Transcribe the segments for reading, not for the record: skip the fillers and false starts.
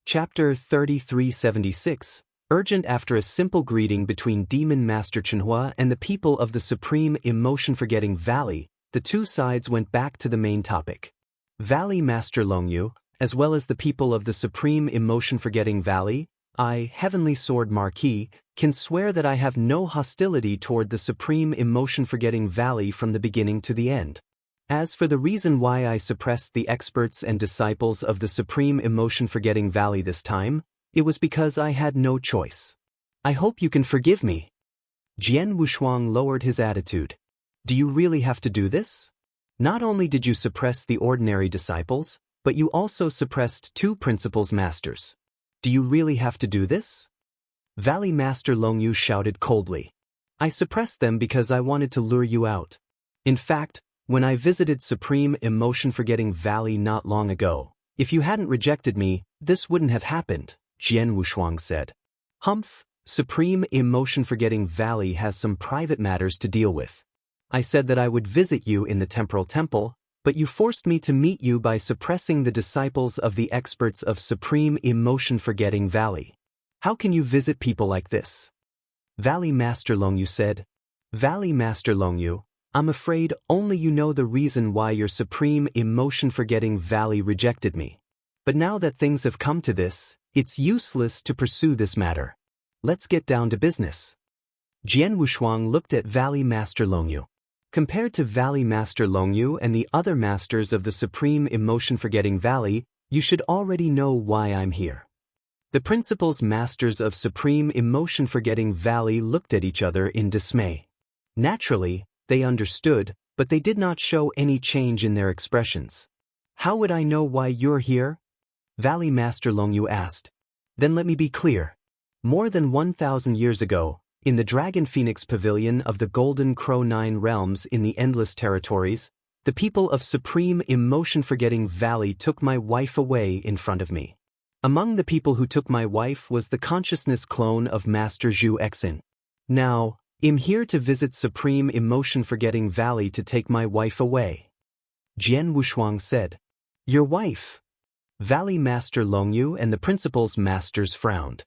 Chapter 3376, urgent. After a simple greeting between Demon Master Chenhua and the people of the Supreme Emotion-Forgetting Valley, the two sides went back to the main topic. Valley Master Longyu, as well as the people of the Supreme Emotion-Forgetting Valley, I, Heavenly Sword Marquis, can swear that I have no hostility toward the Supreme Emotion-Forgetting Valley from the beginning to the end. As for the reason why I suppressed the experts and disciples of the Supreme Emotion-Forgetting Valley this time, it was because I had no choice. I hope you can forgive me. Jian Wushuang lowered his attitude. Do you really have to do this? Not only did you suppress the ordinary disciples, but you also suppressed two principals masters. Do you really have to do this? Valley Master Longyu shouted coldly. I suppressed them because I wanted to lure you out. In fact, when I visited Supreme Emotion-Forgetting Valley not long ago, if you hadn't rejected me, this wouldn't have happened, Jian Wushuang said. Humph, Supreme Emotion-Forgetting Valley has some private matters to deal with. I said that I would visit you in the Temporal Temple, but you forced me to meet you by suppressing the disciples of the experts of Supreme Emotion-Forgetting Valley. How can you visit people like this? Valley Master Longyu said. Valley Master Longyu, I'm afraid only you know the reason why your Supreme Emotion-Forgetting Valley rejected me. But now that things have come to this, it's useless to pursue this matter. Let's get down to business. Jian Wushuang looked at Valley Master Longyu. Compared to Valley Master Longyu and the other masters of the Supreme Emotion-Forgetting Valley, you should already know why I'm here. The principals masters of Supreme Emotion-Forgetting Valley looked at each other in dismay. Naturally, they understood, but they did not show any change in their expressions. How would I know why you're here? Valley Master Longyu asked. Then let me be clear. More than 1,000 years ago, in the Dragon Phoenix Pavilion of the Golden Crow 9 Realms in the Endless Territories, the people of Supreme Emotion-Forgetting Valley took my wife away in front of me. Among the people who took my wife was the consciousness clone of Master Zhu Exin. Now, I'm here to visit Supreme Emotion-Forgetting Valley to take my wife away. Jian Wushuang said. Your wife? Valley Master Longyu and the principal's masters frowned.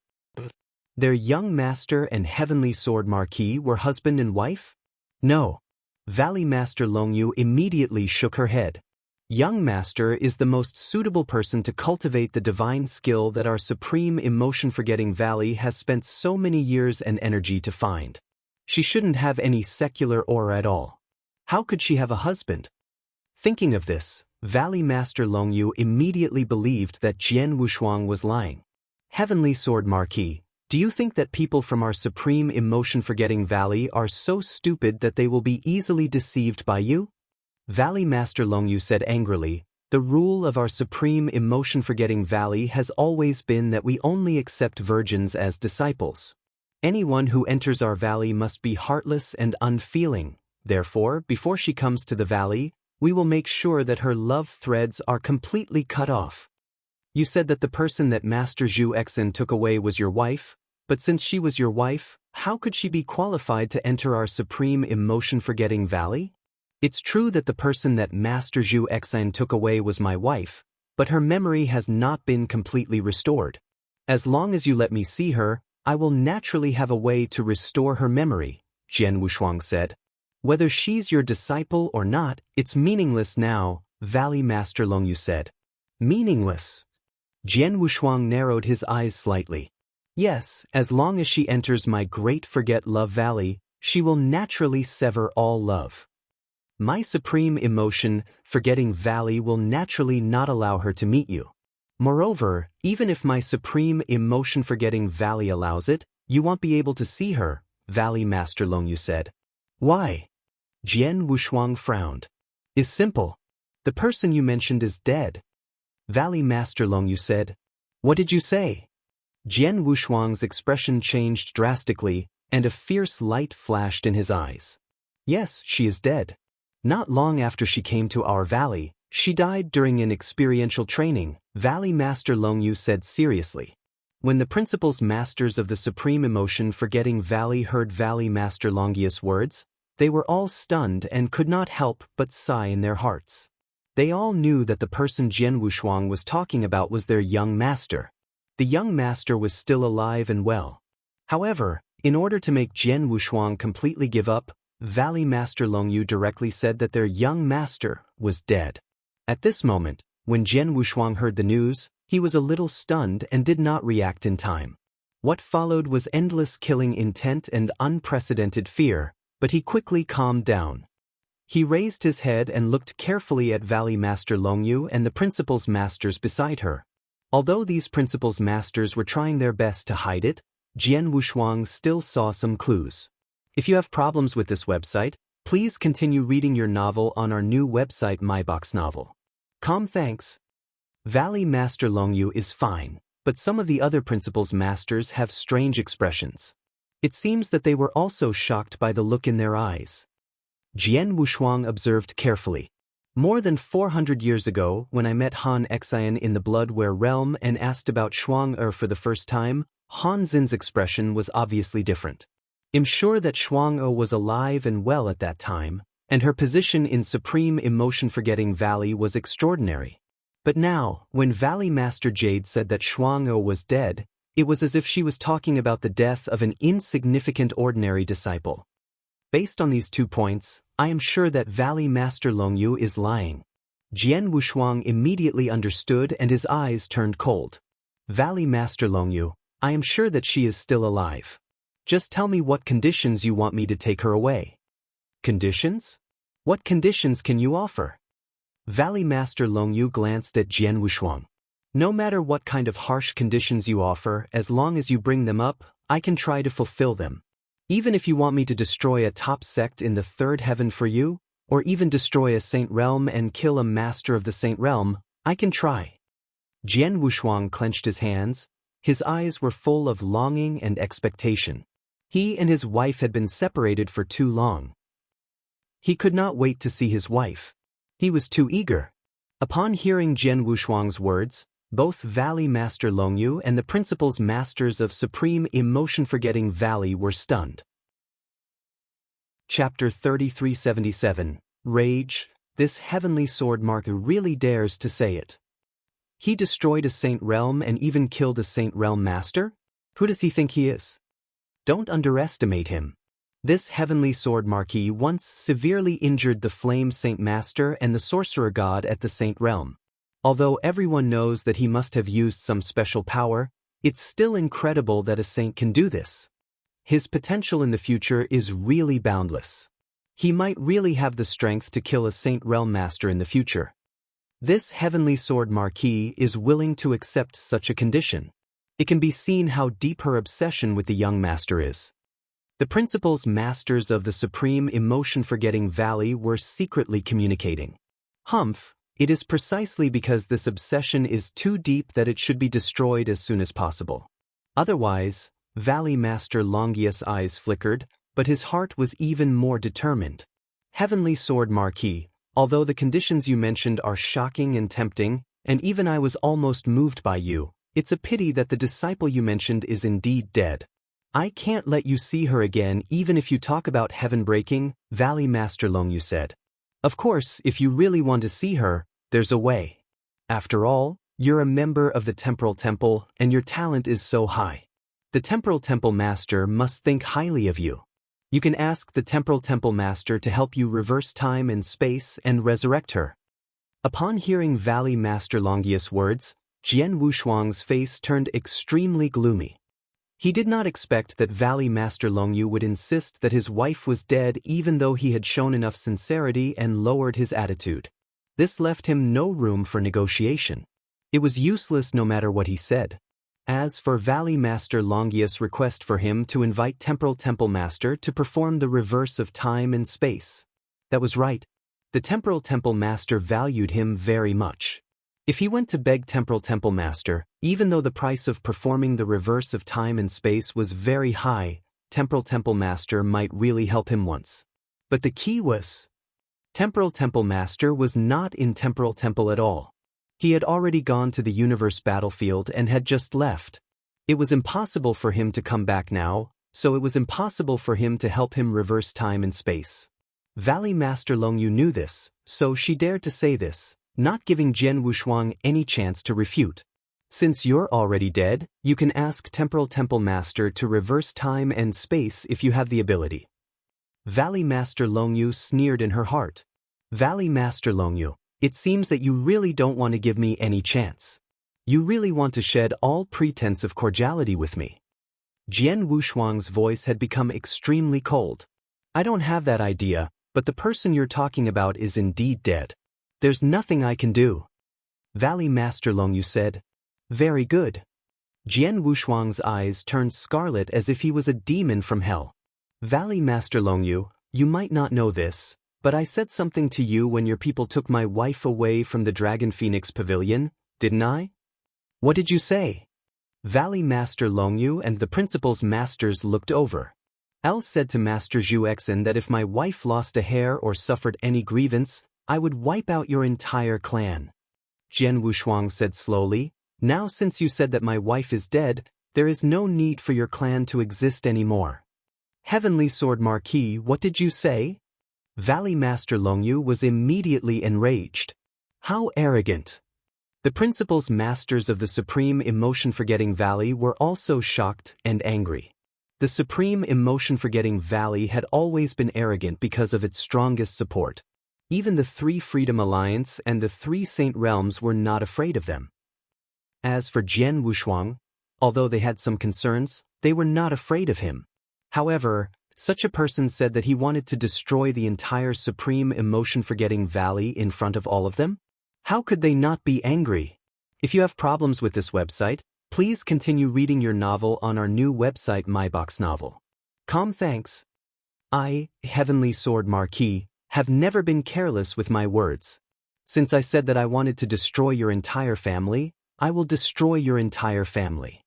Their young master and Heavenly Sword Marquis were husband and wife? No. Valley Master Longyu immediately shook her head. Young master is the most suitable person to cultivate the divine skill that our Supreme Emotion-Forgetting Valley has spent so many years and energy to find. She shouldn't have any secular aura at all. How could she have a husband? Thinking of this, Valley Master Longyu immediately believed that Jian Wushuang was lying. Heavenly Sword Marquis, do you think that people from our Supreme Emotion-Forgetting Valley are so stupid that they will be easily deceived by you? Valley Master Longyu said angrily, the rule of our Supreme Emotion-Forgetting Valley has always been that we only accept virgins as disciples. Anyone who enters our valley must be heartless and unfeeling. Therefore, before she comes to the valley, we will make sure that her love threads are completely cut off. You said that the person that Master Zhu Exin took away was your wife, but since she was your wife, how could she be qualified to enter our Supreme Emotion-Forgetting Valley? It's true that the person that Master Zhu Exin took away was my wife, but her memory has not been completely restored. As long as you let me see her, I will naturally have a way to restore her memory, Jian Wushuang said. Whether she's your disciple or not, it's meaningless now, Valley Master Longyu said. Meaningless? Jian Wushuang narrowed his eyes slightly. Yes, as long as she enters my great Forget-Love Valley, she will naturally sever all love. My Supreme Emotion-Forgetting Valley will naturally not allow her to meet you. Moreover, even if my Supreme Emotion-Forgetting Valley allows it, you won't be able to see her, Valley Master Longyu said. Why? Jian Wushuang frowned. Is simple. The person you mentioned is dead. Valley Master Longyu said. What did you say? Jian Wushuang's expression changed drastically, and a fierce light flashed in his eyes. Yes, she is dead. Not long after she came to our valley, she died during an experiential training, Valley Master Longyu said seriously. When the principals masters of the Supreme Emotion-Forgetting Valley heard Valley Master Longyu's words, they were all stunned and could not help but sigh in their hearts. They all knew that the person Jian Wushuang was talking about was their young master. The young master was still alive and well. However, in order to make Jian Wushuang completely give up, Valley Master Longyu directly said that their young master was dead. At this moment, when Jian Wushuang heard the news, he was a little stunned and did not react in time. What followed was endless killing intent and unprecedented fear, but he quickly calmed down. He raised his head and looked carefully at Valley Master Longyu and the principal's masters beside her. Although these principal's masters were trying their best to hide it, Jian Wushuang still saw some clues. If you have problems with this website, please continue reading your novel on our new website MyBox Novel. Thanks. Valley Master Longyu is fine, but some of the other principal's masters have strange expressions. It seems that they were also shocked by the look in their eyes. Jian Wushuang observed carefully. More than 400 years ago, when I met Han Xian in the Bloodware realm and asked about Shuang for the first time, Han Xin's expression was obviously different. I'm sure that Shuang was alive and well at that time, and her position in Supreme Emotion-Forgetting Valley was extraordinary. But now, when Valley Master Jade said that Shuang was dead, it was as if she was talking about the death of an insignificant ordinary disciple. Based on these 2 points, I am sure that Valley Master Longyu is lying. Jian Wushuang immediately understood and his eyes turned cold. Valley Master Longyu, I am sure that she is still alive. Just tell me what conditions you want me to take her away. Conditions? What conditions can you offer? Valley Master Longyu glanced at Jian Wushuang. No matter what kind of harsh conditions you offer, as long as you bring them up, I can try to fulfill them. Even if you want me to destroy a top sect in the third heaven for you, or even destroy a saint realm and kill a master of the saint realm, I can try. Jian Wushuang clenched his hands. His eyes were full of longing and expectation. He and his wife had been separated for too long. He could not wait to see his wife. He was too eager. Upon hearing Jian Wushuang's words, both Valley Master Longyu and the principal's masters of Supreme Emotion-Forgetting Valley were stunned. Chapter 3377, Rage. This heavenly sword mark really dares to say it. He destroyed a saint realm and even killed a saint realm master? Who does he think he is? Don't underestimate him. This heavenly sword marquis once severely injured the Flame Saint Master and the Sorcerer God at the Saint Realm. Although everyone knows that he must have used some special power, it's still incredible that a saint can do this. His potential in the future is really boundless. He might really have the strength to kill a Saint Realm Master in the future. This heavenly sword marquis is willing to accept such a condition. It can be seen how deep her obsession with the young master is. The principal's masters of the Supreme Emotion-Forgetting Valley were secretly communicating. It is precisely because this obsession is too deep that it should be destroyed as soon as possible. Otherwise, Valley Master Longius' eyes flickered, but his heart was even more determined. Heavenly Sword Marquis, although the conditions you mentioned are shocking and tempting, and even I was almost moved by you, it's a pity that the disciple you mentioned is indeed dead. I can't let you see her again even if you talk about heaven breaking, Valley Master Longyu said. Of course, if you really want to see her, there's a way. After all, you're a member of the Temporal Temple and your talent is so high. The Temporal Temple Master must think highly of you. You can ask the Temporal Temple Master to help you reverse time and space and resurrect her. Upon hearing Valley Master Longius' words, Jian Wushuang's face turned extremely gloomy. He did not expect that Valley Master Longyu would insist that his wife was dead even though he had shown enough sincerity and lowered his attitude. This left him no room for negotiation. It was useless no matter what he said. As for Valley Master Longius' request for him to invite Temporal Temple Master to perform the reverse of time and space. That was right. The Temporal Temple Master valued him very much. If he went to beg Temporal Temple Master, even though the price of performing the reverse of time and space was very high, Temporal Temple Master might really help him once. But the key was, Temporal Temple Master was not in Temporal Temple at all. He had already gone to the universe battlefield and had just left. It was impossible for him to come back now, so it was impossible for him to help him reverse time and space. Valley Master Longyu knew this, so she dared to say this, not giving Jian Wushuang any chance to refute. Since you're already dead, you can ask Temporal Temple Master to reverse time and space if you have the ability. Valley Master Longyu sneered in her heart. Valley Master Longyu, it seems that you really don't want to give me any chance. You really want to shed all pretense of cordiality with me. Jian Wushuang's voice had become extremely cold. I don't have that idea, but the person you're talking about is indeed dead. There's nothing I can do. Valley Master Longyu said. Very good. Jian Wushuang's eyes turned scarlet as if he was a demon from hell. Valley Master Longyu, you might not know this, but I said something to you when your people took my wife away from the Dragon Phoenix Pavilion, didn't I? What did you say? Valley Master Longyu and the principal's masters looked over. L said to Master Zhu Exin that if my wife lost a hair or suffered any grievance, I would wipe out your entire clan. Jian Wushuang said slowly, now since you said that my wife is dead, there is no need for your clan to exist anymore. Heavenly Sword Marquis, what did you say? Valley Master Longyu was immediately enraged. How arrogant! The principal's masters of the Supreme Emotion-Forgetting Valley were also shocked and angry. The Supreme Emotion-Forgetting Valley had always been arrogant because of its strongest support. Even the Three Freedom Alliance and the Three Saint Realms were not afraid of them. As for Jian Wushuang, although they had some concerns, they were not afraid of him. However, such a person said that he wanted to destroy the entire Supreme Emotion-Forgetting Valley in front of all of them? How could they not be angry? If you have problems with this website, please continue reading your novel on our new website MyBox Novel. Thanks. I, Heavenly Sword Marquis, have never been careless with my words. Since I said that I wanted to destroy your entire family, I will destroy your entire family.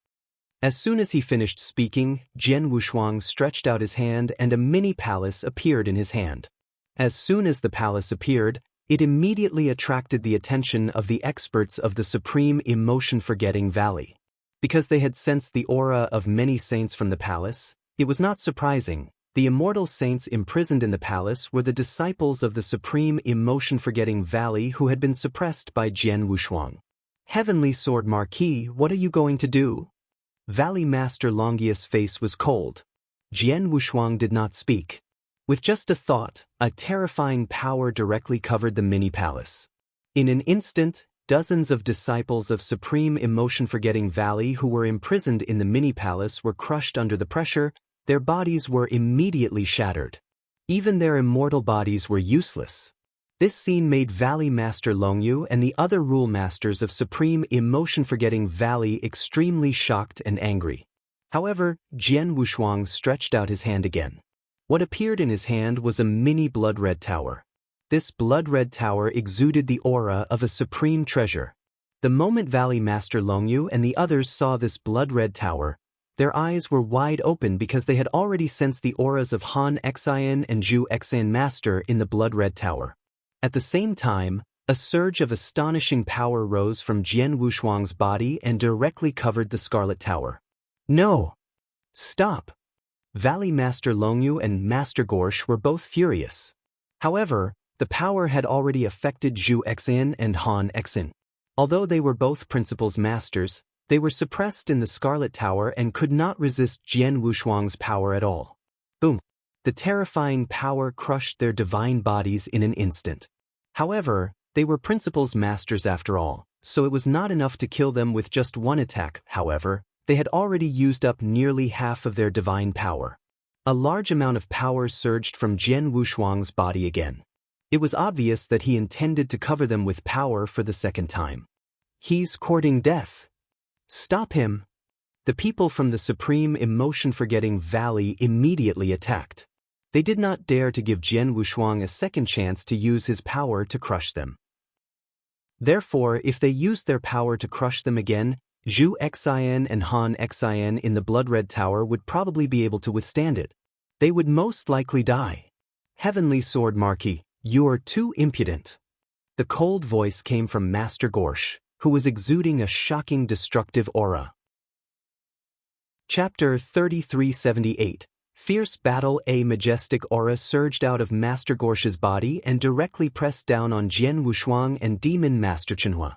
As soon as he finished speaking, Jian Wushuang stretched out his hand and a mini palace appeared in his hand. As soon as the palace appeared, it immediately attracted the attention of the experts of the Supreme Emotion-Forgetting Valley. Because they had sensed the aura of many saints from the palace, it was not surprising. The immortal saints imprisoned in the palace were the disciples of the Supreme Emotion-Forgetting Valley who had been suppressed by Jian Wushuang. Heavenly Sword Marquis, what are you going to do? Valley Master Longius' face was cold. Jian Wushuang did not speak. With just a thought, a terrifying power directly covered the mini-palace. In an instant, dozens of disciples of Supreme Emotion-Forgetting Valley who were imprisoned in the mini-palace were crushed under the pressure, their bodies were immediately shattered. Even their immortal bodies were useless. This scene made Valley Master Longyu and the other rule masters of Supreme Emotion-Forgetting Valley extremely shocked and angry. However, Jian Wushuang stretched out his hand again. What appeared in his hand was a mini blood-red tower. This blood-red tower exuded the aura of a supreme treasure. The moment Valley Master Longyu and the others saw this blood-red tower, their eyes were wide open because they had already sensed the auras of Han Xian and Zhu Xian Master in the blood-red tower. At the same time, a surge of astonishing power rose from Jian Wushuang's body and directly covered the Scarlet Tower. No! Stop! Valley Master Longyu and Master Gorsh were both furious. However, the power had already affected Zhu Exin and Han Exin. Although they were both principal's masters, they were suppressed in the Scarlet Tower and could not resist Jian Wushuang's power at all. Boom! The terrifying power crushed their divine bodies in an instant. However, they were principal's masters after all, so it was not enough to kill them with just one attack. However, they had already used up nearly half of their divine power. A large amount of power surged from Jian Wushuang's body again. It was obvious that he intended to cover them with power for the second time. He's courting death. Stop him! The people from the Supreme Emotion-Forgetting Valley immediately attacked. They did not dare to give Jian Wushuang a second chance to use his power to crush them. Therefore, if they used their power to crush them again, Zhu Xian and Han Xian in the Blood-Red Tower would probably be able to withstand it. They would most likely die. Heavenly Sword Marquis, you are too impudent. The cold voice came from Master Gorsh, who was exuding a shocking destructive aura. Chapter 3378. Fierce Battle. A majestic aura surged out of Master Gorsh's body and directly pressed down on Jian Wushuang and Demon Master Chenhua.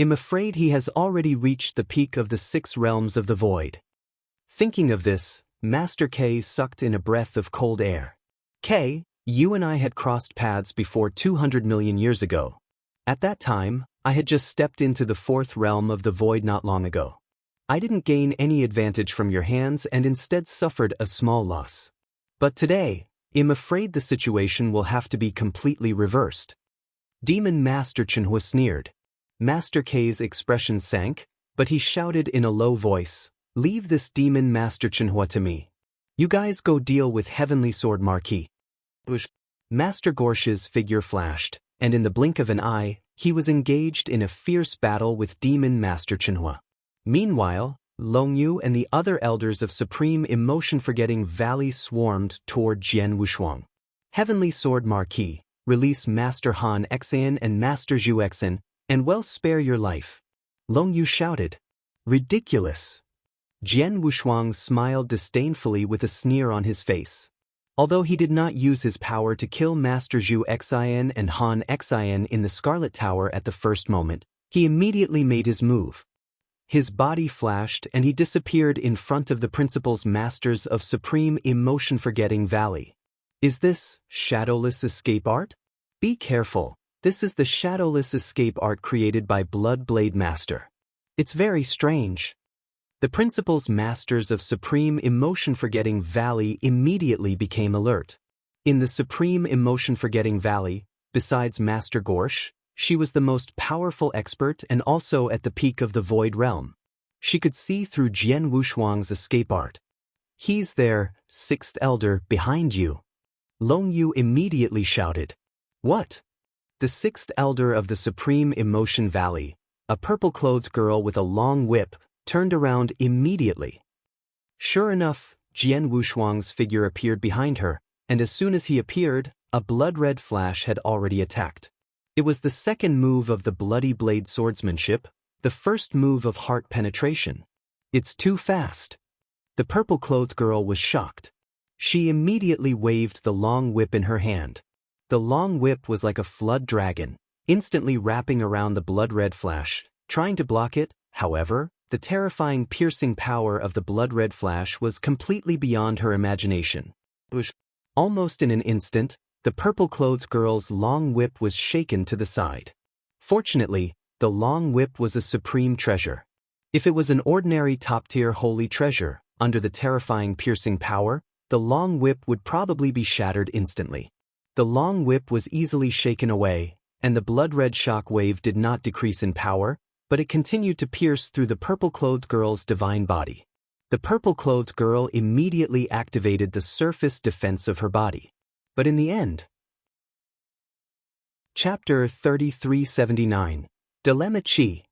I'm afraid he has already reached the peak of the 6 realms of the void. Thinking of this, Master K sucked in a breath of cold air. K, you and I had crossed paths before 200 million years ago. At that time, I had just stepped into the 4th realm of the void not long ago. I didn't gain any advantage from your hands and instead suffered a small loss. But today, I'm afraid the situation will have to be completely reversed. Demon Master Chenhua sneered. Master K's expression sank, but he shouted in a low voice, "Leave this Demon Master Chenhua to me. You guys go deal with Heavenly Sword Marquis." Master Gorsh's figure flashed, and in the blink of an eye, he was engaged in a fierce battle with Demon Master Chenhua. Meanwhile, Longyu and the other elders of Supreme Emotion-Forgetting Valley swarmed toward Jian Wushuang. Heavenly Sword Marquis, release Master Han Xan and Master Zhu Xan, and well spare your life. Longyu shouted. Ridiculous. Jian Wushuang smiled disdainfully with a sneer on his face. Although he did not use his power to kill Master Zhu Xian and Han Xian in the Scarlet Tower at the first moment, he immediately made his move. His body flashed and he disappeared in front of the principal's masters of Supreme Emotion-Forgetting Valley. Is this shadowless escape art? Be careful, this is the shadowless escape art created by Blood Blade Master. It's very strange. The principal's masters of Supreme Emotion-Forgetting Valley immediately became alert. In the Supreme Emotion-Forgetting Valley, besides Master Gorsh, she was the most powerful expert and also at the peak of the Void Realm. She could see through Jian Wushuang's escape art. He's there, 6th Elder, behind you. Longyu immediately shouted. What? The 6th Elder of the Supreme Emotion Valley, a purple-clothed girl with a long whip, turned around immediately. Sure enough, Jian Wushuang's figure appeared behind her, and as soon as he appeared, a blood-red flash had already attacked. It was the second move of the Bloody Blade swordsmanship, the first move of heart penetration. It's too fast. The purple-clothed girl was shocked. She immediately waved the long whip in her hand. The long whip was like a flood dragon, instantly wrapping around the blood-red flash, trying to block it. However, the terrifying piercing power of the blood-red flash was completely beyond her imagination. Almost in an instant, the purple-clothed girl's long whip was shaken to the side. Fortunately, the long whip was a supreme treasure. If it was an ordinary top-tier holy treasure, under the terrifying piercing power, the long whip would probably be shattered instantly. The long whip was easily shaken away, and the blood-red shock wave did not decrease in power, but it continued to pierce through the purple-clothed girl's divine body. The purple-clothed girl immediately activated the surface defense of her body. But in the end... Chapter 3379. Dilemma Chi.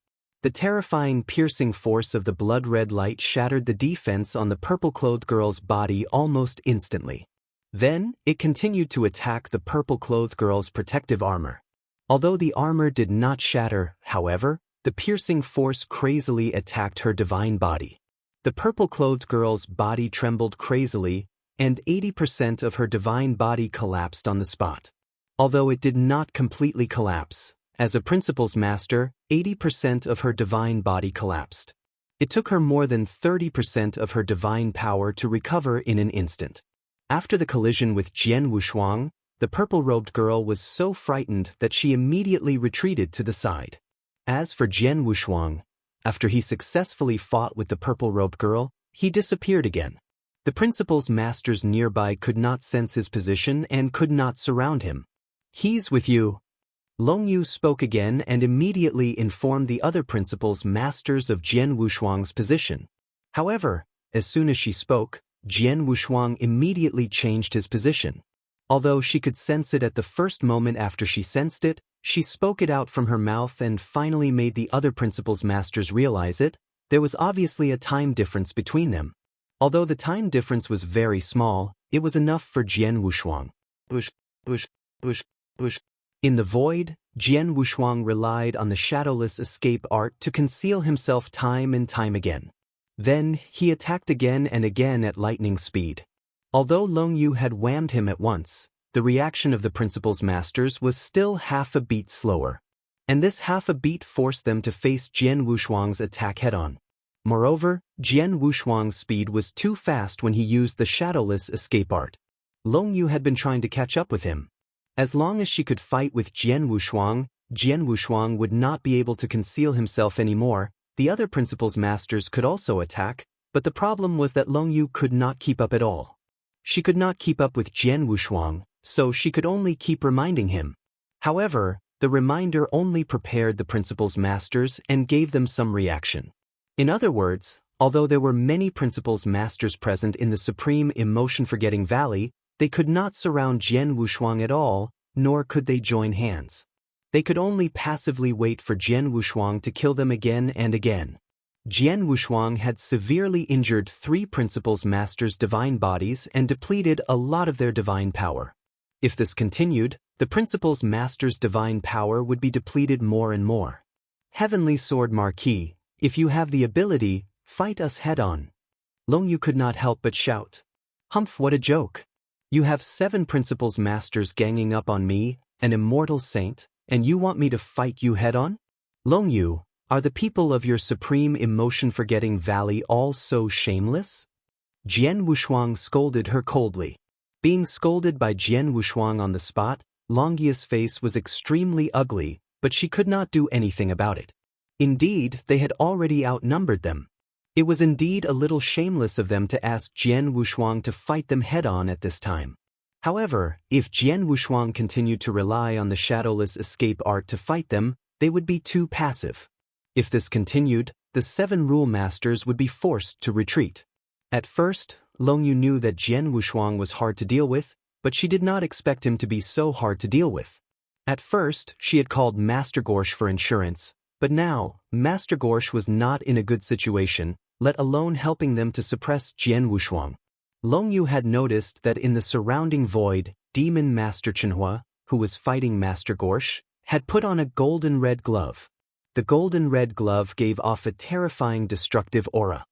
The terrifying piercing force of the blood-red light shattered the defense on the purple-clothed girl's body almost instantly. Then, it continued to attack the purple-clothed girl's protective armor. Although the armor did not shatter, however, the piercing force crazily attacked her divine body. The purple-clothed girl's body trembled crazily, and 80% of her divine body collapsed on the spot. Although it did not completely collapse, as a principal's master, 80% of her divine body collapsed. It took her more than 30% of her divine power to recover in an instant. After the collision with Jian Wushuang, the purple-robed girl was so frightened that she immediately retreated to the side. As for Jian Wushuang, after he successfully fought with the purple-robed girl, he disappeared again. The principal's masters nearby could not sense his position and could not surround him. He's with you. Longyu spoke again and immediately informed the other principal's masters of Jian Wushuang's position. However, as soon as she spoke, Jian Wushuang immediately changed his position. Although she could sense it at the first moment after she sensed it, she spoke it out from her mouth and finally made the other principal's masters realize it. There was obviously a time difference between them. Although the time difference was very small, it was enough for Jian Wushuang. In the void, Jian Wushuang relied on the shadowless escape art to conceal himself time and time again. Then, he attacked again and again at lightning speed. Although Longyu had whammed him at once, the reaction of the principal's masters was still half a beat slower. and this half a beat forced them to face Jian Wushuang's attack head-on. Moreover, Jian Wushuang's speed was too fast when he used the shadowless escape art. Long Yu had been trying to catch up with him. As long as she could fight with Jian Wushuang would not be able to conceal himself anymore. The other principal's masters could also attack, but the problem was that Long Yu could not keep up at all. She could not keep up with Jian Wushuang, so she could only keep reminding him. However, the reminder only prepared the principal's masters and gave them some reaction. In other words, although there were many principal's masters present in the supreme emotion-forgetting valley, they could not surround Jian Wushuang at all, nor could they join hands. They could only passively wait for Jian Wushuang to kill them again and again. Jian Wushuang had severely injured 3 principal's masters' divine bodies and depleted a lot of their divine power. If this continued, the principal's master's divine power would be depleted more and more. Heavenly Sword Marquis, if you have the ability, fight us head-on. Long Yu could not help but shout. Humph, what a joke. You have 7 principal's masters ganging up on me, an immortal saint, and you want me to fight you head-on? Long Yu, are the people of your supreme emotion-forgetting valley all so shameless? Jian Wushuang scolded her coldly. Being scolded by Jian Wushuang on the spot, Long Yu's face was extremely ugly, but she could not do anything about it. Indeed, they had already outnumbered them. It was indeed a little shameless of them to ask Jian Wushuang to fight them head-on at this time. However, if Jian Wushuang continued to rely on the shadowless escape art to fight them, they would be too passive. If this continued, the 7 rule masters would be forced to retreat. At first, Long Yu knew that Jian Wushuang was hard to deal with, but she did not expect him to be so hard to deal with. At first, she had called Master Gorsh for insurance, but now, Master Gorsh was not in a good situation, let alone helping them to suppress Jian Wushuang. Long Yu had noticed that in the surrounding void, Demon Master Chenhua, who was fighting Master Gorsh, had put on a golden red glove. The golden red glove gave off a terrifying destructive aura.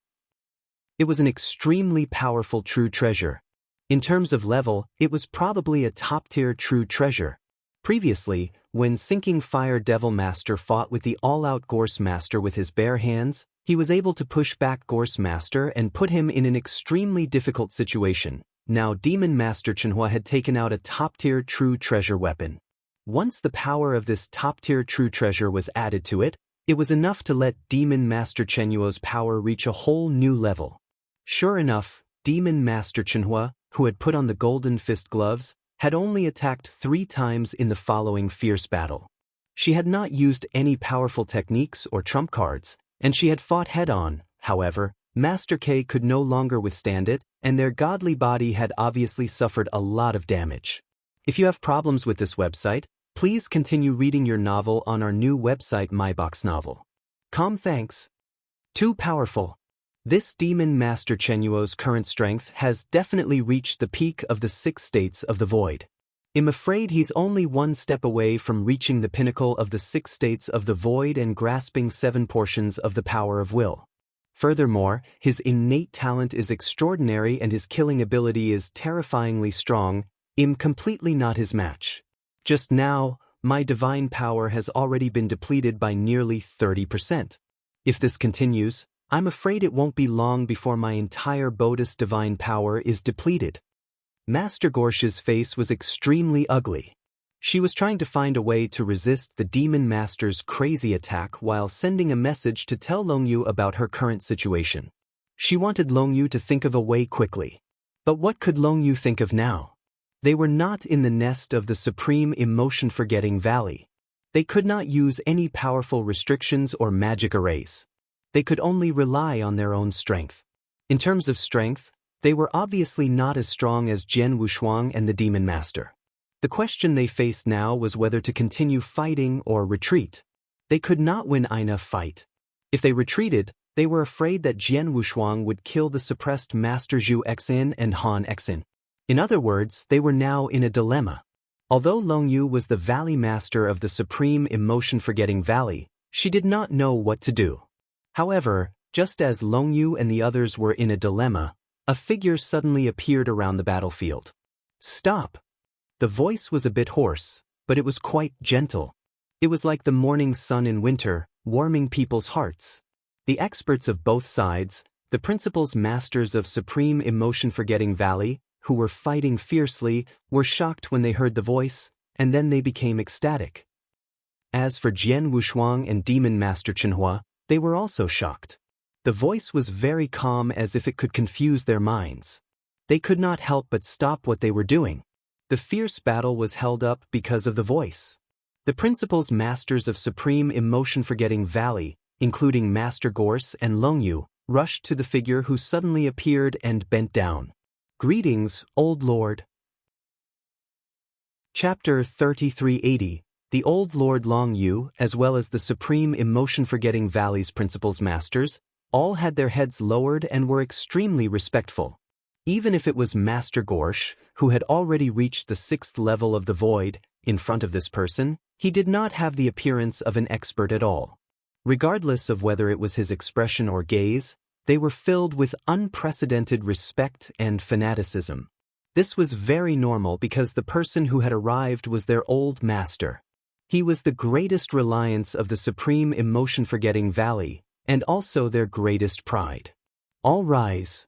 It was an extremely powerful true treasure. In terms of level, it was probably a top-tier true treasure. Previously, when Sinking Fire Devil Master fought with the all-out Gorse Master with his bare hands, he was able to push back Gorse Master and put him in an extremely difficult situation. Now Demon Master Chenhua had taken out a top-tier true treasure weapon. Once the power of this top-tier true treasure was added to it, it was enough to let Demon Master Chenhua's power reach a whole new level. Sure enough, Demon Master Chenhua, who had put on the golden fist gloves, had only attacked 3 times in the following fierce battle. She had not used any powerful techniques or trump cards, and she had fought head-on. However, Master K could no longer withstand it, and their godly body had obviously suffered a lot of damage. If you have problems with this website, please continue reading your novel on our new website MyBox Novel. Thanks. Too powerful. This Demon Master Chenhua's current strength has definitely reached the peak of the 6 states of the void. I'm afraid he's only 1 step away from reaching the pinnacle of the 6 states of the void and grasping 7 portions of the power of will. Furthermore, his innate talent is extraordinary and his killing ability is terrifyingly strong. I'm completely not his match. Just now, my divine power has already been depleted by nearly 30%. If this continues, I'm afraid it won't be long before my entire Bodhis divine power is depleted. Master Gorsh's face was extremely ugly. She was trying to find a way to resist the Demon Master's crazy attack while sending a message to tell Long Yu about her current situation. She wanted Long Yu to think of a way quickly. But what could Long Yu think of now? They were not in the nest of the supreme emotion-forgetting valley. They could not use any powerful restrictions or magic arrays. They could only rely on their own strength. In terms of strength, they were obviously not as strong as Jian Wushuang and the Demon Master. The question they faced now was whether to continue fighting or retreat. They could not win a fight. If they retreated, they were afraid that Jian Wushuang would kill the suppressed Master Zhu Xin and Han Xin. In other words, they were now in a dilemma. Although Long Yu was the Valley Master of the Supreme Emotion-Forgetting Valley, she did not know what to do. However, just as Long Yu and the others were in a dilemma, a figure suddenly appeared around the battlefield. Stop! The voice was a bit hoarse, but it was quite gentle. It was like the morning sun in winter, warming people's hearts. The experts of both sides, the principals masters of Supreme Emotion Forgetting Valley, who were fighting fiercely, were shocked when they heard the voice, and then they became ecstatic. As for Jian Wushuang and Demon Master Chenhua, they were also shocked. The voice was very calm, as if it could confuse their minds. They could not help but stop what they were doing. The fierce battle was held up because of the voice. The principals masters of Supreme Emotion Forgetting Valley, including Master Gorse and Longyu, rushed to the figure who suddenly appeared and bent down. "Greetings, old lord." Chapter 3380. The old Lord Longyu, as well as the Supreme Emotion Forgetting Valley's principals masters, all had their heads lowered and were extremely respectful. Even if it was Master Gorsh, who had already reached the 6th level of the void, in front of this person, he did not have the appearance of an expert at all. Regardless of whether it was his expression or gaze, they were filled with unprecedented respect and fanaticism. This was very normal because the person who had arrived was their old master. He was the greatest reliance of the Supreme Emotion Forgetting Valley, and also their greatest pride. "All rise."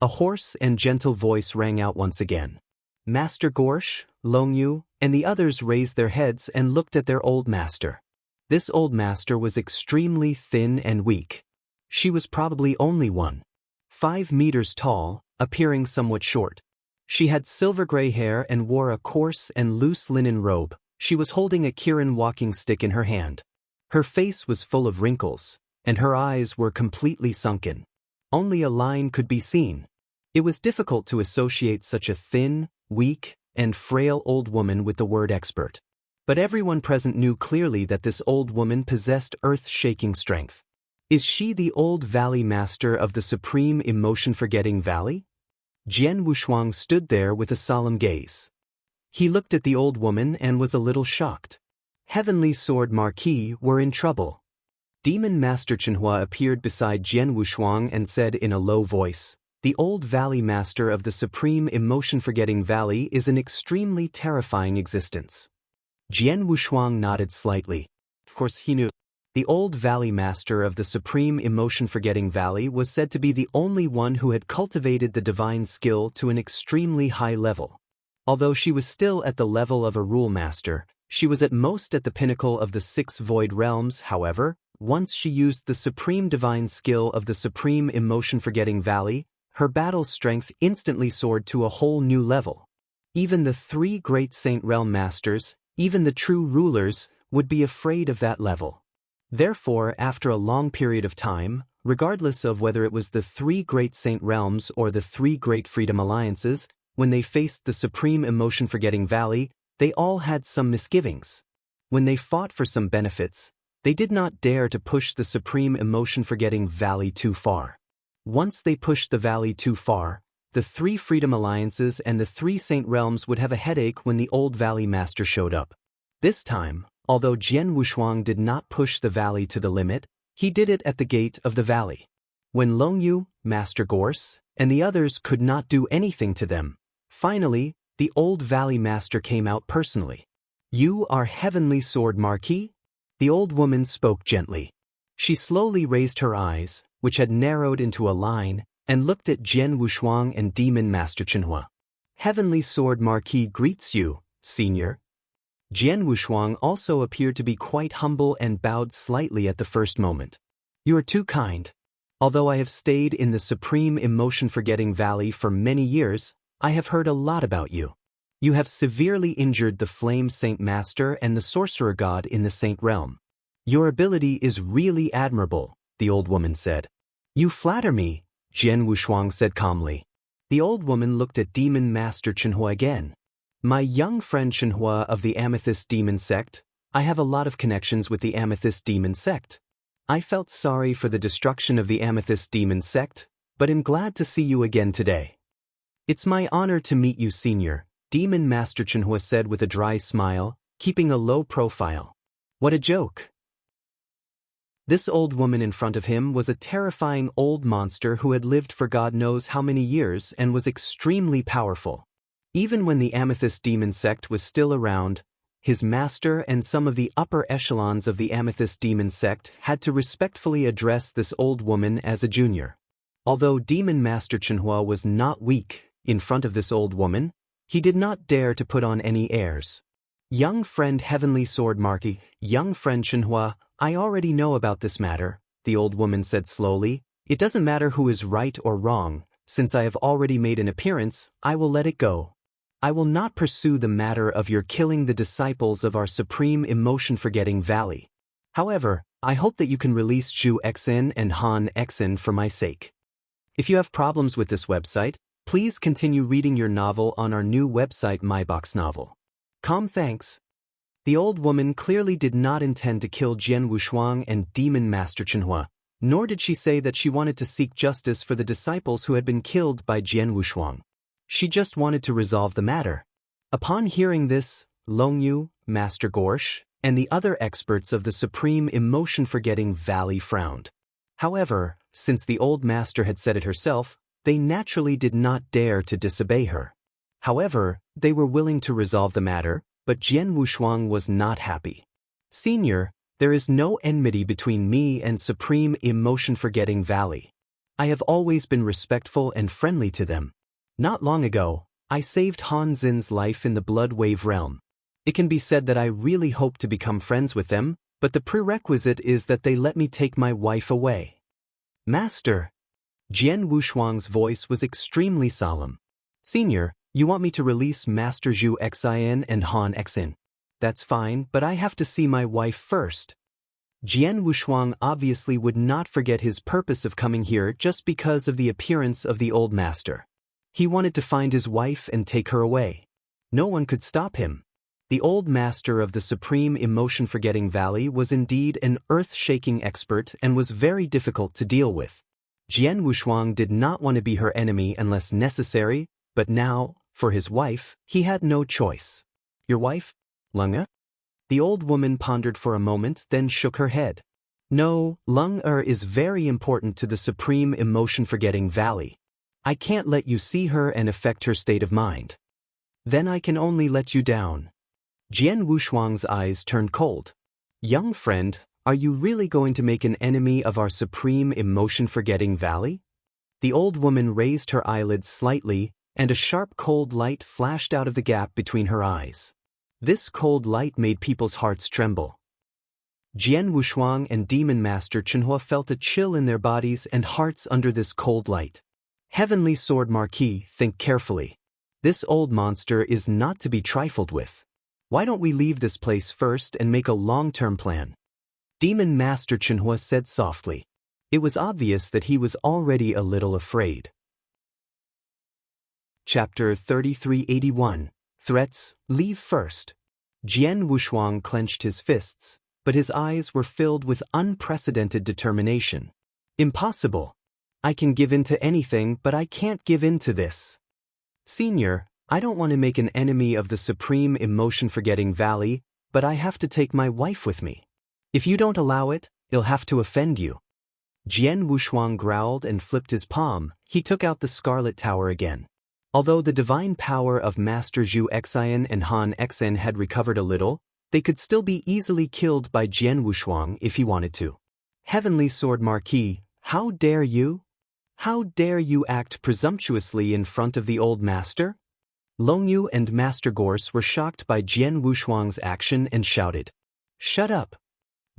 A hoarse and gentle voice rang out once again. Master Gorsh, Longyu, and the others raised their heads and looked at their old master. This old master was extremely thin and weak. She was probably only 1.5 meters tall, appearing somewhat short. She had silver gray hair and wore a coarse and loose linen robe. She was holding a Kirin walking stick in her hand. Her face was full of wrinkles, and her eyes were completely sunken. Only a line could be seen. It was difficult to associate such a thin, weak, and frail old woman with the word expert. But everyone present knew clearly that this old woman possessed earth-shaking strength. Is she the old Valley Master of the Supreme Emotion Forgetting Valley? Jian Wushuang stood there with a solemn gaze. He looked at the old woman and was a little shocked. Heavenly Sword Marquis were in trouble. Demon Master Chenhua appeared beside Jian Wushuang and said in a low voice, "The old Valley Master of the Supreme Emotion Forgetting Valley is an extremely terrifying existence." Jian Wushuang nodded slightly. Of course he knew. The old Valley Master of the Supreme Emotion Forgetting Valley was said to be the only one who had cultivated the divine skill to an extremely high level. Although she was still at the level of a rule master, she was at most at the pinnacle of the 6 void realms. However, once she used the supreme divine skill of the Supreme Emotion Forgetting Valley, her battle strength instantly soared to a whole new level. Even the 3 great Saint Realm Masters, even the true rulers, would be afraid of that level. Therefore, after a long period of time, regardless of whether it was the 3 great Saint Realms or the 3 great Freedom Alliances, when they faced the Supreme Emotion Forgetting Valley, they all had some misgivings. When they fought for some benefits, they did not dare to push the Supreme Emotion Forgetting Valley too far. Once they pushed the valley too far, the 3 Freedom Alliances and the 3 Saint Realms would have a headache when the old Valley Master showed up. This time, although Jian Wushuang did not push the valley to the limit, he did it at the gate of the valley. When Longyu, Master Gorse, and the others could not do anything to them, finally, the old Valley Master came out personally. "You are Heavenly Sword Marquis?" The old woman spoke gently. She slowly raised her eyes, which had narrowed into a line, and looked at Jian Wushuang and Demon Master Chenhua. "Heavenly Sword Marquis greets you, Senior." Jian Wushuang also appeared to be quite humble and bowed slightly at the first moment. "You are too kind. Although I have stayed in the Supreme Emotion Forgetting Valley for many years, I have heard a lot about you. You have severely injured the Flame Saint Master and the Sorcerer God in the Saint Realm. Your ability is really admirable," the old woman said. "You flatter me," Jian Wushuang said calmly. The old woman looked at Demon Master Chenhua again. "My young friend Chenhua of the Amethyst Demon Sect, I have a lot of connections with the Amethyst Demon Sect. I felt sorry for the destruction of the Amethyst Demon Sect, but am glad to see you again today." "It's my honor to meet you, Senior," Demon Master Chenhua said with a dry smile, keeping a low profile. What a joke. This old woman in front of him was a terrifying old monster who had lived for God knows how many years and was extremely powerful. Even when the Amethyst Demon Sect was still around, his master and some of the upper echelons of the Amethyst Demon sect had to respectfully address this old woman as a junior. Although Demon Master Chenhua was not weak in front of this old woman, he did not dare to put on any airs. Young friend Heavenly Sword Marquis, young friend Chenhua, I already know about this matter, the old woman said slowly. It doesn't matter who is right or wrong, since I have already made an appearance, I will let it go. I will not pursue the matter of your killing the disciples of our supreme emotion-forgetting valley. However, I hope that you can release Zhu Xin and Han Xin for my sake. If you have problems with this website, please continue reading your novel on our new website MyBox Novel. Thanks. The old woman clearly did not intend to kill Jian Wushuang and Demon Master Chenhua, nor did she say that she wanted to seek justice for the disciples who had been killed by Jian Wushuang. She just wanted to resolve the matter. Upon hearing this, Longyu, Master Gorsh, and the other experts of the Supreme Emotion-Forgetting Valley frowned. However, since the old master had said it herself, they naturally did not dare to disobey her. However, they were willing to resolve the matter, but Jian Wushuang was not happy. Senior, there is no enmity between me and Supreme Emotion-Forgetting Valley. I have always been respectful and friendly to them. Not long ago, I saved Han Xin's life in the Blood Wave realm. It can be said that I really hope to become friends with them, but the prerequisite is that they let me take my wife away. Master. Jian Wushuang's voice was extremely solemn. Senior, you want me to release Master Zhu Xin and Han Xin? That's fine, but I have to see my wife first. Jian Wushuang obviously would not forget his purpose of coming here just because of the appearance of the old master. He wanted to find his wife and take her away. No one could stop him. The old master of the Supreme Emotion-Forgetting Valley was indeed an earth-shaking expert and was very difficult to deal with. Jian Wushuang did not want to be her enemy unless necessary, but now, for his wife, he had no choice. Your wife? Leng? The old woman pondered for a moment, then shook her head. No, Leng is very important to the Supreme Emotion-Forgetting Valley. I can't let you see her and affect her state of mind. Then I can only let you down. Jian Wushuang's eyes turned cold. Young friend, are you really going to make an enemy of our Supreme Emotion-Forgetting Valley? The old woman raised her eyelids slightly, and a sharp cold light flashed out of the gap between her eyes. This cold light made people's hearts tremble. Jian Wushuang and Demon Master Chenhua felt a chill in their bodies and hearts under this cold light. Heavenly Sword Marquis, think carefully. This old monster is not to be trifled with. Why don't we leave this place first and make a long-term plan? Demon Master Chenhua said softly. It was obvious that he was already a little afraid. Chapter 3381. Threats, leave first. Jian Wushuang clenched his fists, but his eyes were filled with unprecedented determination. Impossible. I can give in to anything, but I can't give in to this. Senior, I don't want to make an enemy of the Supreme Emotion-Forgetting Valley, but I have to take my wife with me. If you don't allow it, it'll have to offend you. Jian Wushuang growled and flipped his palm. He took out the Scarlet Tower again. Although the divine power of Master Zhu Xin and Han Xin had recovered a little, they could still be easily killed by Jian Wushuang if he wanted to. Heavenly Sword Marquis, how dare you? How dare you act presumptuously in front of the old master? Longyu and Master Gorsh were shocked by Jian Wushuang's action and shouted, "Shut up!"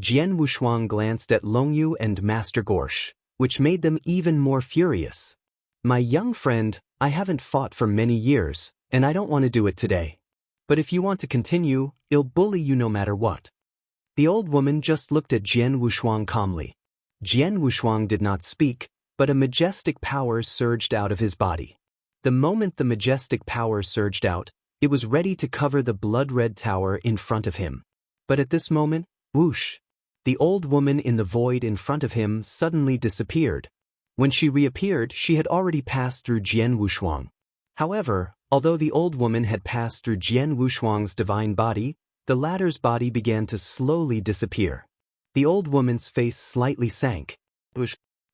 Jian Wushuang glanced at Longyu and Master Gorsh, which made them even more furious. My young friend, I haven't fought for many years, and I don't want to do it today. But if you want to continue, I'll bully you no matter what. The old woman just looked at Jian Wushuang calmly. Jian Wushuang did not speak, but a majestic power surged out of his body. The moment the majestic power surged out, it was ready to cover the blood-red tower in front of him. But at this moment, whoosh! The old woman in the void in front of him suddenly disappeared. When she reappeared, she had already passed through Jian Wushuang. However, although the old woman had passed through Jian Wushuang's divine body, the latter's body began to slowly disappear. The old woman's face slightly sank.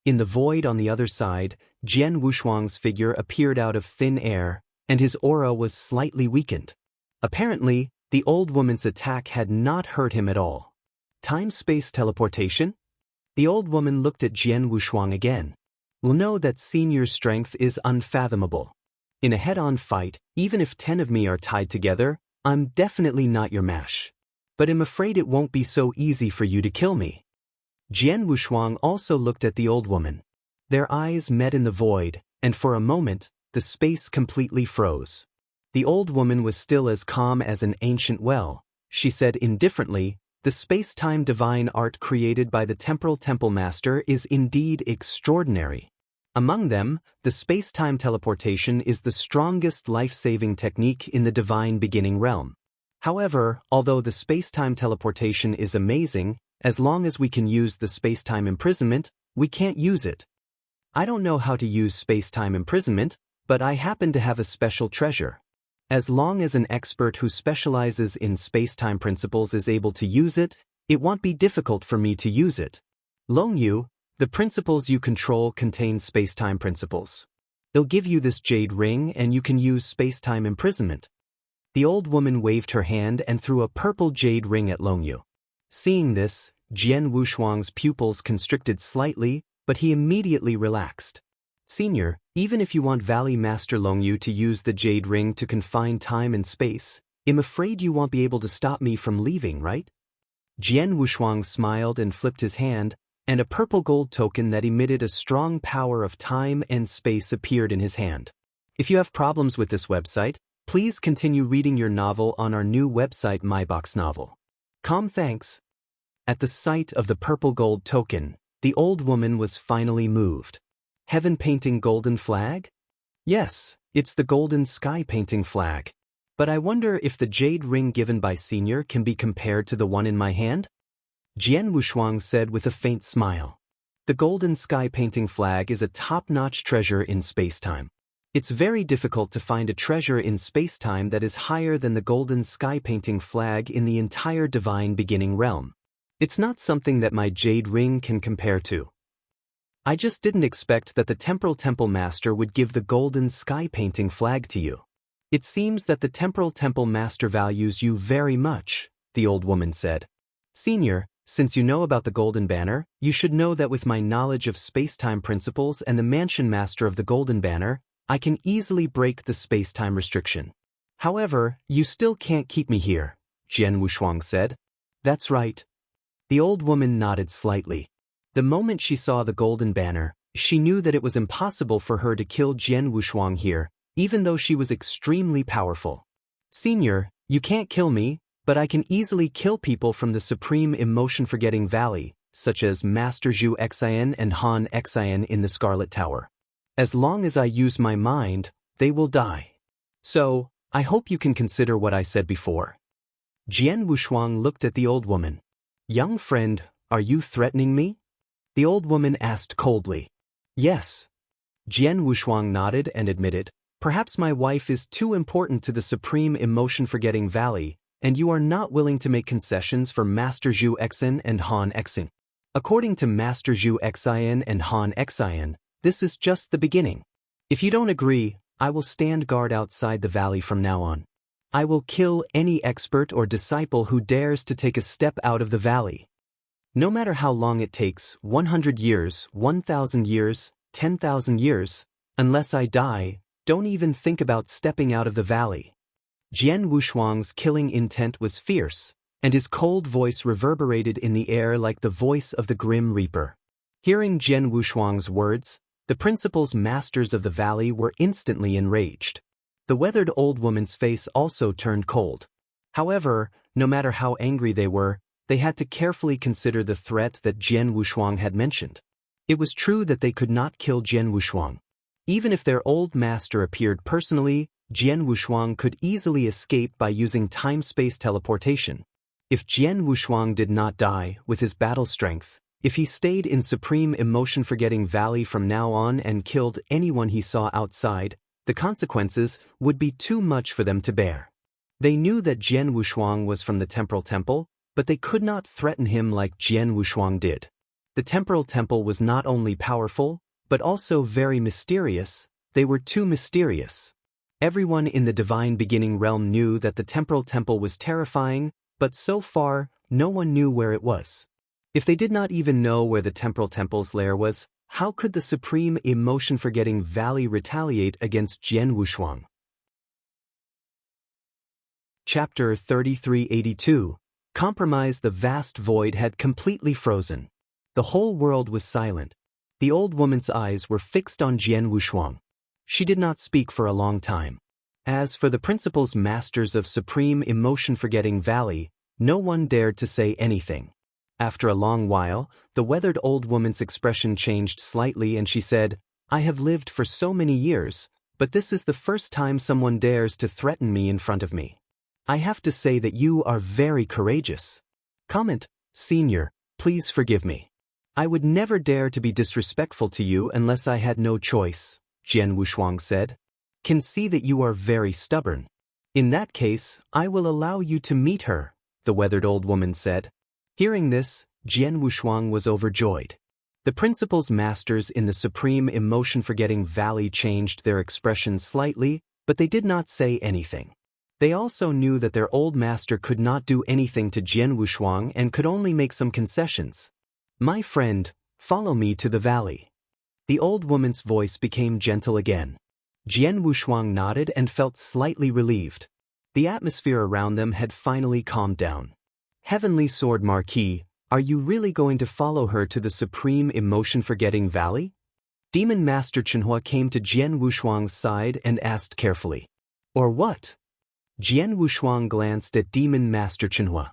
In the void on the other side, Jian Wushuang's figure appeared out of thin air, and his aura was slightly weakened. Apparently, The old woman's attack had not hurt him at all. Time-space teleportation? The old woman looked at Jian Wushuang again. Will know that Senior's strength is unfathomable. In a head-on fight, even if 10 of me are tied together, I'm definitely not your match. But I'm afraid it won't be so easy for you to kill me. Jian Wushuang also looked at the old woman. Their eyes met in the void, and for a moment, the space completely froze. The old woman was still as calm as an ancient well. She said indifferently, "The space-time divine art created by the Temporal Temple Master is indeed extraordinary. Among them, the space-time teleportation is the strongest life-saving technique in the divine beginning realm. However, although the space-time teleportation is amazing, as long as we can use the space-time imprisonment, we can't use it. I don't know how to use space-time imprisonment, but I happen to have a special treasure. As long as an expert who specializes in space-time principles is able to use it, it won't be difficult for me to use it. Long Yu, the principles you control contain space-time principles. They'll give you this jade ring and you can use space-time imprisonment." The old woman waved her hand and threw a purple jade ring at Long Yu. Seeing this, Jian Wushuang's pupils constricted slightly, but he immediately relaxed. "Senior, even if you want Valley Master Long Yu to use the jade ring to confine time and space, I'm afraid you won't be able to stop me from leaving, right?" Jian Wushuang smiled and flipped his hand, and a purple gold token that emitted a strong power of time and space appeared in his hand. If you have problems with this website, please continue reading your novel on our new website MyBox Novel. Thanks. At the sight of the purple gold token, the old woman was finally moved. Heaven painting golden flag? Yes, it's the golden sky painting flag. But I wonder if the jade ring given by Senior can be compared to the one in my hand? Jian Wushuang said with a faint smile. The golden sky painting flag is a top-notch treasure in space-time. It's very difficult to find a treasure in space-time that is higher than the golden sky painting flag in the entire divine beginning realm. It's not something that my jade ring can compare to. I just didn't expect that the Temporal Temple Master would give the golden sky painting flag to you. It seems that the Temporal Temple Master values you very much, the old woman said. Senior, since you know about the Golden Banner, you should know that with my knowledge of space-time principles and the Mansion Master of the Golden Banner, I can easily break the space-time restriction. However, you still can't keep me here, Jian Wushuang said. That's right. The old woman nodded slightly. The moment she saw the Golden Banner, she knew that it was impossible for her to kill Jian Wushuang here, even though she was extremely powerful. Senior, you can't kill me, but I can easily kill people from the Supreme Emotion-Forgetting Valley, such as Master Zhu Xin and Han Xin in the Scarlet Tower. As long as I use my mind, they will die. So, I hope you can consider what I said before. Jian Wushuang looked at the old woman. Young friend, are you threatening me? The old woman asked coldly. Yes. Jian Wushuang nodded and admitted, perhaps my wife is too important to the Supreme Emotion-Forgetting Valley, and you are not willing to make concessions for Master Zhu Xin and Han Xin. According to Master Zhu Xin and Han Xin, this is just the beginning. If you don't agree, I will stand guard outside the valley from now on. I will kill any expert or disciple who dares to take a step out of the valley. No matter how long it takes, 100 years, 1,000 years, 10,000 years, unless I die, don't even think about stepping out of the valley. Jian Wushuang's killing intent was fierce, and his cold voice reverberated in the air like the voice of the Grim Reaper. Hearing Jian Wushuang's words, the principal's masters of the valley were instantly enraged. The weathered old woman's face also turned cold. However, no matter how angry they had to carefully consider the threat that Jian Wushuang had mentioned. It was true that they could not kill Jian Wushuang. Even if their old master appeared personally, Jian Wushuang could easily escape by using time-space teleportation. If Jian Wushuang did not die with his battle strength, if he stayed in Supreme Emotion-Forgetting Valley from now on and killed anyone he saw outside, the consequences would be too much for them to bear. They knew that Jian Wushuang was from the Temporal Temple, but they could not threaten him like Jian Wushuang did. The Temporal Temple was not only powerful, but also very mysterious. They were too mysterious. Everyone in the divine beginning realm knew that the temporal temple was terrifying, but so far, no one knew where it was. If they did not even know where the temporal temple's lair was, how could the supreme emotion-forgetting valley retaliate against Jian Wushuang? Chapter 3382. Compromise. The vast void had completely frozen. The whole world was silent. The old woman's eyes were fixed on Jian Wushuang. She did not speak for a long time. As for the principals masters of supreme emotion-forgetting valley, no one dared to say anything. After a long while, the weathered old woman's expression changed slightly and she said, "I have lived for so many years, but this is the first time someone dares to threaten me in front of me. I have to say that you are very courageous. Comment, Senior, please forgive me. I would never dare to be disrespectful to you unless I had no choice," Jian Wushuang said. "Can see that you are very stubborn. In that case, I will allow you to meet her," the weathered old woman said. Hearing this, Jian Wushuang was overjoyed. The principals masters in the supreme emotion-forgetting valley changed their expression slightly, but they did not say anything. They also knew that their old master could not do anything to Jian Wushuang and could only make some concessions. "My friend, follow me to the valley." The old woman's voice became gentle again. Jian Wushuang nodded and felt slightly relieved. The atmosphere around them had finally calmed down. "Heavenly Sword Marquis, are you really going to follow her to the supreme emotion-forgetting valley?" Demon Master Chenhua came to Jian Wushuang's side and asked carefully. "Or what?" Jian Wushuang glanced at Demon Master Chenhua.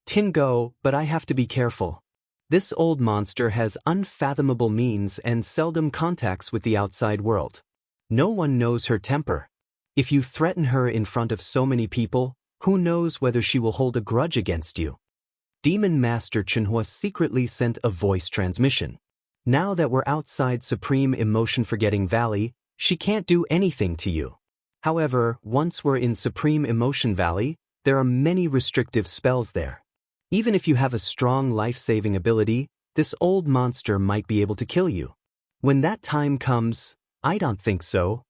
"Tingo, but I have to be careful. This old monster has unfathomable means and seldom contacts with the outside world. No one knows her temper. If you threaten her in front of so many people, who knows whether she will hold a grudge against you?" Demon Master Chenhua secretly sent a voice transmission. "Now that we're outside Supreme Emotion-Forgetting Valley, she can't do anything to you. However, once we're in Supreme Emotion Valley, there are many restrictive spells there. Even if you have a strong life-saving ability, this old monster might be able to kill you. When that time comes, I don't think so."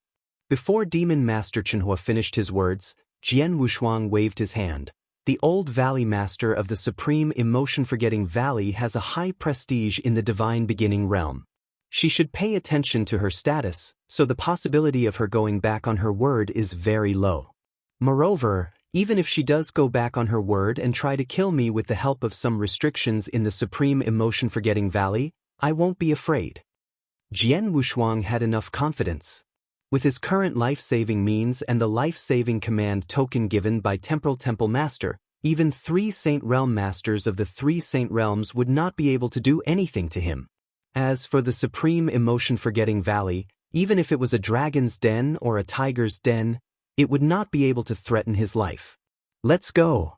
Before Demon Master Chenhua finished his words, Jian Wushuang waved his hand. "The old Valley Master of the Supreme Emotion-Forgetting Valley has a high prestige in the Divine Beginning realm. She should pay attention to her status, so the possibility of her going back on her word is very low. Moreover, even if she does go back on her word and try to kill me with the help of some restrictions in the Supreme Emotion-Forgetting Valley, I won't be afraid." Jian Wushuang had enough confidence. With his current life-saving means and the life-saving command token given by Temporal Temple Master, even 3 Saint Realm Masters of the 3 Saint Realms would not be able to do anything to him. As for the Supreme Emotion-Forgetting Valley, even if it was a dragon's den or a tiger's den, it would not be able to threaten his life. "Let's go."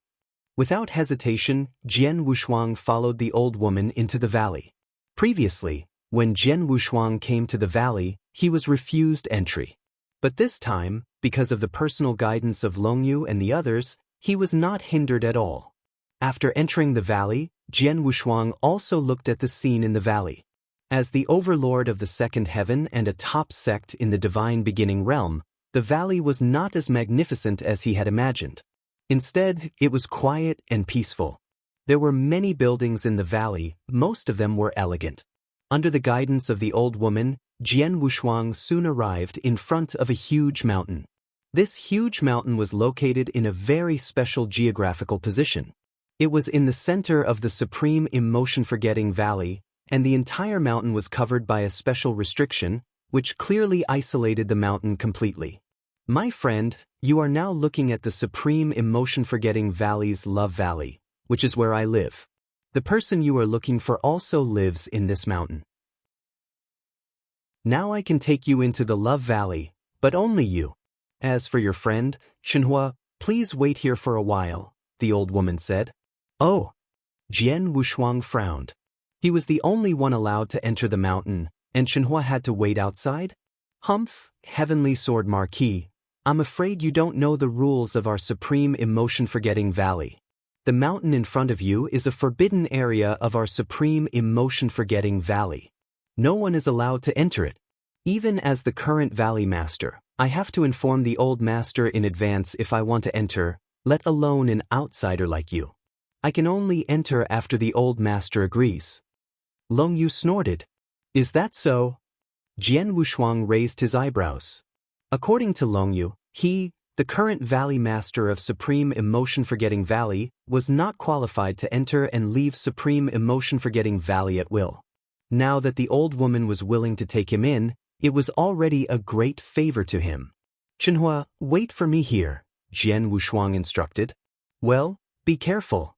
Without hesitation, Jian Wushuang followed the old woman into the valley. Previously, when Jian Wushuang came to the valley, he was refused entry. But this time, because of the personal guidance of Longyu and the others, he was not hindered at all. After entering the valley, Jian Wushuang also looked at the scene in the valley. As the overlord of the second heaven and a top sect in the divine beginning realm, the valley was not as magnificent as he had imagined. Instead, it was quiet and peaceful. There were many buildings in the valley, most of them were elegant. Under the guidance of the old woman, Jian Wushuang soon arrived in front of a huge mountain. This huge mountain was located in a very special geographical position. It was in the center of the Supreme Emotion-Forgetting Valley, and the entire mountain was covered by a special restriction, which clearly isolated the mountain completely. "My friend, you are now looking at the Supreme Emotion-Forgetting Valley's Love Valley, which is where I live. The person you are looking for also lives in this mountain. Now I can take you into the Love Valley, but only you. As for your friend, Chenhua, please wait here for a while," the old woman said. "Oh." Jian Wushuang frowned. He was the only one allowed to enter the mountain, and Chenhua had to wait outside? "Humph, Heavenly Sword Marquis, I'm afraid you don't know the rules of our Supreme Emotion-Forgetting Valley. The mountain in front of you is a forbidden area of our Supreme Emotion-Forgetting Valley. No one is allowed to enter it. Even as the current Valley Master, I have to inform the old master in advance if I want to enter, let alone an outsider like you. I can only enter after the old master agrees. Long Yu snorted. Is that so? Jian Wushuang raised his eyebrows. According to Long Yu, he, the current Valley Master of Supreme Emotion Forgetting Valley, was not qualified to enter and leave Supreme Emotion Forgetting Valley at will. Now that the old woman was willing to take him in, it was already a great favor to him. Chenhua, wait for me here, Jian Wushuang instructed. Well, be careful.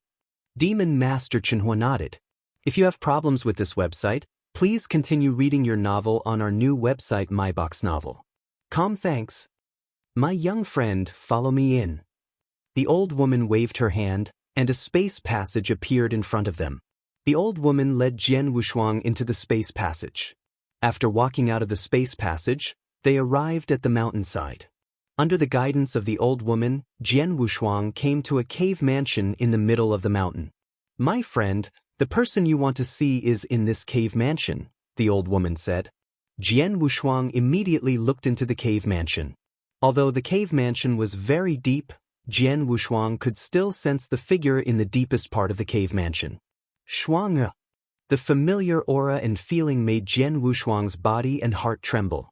Demon Master Chenhua nodded. If you have problems with this website, please continue reading your novel on our new website MyBox Novel. Thanks. My young friend, follow me in. The old woman waved her hand, and a space passage appeared in front of them. The old woman led Jian Wushuang into the space passage. After walking out of the space passage, they arrived at the mountainside. Under the guidance of the old woman, Jian Wushuang came to a cave mansion in the middle of the mountain. My friend, the person you want to see is in this cave mansion, the old woman said. Jian Wushuang immediately looked into the cave mansion. Although the cave mansion was very deep, Jian Wushuang could still sense the figure in the deepest part of the cave mansion. Shuang. The familiar aura and feeling made Jian Wushuang's body and heart tremble.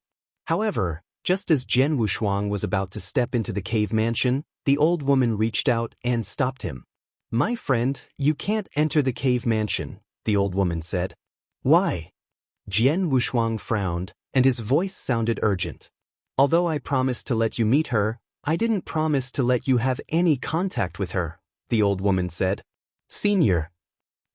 However, just as Jian Wushuang was about to step into the cave mansion, the old woman reached out and stopped him. My friend, you can't enter the cave mansion, the old woman said. Why? Jian Wushuang frowned, and his voice sounded urgent. Although I promised to let you meet her, I didn't promise to let you have any contact with her, the old woman said. Senior.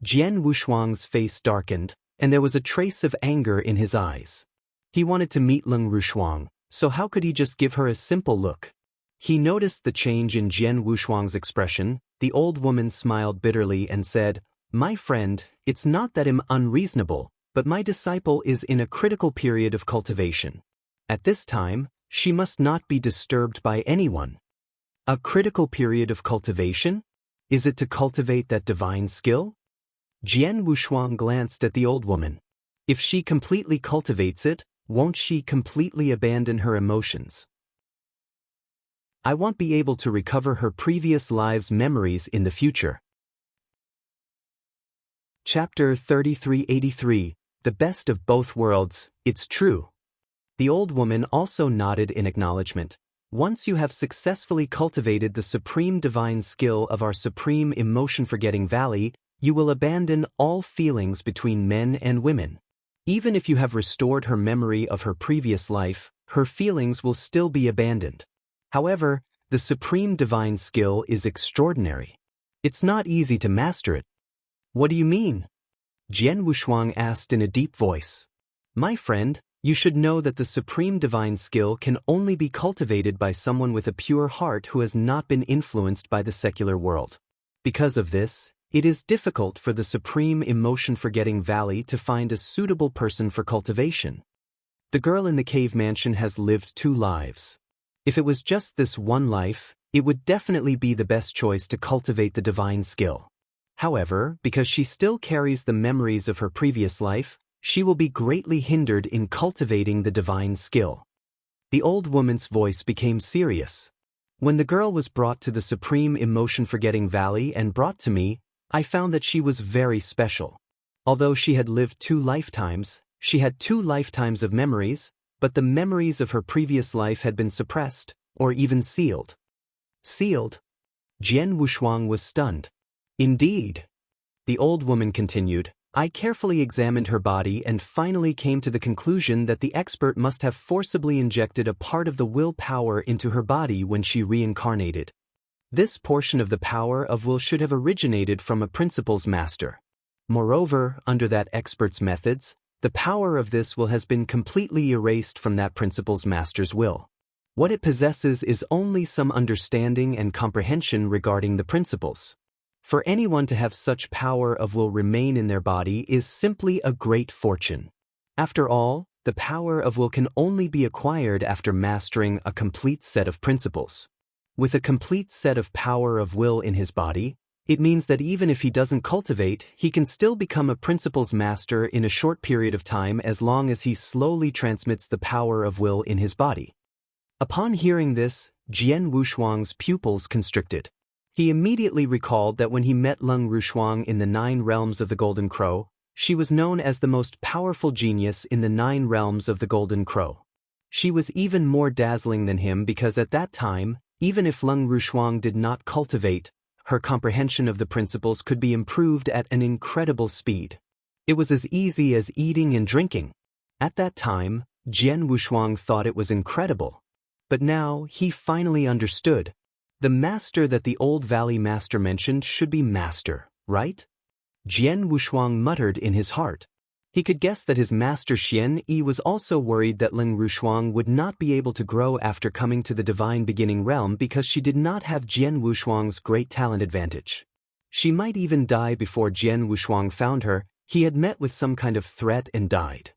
Jian Wushuang's face darkened, and there was a trace of anger in his eyes. He wanted to meet Leng Rushuang, so how could he just give her a simple look? He noticed the change in Jian Wushuang's expression. The old woman smiled bitterly and said, My friend, it's not that I'm unreasonable, but my disciple is in a critical period of cultivation. At this time, she must not be disturbed by anyone. A critical period of cultivation? Is it to cultivate that divine skill? Jian Wushuang glanced at the old woman. If she completely cultivates it, won't she completely abandon her emotions? I won't be able to recover her previous lives' memories in the future. Chapter 3383, The Best of Both Worlds, It's True. The old woman also nodded in acknowledgement. Once you have successfully cultivated the supreme divine skill of our supreme emotion-forgetting valley, you will abandon all feelings between men and women. Even if you have restored her memory of her previous life, her feelings will still be abandoned. However, the supreme divine skill is extraordinary. It's not easy to master it. What do you mean? Jian Wushuang asked in a deep voice. My friend, you should know that the supreme divine skill can only be cultivated by someone with a pure heart who has not been influenced by the secular world. Because of this, it is difficult for the supreme emotion-forgetting valley to find a suitable person for cultivation. The girl in the cave mansion has lived 2 lives. If it was just this one life, it would definitely be the best choice to cultivate the divine skill. However, because she still carries the memories of her previous life, she will be greatly hindered in cultivating the divine skill. The old woman's voice became serious. When the girl was brought to the supreme emotion-forgetting valley and brought to me, I found that she was very special. Although she had lived 2 lifetimes, she had 2 lifetimes of memories, but the memories of her previous life had been suppressed, or even sealed. Sealed? Jian Wushuang was stunned. Indeed. The old woman continued, I carefully examined her body and finally came to the conclusion that the expert must have forcibly injected a part of the willpower into her body when she reincarnated. This portion of the power of will should have originated from a principles master. Moreover, under that expert's methods, the power of this will has been completely erased from that principles master's will. What it possesses is only some understanding and comprehension regarding the principles. For anyone to have such power of will remain in their body is simply a great fortune. After all, the power of will can only be acquired after mastering a complete set of principles. With a complete set of power of will in his body, it means that even if he doesn't cultivate, he can still become a principles master in a short period of time as long as he slowly transmits the power of will in his body. Upon hearing this, Jian Wushuang's pupils constricted. He immediately recalled that when he met Leng Rushuang in the 9 realms of the Golden Crow, she was known as the most powerful genius in the 9 realms of the Golden Crow. She was even more dazzling than him because at that time, even if Leng Rushuang did not cultivate, her comprehension of the principles could be improved at an incredible speed. It was as easy as eating and drinking. At that time, Jian Wushuang thought it was incredible. But now, he finally understood. The master that the old valley master mentioned should be master, right? Jian Wushuang muttered in his heart. He could guess that his master Xian Yi was also worried that Leng Rushuang would not be able to grow after coming to the divine beginning realm because she did not have Jian Wushuang's great talent advantage. She might even die before Jian Wushuang found her. He had met with some kind of threat and died.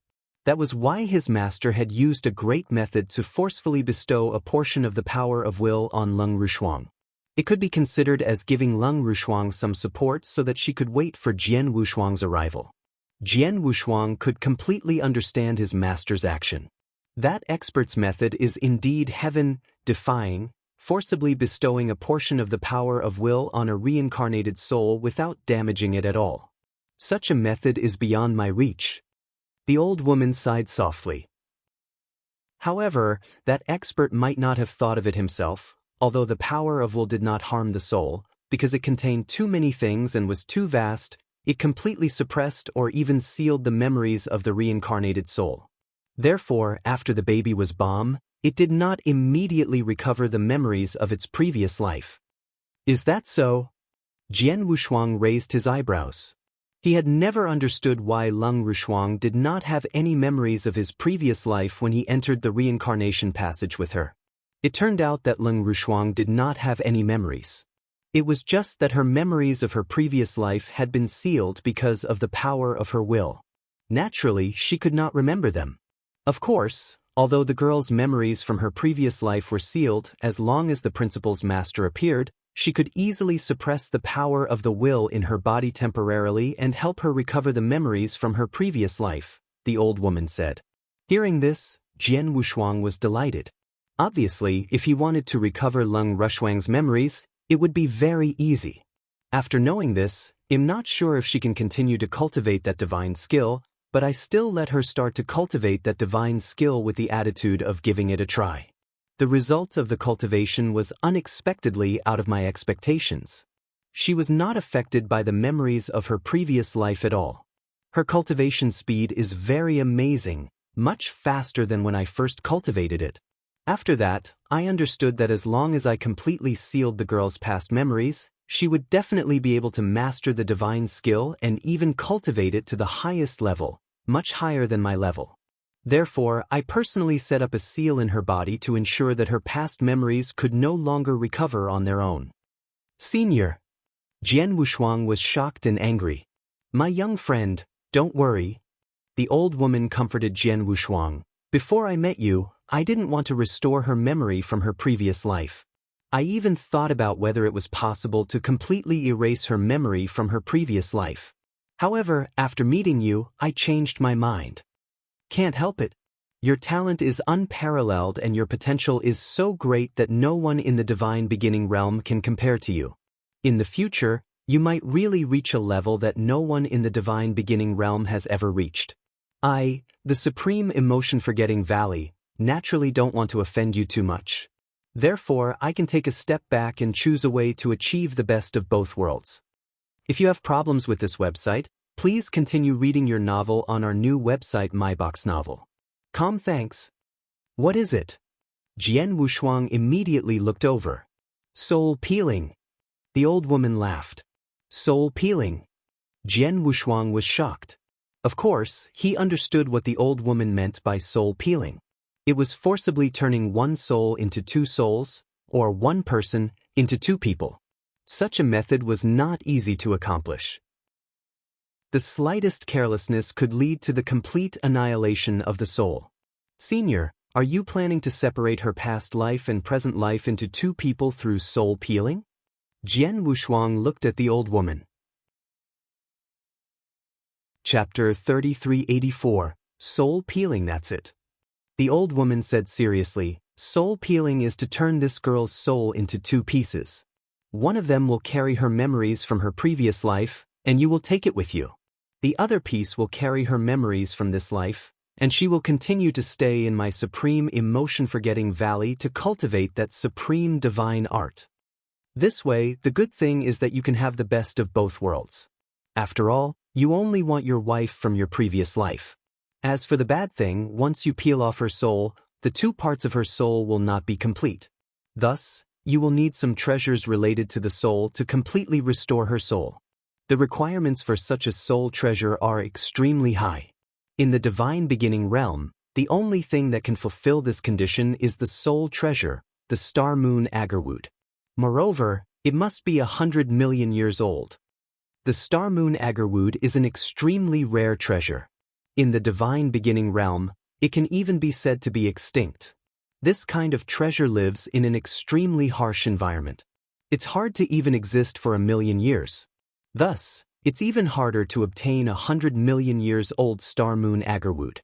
That was why his master had used a great method to forcefully bestow a portion of the power of will on Leng Rushuang. It could be considered as giving Leng Rushuang some support so that she could wait for Jian Wushuang's arrival. Jian Wushuang could completely understand his master's action. That expert's method is indeed heaven-defying, forcibly bestowing a portion of the power of will on a reincarnated soul without damaging it at all. Such a method is beyond my reach. The old woman sighed softly. However, that expert might not have thought of it himself, although the power of will did not harm the soul, because it contained too many things and was too vast. It completely suppressed or even sealed the memories of the reincarnated soul. Therefore, after the baby was born, it did not immediately recover the memories of its previous life. Is that so? Jian Wushuang raised his eyebrows. He had never understood why Leng Rushuang did not have any memories of his previous life when he entered the reincarnation passage with her. It turned out that Leng Rushuang did not have any memories. It was just that her memories of her previous life had been sealed because of the power of her will. Naturally, she could not remember them. Of course, although the girl's memories from her previous life were sealed, as long as the principal's master appeared, she could easily suppress the power of the will in her body temporarily and help her recover the memories from her previous life, the old woman said. Hearing this, Jian Wushuang was delighted. Obviously, if he wanted to recover Leng Rushuang's memories, it would be very easy. After knowing this, I'm not sure if she can continue to cultivate that divine skill, but I still let her start to cultivate that divine skill with the attitude of giving it a try. The result of the cultivation was unexpectedly out of my expectations. She was not affected by the memories of her previous life at all. Her cultivation speed is very amazing, much faster than when I first cultivated it. After that, I understood that as long as I completely sealed the girl's past memories, she would definitely be able to master the divine skill and even cultivate it to the highest level, much higher than my level. Therefore, I personally set up a seal in her body to ensure that her past memories could no longer recover on their own. Senior. Jian Wushuang was shocked and angry. My young friend, don't worry. The old woman comforted Jian Wushuang. Before I met you, I didn't want to restore her memory from her previous life. I even thought about whether it was possible to completely erase her memory from her previous life. However, after meeting you, I changed my mind. Can't help it. Your talent is unparalleled and your potential is so great that no one in the divine beginning realm can compare to you. In the future, you might really reach a level that no one in the divine beginning realm has ever reached. I, the Supreme Emotion Forgetting Valley, naturally don't want to offend you too much. Therefore, I can take a step back and choose a way to achieve the best of both worlds. If you have problems with this website, please continue reading your novel on our new website MyBox Novel. Thanks. What is it? Jian Wushuang immediately looked over. Soul peeling. The old woman laughed. Soul peeling. Jian Wushuang was shocked. Of course, he understood what the old woman meant by soul peeling. It was forcibly turning one soul into two souls, or one person into two people. Such a method was not easy to accomplish. The slightest carelessness could lead to the complete annihilation of the soul. Senior, are you planning to separate her past life and present life into two people through soul peeling? Jian Wushuang looked at the old woman. Chapter 3384, Soul Peeling. That's it. The old woman said seriously, Soul peeling is to turn this girl's soul into two pieces. One of them will carry her memories from her previous life, and you will take it with you. The other piece will carry her memories from this life, and she will continue to stay in my supreme emotion-forgetting valley to cultivate that supreme divine art. This way, the good thing is that you can have the best of both worlds. After all, you only want your wife from your previous life. As for the bad thing, once you peel off her soul, the two parts of her soul will not be complete. Thus, you will need some treasures related to the soul to completely restore her soul. The requirements for such a soul treasure are extremely high. In the divine beginning realm, the only thing that can fulfill this condition is the soul treasure, the star moon agarwood. Moreover, it must be 100 million years old. The star moon agarwood is an extremely rare treasure. In the divine beginning realm, it can even be said to be extinct. This kind of treasure lives in an extremely harsh environment. It's hard to even exist for 1,000,000 years. Thus, it's even harder to obtain 100 million years old star moon agarwood.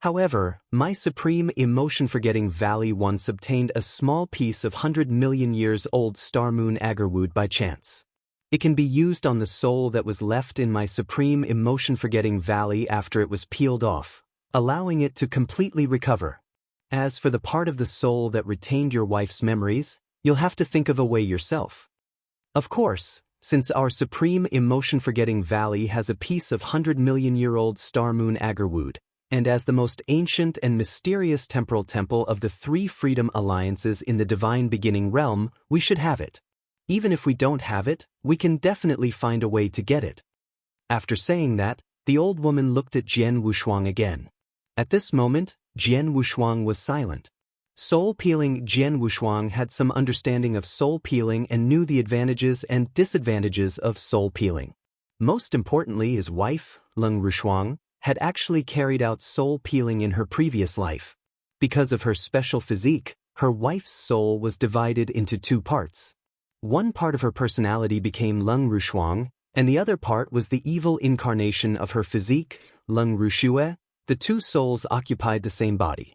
However, my supreme emotion-forgetting valley once obtained a small piece of 100 million years old star moon agarwood by chance. It can be used on the soul that was left in my supreme emotion-forgetting valley after it was peeled off, allowing it to completely recover. As for the part of the soul that retained your wife's memories, you'll have to think of a way yourself. Of course, since our supreme emotion-forgetting valley has a piece of 100 million year old star moon agarwood, and as the most ancient and mysterious temporal temple of the three freedom alliances in the divine beginning realm, we should have it. Even if we don't have it, we can definitely find a way to get it. After saying that, the old woman looked at Jian Wushuang again. At this moment, Jian Wushuang was silent. Soul peeling Jian Wushuang had some understanding of soul peeling and knew the advantages and disadvantages of soul peeling. Most importantly, his wife, Leng Rushuang, had actually carried out soul peeling in her previous life. Because of her special physique, her wife's soul was divided into two parts. One part of her personality became Leng Rushuang, and the other part was the evil incarnation of her physique, Leng Rushue. The two souls occupied the same body.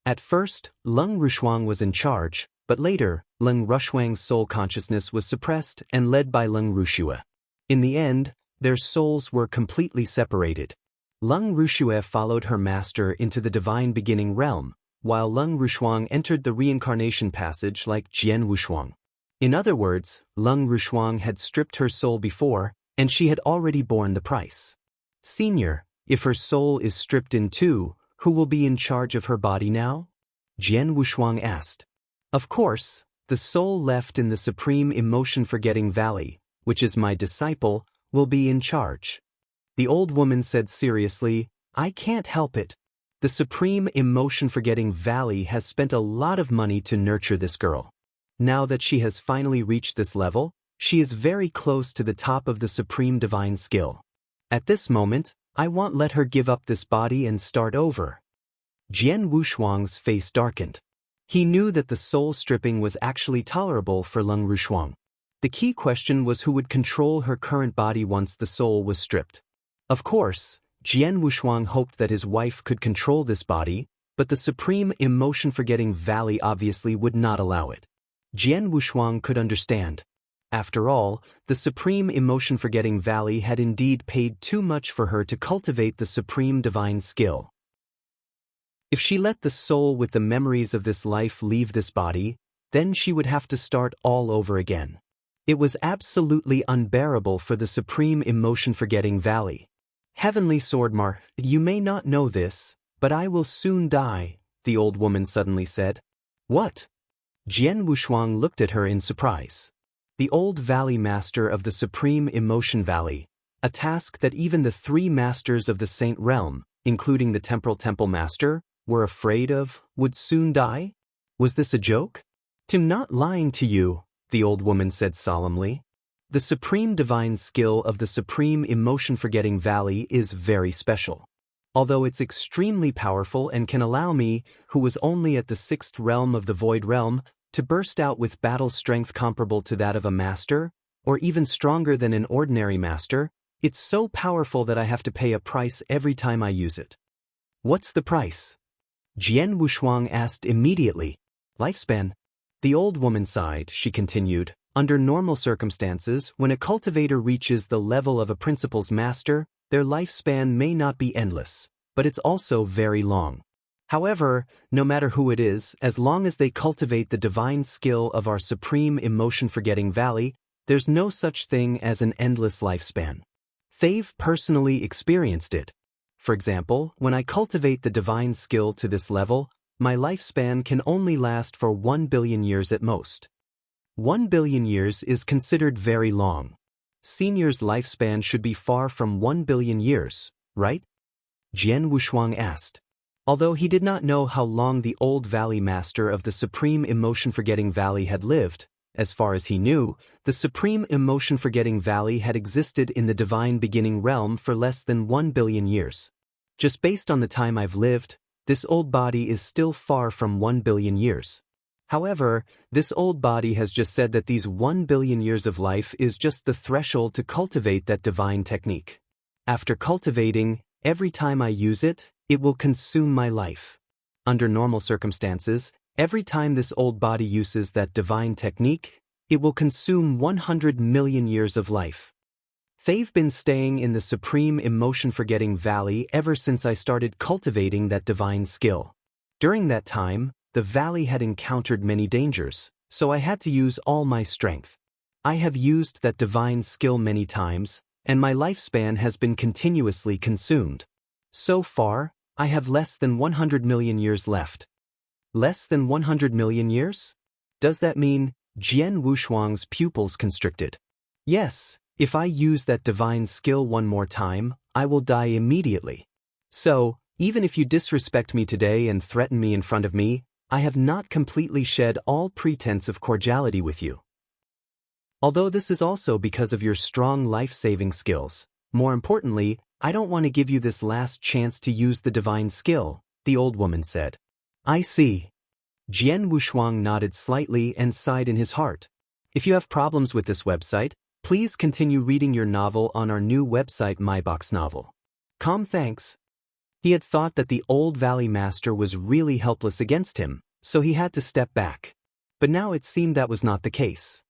At first, Leng Rushuang was in charge, but later, Leng Rushuang's soul consciousness was suppressed and led by Leng Rushue. In the end, their souls were completely separated. Leng Rushue followed her master into the divine beginning realm, while Leng Rushuang entered the reincarnation passage like Jian Wushuang. In other words, Leng Rushuang had stripped her soul before, and she had already borne the price. Senior, if her soul is stripped in two, who will be in charge of her body now? Jian Wushuang asked. Of course, the soul left in the supreme emotion-forgetting valley, which is my disciple, will be in charge. The old woman said seriously, I can't help it. The supreme emotion-forgetting valley has spent a lot of money to nurture this girl. Now that she has finally reached this level, she is very close to the top of the supreme divine skill. At this moment, I won't let her give up this body and start over. Jian Wushuang's face darkened. He knew that the soul stripping was actually tolerable for Leng Rushuang. The key question was who would control her current body once the soul was stripped. Of course, Jian Wushuang hoped that his wife could control this body, but the supreme emotion-forgetting valley obviously would not allow it. Jian Wushuang could understand. After all, the supreme emotion-forgetting valley had indeed paid too much for her to cultivate the supreme divine skill. If she let the soul with the memories of this life leave this body, then she would have to start all over again. It was absolutely unbearable for the supreme emotion-forgetting valley. Heavenly Swordman, you may not know this, but I will soon die, the old woman suddenly said. What? Jian Wushuang looked at her in surprise. The old valley master of the supreme emotion valley, a task that even the three masters of the saint realm, including the temporal temple master, were afraid of, would soon die? Was this a joke? I'm not lying to you, the old woman said solemnly. The supreme divine skill of the supreme emotion-forgetting valley is very special. Although it's extremely powerful and can allow me, who was only at the sixth realm of the void realm, to burst out with battle strength comparable to that of a master, or even stronger than an ordinary master, it's so powerful that I have to pay a price every time I use it. What's the price? Jian Wushuang asked immediately. Lifespan. The old woman sighed, she continued. Under normal circumstances, when a cultivator reaches the level of a principal's master, their lifespan may not be endless, but it's also very long. However, no matter who it is, as long as they cultivate the divine skill of our supreme emotion-forgetting valley, there's no such thing as an endless lifespan. They've personally experienced it. For example, when I cultivate the divine skill to this level, my lifespan can only last for 1 billion years at most. 1 billion years is considered very long. Senior's lifespan should be far from 1 billion years, right? Jian Wushuang asked. Although he did not know how long the old valley master of the Supreme Emotion-Forgetting Valley had lived, as far as he knew, the Supreme Emotion-Forgetting Valley had existed in the Divine Beginning realm for less than 1 billion years. Just based on the time I've lived, this old body is still far from 1 billion years. However, this old body has just said that these 1 billion years of life is just the threshold to cultivate that divine technique. After cultivating, every time I use it, it will consume my life. Under normal circumstances, every time this old body uses that divine technique, it will consume 100 million years of life. They've been staying in the Supreme Emotion-Forgetting Valley ever since I started cultivating that divine skill. During that time, the valley had encountered many dangers, so I had to use all my strength. I have used that divine skill many times, and my lifespan has been continuously consumed. So far, I have less than 100 million years left. Less than 100 million years? Does that mean Jian Wushuang's pupils constricted? Yes, if I use that divine skill one more time, I will die immediately. So, even if you disrespect me today and threaten me in front of me, I have not completely shed all pretense of cordiality with you. Although this is also because of your strong life-saving skills, more importantly, I don't want to give you this last chance to use the divine skill, the old woman said. I see. Jian Wushuang nodded slightly and sighed in his heart. If you have problems with this website, please continue reading your novel on our new website MyBox Novel. Thanks. He had thought that the old valley master was really helpless against him, so he had to step back. But now it seemed that was not the case.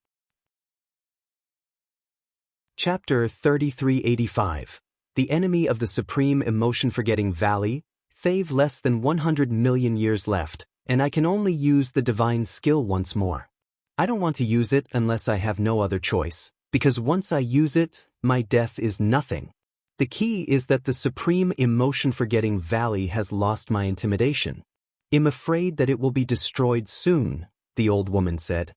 Chapter 3385. The Enemy of the Supreme Emotion-Forgetting Valley. They've less than 100 million years left, and I can only use the divine skill once more. I don't want to use it unless I have no other choice, because once I use it, my death is nothing. The key is that the Supreme Emotion-Forgetting Valley has lost my intimidation. I'm afraid that it will be destroyed soon, the old woman said.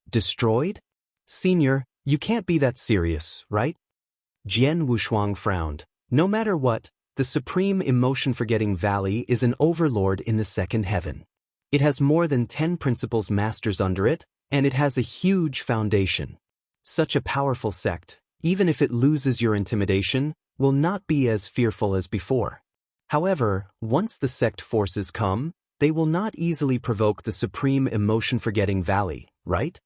Destroyed? Senior, you can't be that serious, right? Jian Wushuang frowned. No matter what, the Supreme Emotion-Forgetting Valley is an overlord in the second heaven. It has more than 10 principals masters under it, and it has a huge foundation. Such a powerful sect, even if it loses your intimidation, will not be as fearful as before. However, once the sect forces come, they will not easily provoke the Supreme Emotion-Forgetting Valley, right?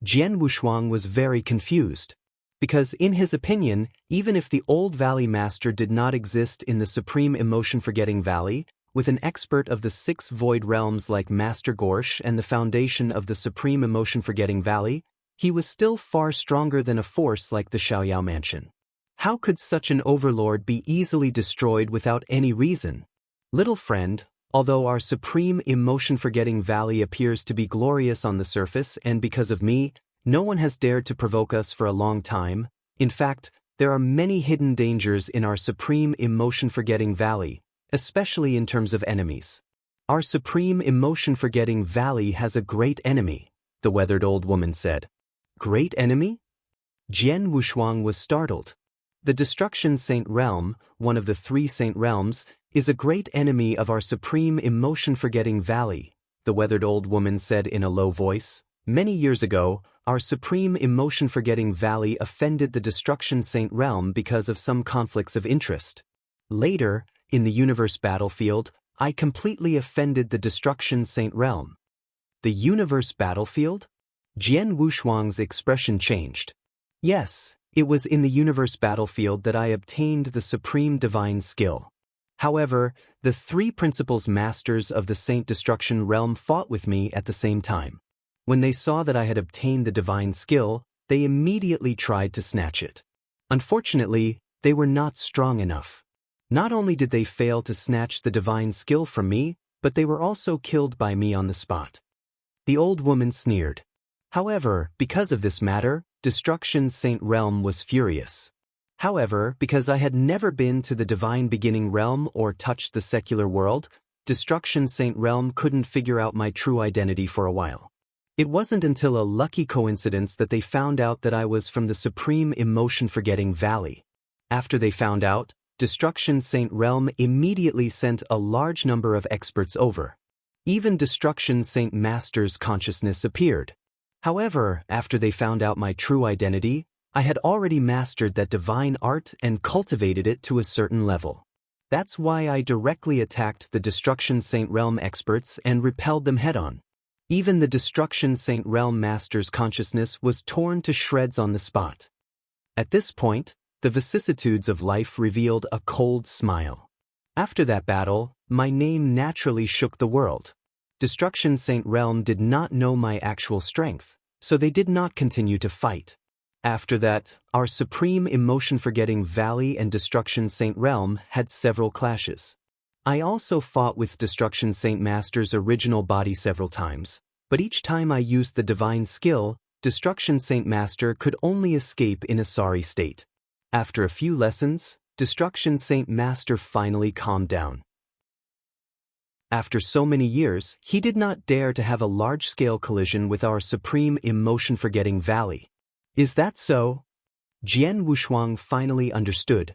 Jian Wushuang was very confused. Because in his opinion, even if the old valley master did not exist in the Supreme Emotion-Forgetting Valley, with an expert of the 6 void realms like Master Gorsh and the foundation of the Supreme Emotion-Forgetting Valley, he was still far stronger than a force like the Xiaoyao Mansion. How could such an overlord be easily destroyed without any reason? Little friend, although our Supreme Emotion-Forgetting Valley appears to be glorious on the surface and because of me, no one has dared to provoke us for a long time. In fact, there are many hidden dangers in our Supreme Emotion-Forgetting Valley, especially in terms of enemies. Our Supreme Emotion-Forgetting Valley has a great enemy, the weathered old woman said. Great enemy? Jian Wushuang was startled. The Destruction Saint Realm, one of the 3 Saint Realms, is a great enemy of our Supreme Emotion-Forgetting Valley, the weathered old woman said in a low voice. Many years ago, our Supreme Emotion-Forgetting Valley offended the Destruction Saint Realm because of some conflicts of interest. Later, in the universe battlefield, I completely offended the Destruction Saint Realm. The universe battlefield? Jian Wushuang's expression changed. Yes, it was in the universe battlefield that I obtained the supreme divine skill. However, the three principals masters of the Saint Destruction realm fought with me at the same time. When they saw that I had obtained the divine skill, they immediately tried to snatch it. Unfortunately, they were not strong enough. Not only did they fail to snatch the divine skill from me, but they were also killed by me on the spot. The old woman sneered. However, because of this matter, Destruction Saint Realm was furious. However, because I had never been to the Divine Beginning Realm or touched the secular world, Destruction Saint Realm couldn't figure out my true identity for a while. It wasn't until a lucky coincidence that they found out that I was from the Supreme Emotion-Forgetting Valley. After they found out, Destruction Saint Realm immediately sent a large number of experts over. Even Destruction Saint Master's consciousness appeared. However, after they found out my true identity, I had already mastered that divine art and cultivated it to a certain level. That's why I directly attacked the Destruction Saint Realm experts and repelled them head-on. Even the Destruction Saint Realm Master's consciousness was torn to shreds on the spot. At this point, the vicissitudes of life revealed a cold smile. After that battle, my name naturally shook the world. Destruction Saint Realm did not know my actual strength, so they did not continue to fight. After that, our Supreme Emotion-Forgetting Valley and Destruction Saint Realm had several clashes. I also fought with Destruction Saint Master's original body several times, but each time I used the divine skill, Destruction Saint Master could only escape in a sorry state. After a few lessons, Destruction Saint Master finally calmed down. After so many years, he did not dare to have a large-scale collision with our Supreme Emotion-Forgetting Valley. Is that so? Jian Wushuang finally understood.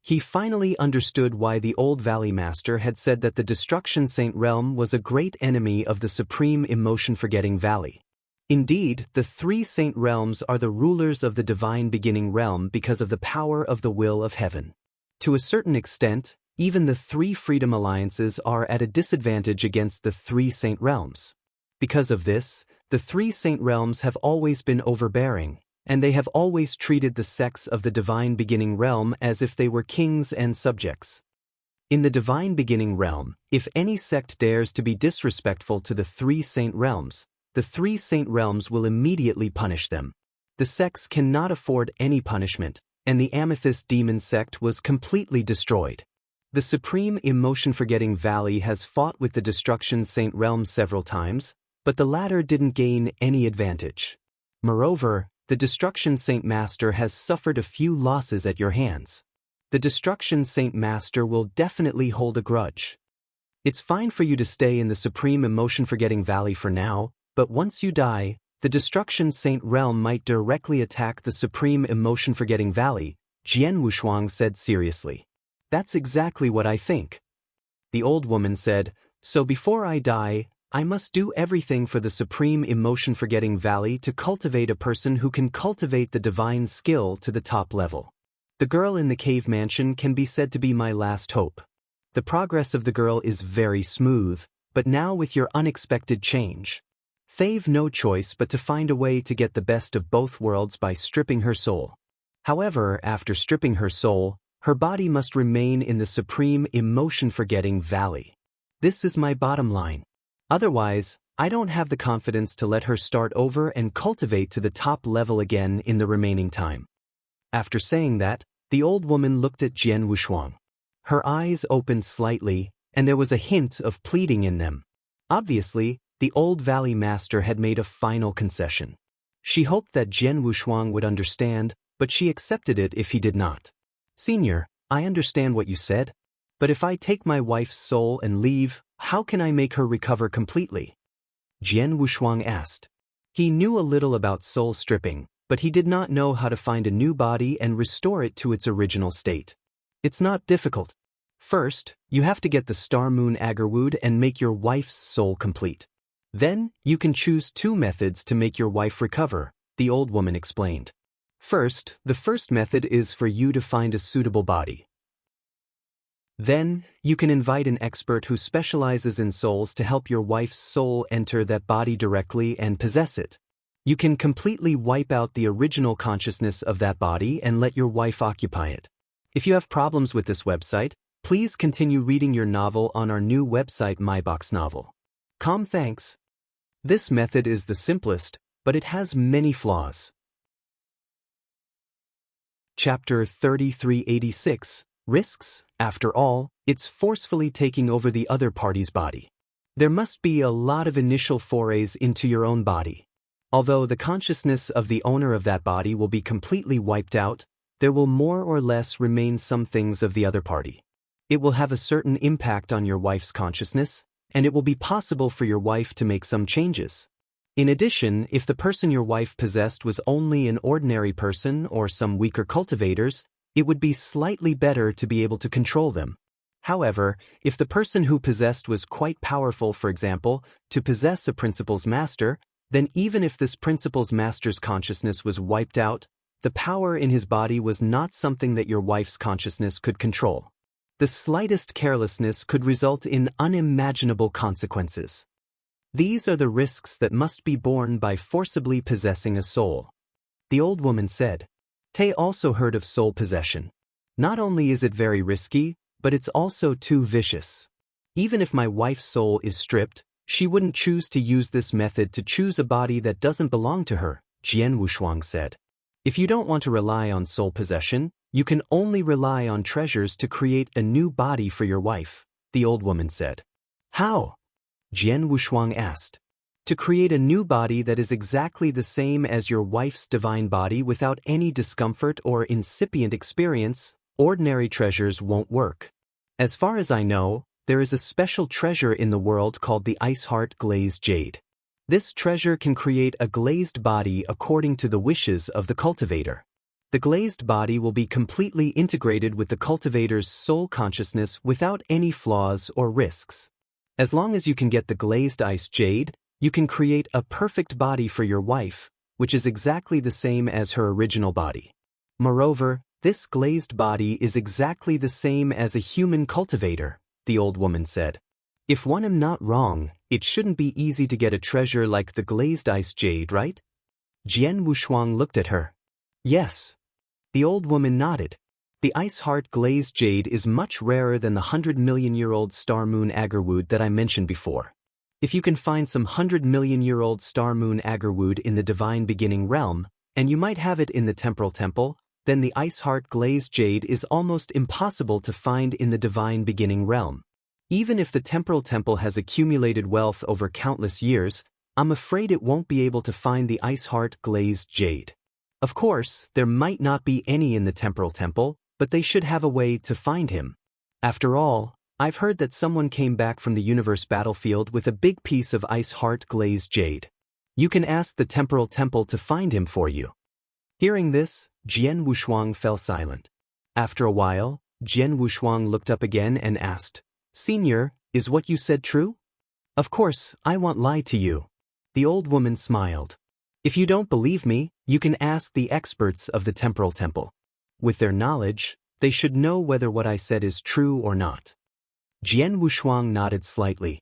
He finally understood why the old Valley Master had said that the Destruction Saint Realm was a great enemy of the Supreme Emotion-Forgetting Valley. Indeed, the three Saint Realms are the rulers of the Divine Beginning Realm because of the power of the will of heaven. To a certain extent, even the three Freedom Alliances are at a disadvantage against the three Saint Realms. Because of this, the three Saint Realms have always been overbearing, and they have always treated the sects of the Divine Beginning Realm as if they were kings and subjects. In the Divine Beginning Realm, if any sect dares to be disrespectful to the three Saint Realms, the three Saint Realms will immediately punish them. The sects cannot afford any punishment, and the Amethyst Demon sect was completely destroyed. The Supreme Emotion-Forgetting Valley has fought with the Destruction Saint Realm several times, but the latter didn't gain any advantage. Moreover, the Destruction Saint Master has suffered a few losses at your hands. The Destruction Saint Master will definitely hold a grudge. It's fine for you to stay in the Supreme Emotion-Forgetting Valley for now, but once you die, the Destruction Saint Realm might directly attack the Supreme Emotion-Forgetting Valley, Jian Wushuang said seriously. That's exactly what I think. The old woman said, so before I die, I must do everything for the Supreme Emotion-Forgetting Valley to cultivate a person who can cultivate the divine skill to the top level. The girl in the cave mansion can be said to be my last hope. The progress of the girl is very smooth, but now with your unexpected change. They've no choice but to find a way to get the best of both worlds by stripping her soul. However, after stripping her soul, her body must remain in the Supreme Emotion-Forgetting Valley. This is my bottom line. Otherwise, I don't have the confidence to let her start over and cultivate to the top level again in the remaining time. After saying that, the old woman looked at Jian Wushuang. Her eyes opened slightly, and there was a hint of pleading in them. Obviously, the old Valley Master had made a final concession. She hoped that Jian Wushuang would understand, but she accepted it if he did not. Senior, I understand what you said, but if I take my wife's soul and leave, how can I make her recover completely? Jian Wushuang asked. He knew a little about soul stripping, but he did not know how to find a new body and restore it to its original state. It's not difficult. First, you have to get the Star Moon Agarwood and make your wife's soul complete. Then, you can choose two methods to make your wife recover, the old woman explained. First, the first method is for you to find a suitable body. Then, you can invite an expert who specializes in souls to help your wife's soul enter that body directly and possess it. You can completely wipe out the original consciousness of that body and let your wife occupy it. If you have problems with this website, Please continue reading your novel on our new website myboxnovel.com. Thanks. This method is the simplest, but it has many flaws. Chapter 3386, Risks. After all, it's forcefully taking over the other party's body. There must be a lot of initial forays into your own body. Although the consciousness of the owner of that body will be completely wiped out, there will more or less remain some things of the other party. It will have a certain impact on your wife's consciousness, and it will be possible for your wife to make some changes. In addition, if the person your wife possessed was only an ordinary person or some weaker cultivators, it would be slightly better to be able to control them. However, if the person who possessed was quite powerful, for example, to possess a principal's master, then even if this principal's master's consciousness was wiped out, the power in his body was not something that your wife's consciousness could control. The slightest carelessness could result in unimaginable consequences. These are the risks that must be borne by forcibly possessing a soul. The old woman said. Tay also heard of soul possession. Not only is it very risky, but it's also too vicious. Even if my wife's soul is stripped, she wouldn't choose to use this method to choose a body that doesn't belong to her, Jian Wushuang said. If you don't want to rely on soul possession, you can only rely on treasures to create a new body for your wife, the old woman said. How? Jian Wushuang asked. To create a new body that is exactly the same as your wife's divine body without any discomfort or incipient experience, ordinary treasures won't work. As far as I know, there is a special treasure in the world called the Ice Heart Glazed Jade. This treasure can create a glazed body according to the wishes of the cultivator. The glazed body will be completely integrated with the cultivator's soul consciousness without any flaws or risks. As long as you can get the glazed ice jade, you can create a perfect body for your wife, which is exactly the same as her original body. Moreover, this glazed body is exactly the same as a human cultivator, the old woman said. If one am not wrong, it shouldn't be easy to get a treasure like the glazed ice jade, right? Jian Wushuang looked at her. Yes. The old woman nodded. The Ice Heart Glazed Jade is much rarer than the 100-million-year-old star moon agarwood that I mentioned before. If you can find some 100-million-year-old star moon agarwood in the divine beginning realm, and you might have it in the temporal temple, then the Ice Heart Glazed Jade is almost impossible to find in the divine beginning realm. Even if the temporal temple has accumulated wealth over countless years, I'm afraid it won't be able to find the Ice Heart Glazed Jade. Of course, there might not be any in the temporal temple, but they should have a way to find him. After all, I've heard that someone came back from the universe battlefield with a big piece of Ice Heart Glazed Jade. You can ask the temporal temple to find him for you. Hearing this, Jian Wushuang fell silent. After a while, Jian Wushuang looked up again and asked, Senior, is what you said true? Of course, I won't lie to you. The old woman smiled. If you don't believe me, you can ask the experts of the temporal temple. With their knowledge, they should know whether what I said is true or not. Jian Wushuang nodded slightly.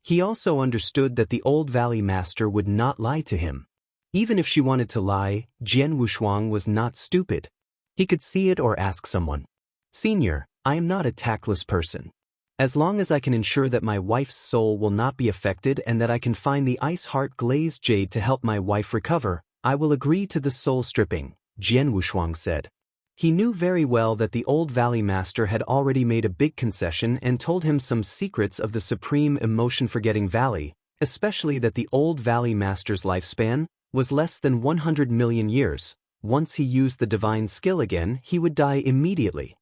He also understood that the old valley master would not lie to him. Even if she wanted to lie, Jian Wushuang was not stupid. He could see it or ask someone. Senior, I am not a tactless person. As long as I can ensure that my wife's soul will not be affected and that I can find the Ice Heart Glazed Jade to help my wife recover, I will agree to the soul stripping, Jian Wushuang said. He knew very well that the old valley master had already made a big concession and told him some secrets of the supreme emotion-forgetting valley, especially that the old valley master's lifespan was less than 100 million years. Once he used the divine skill again, he would die immediately.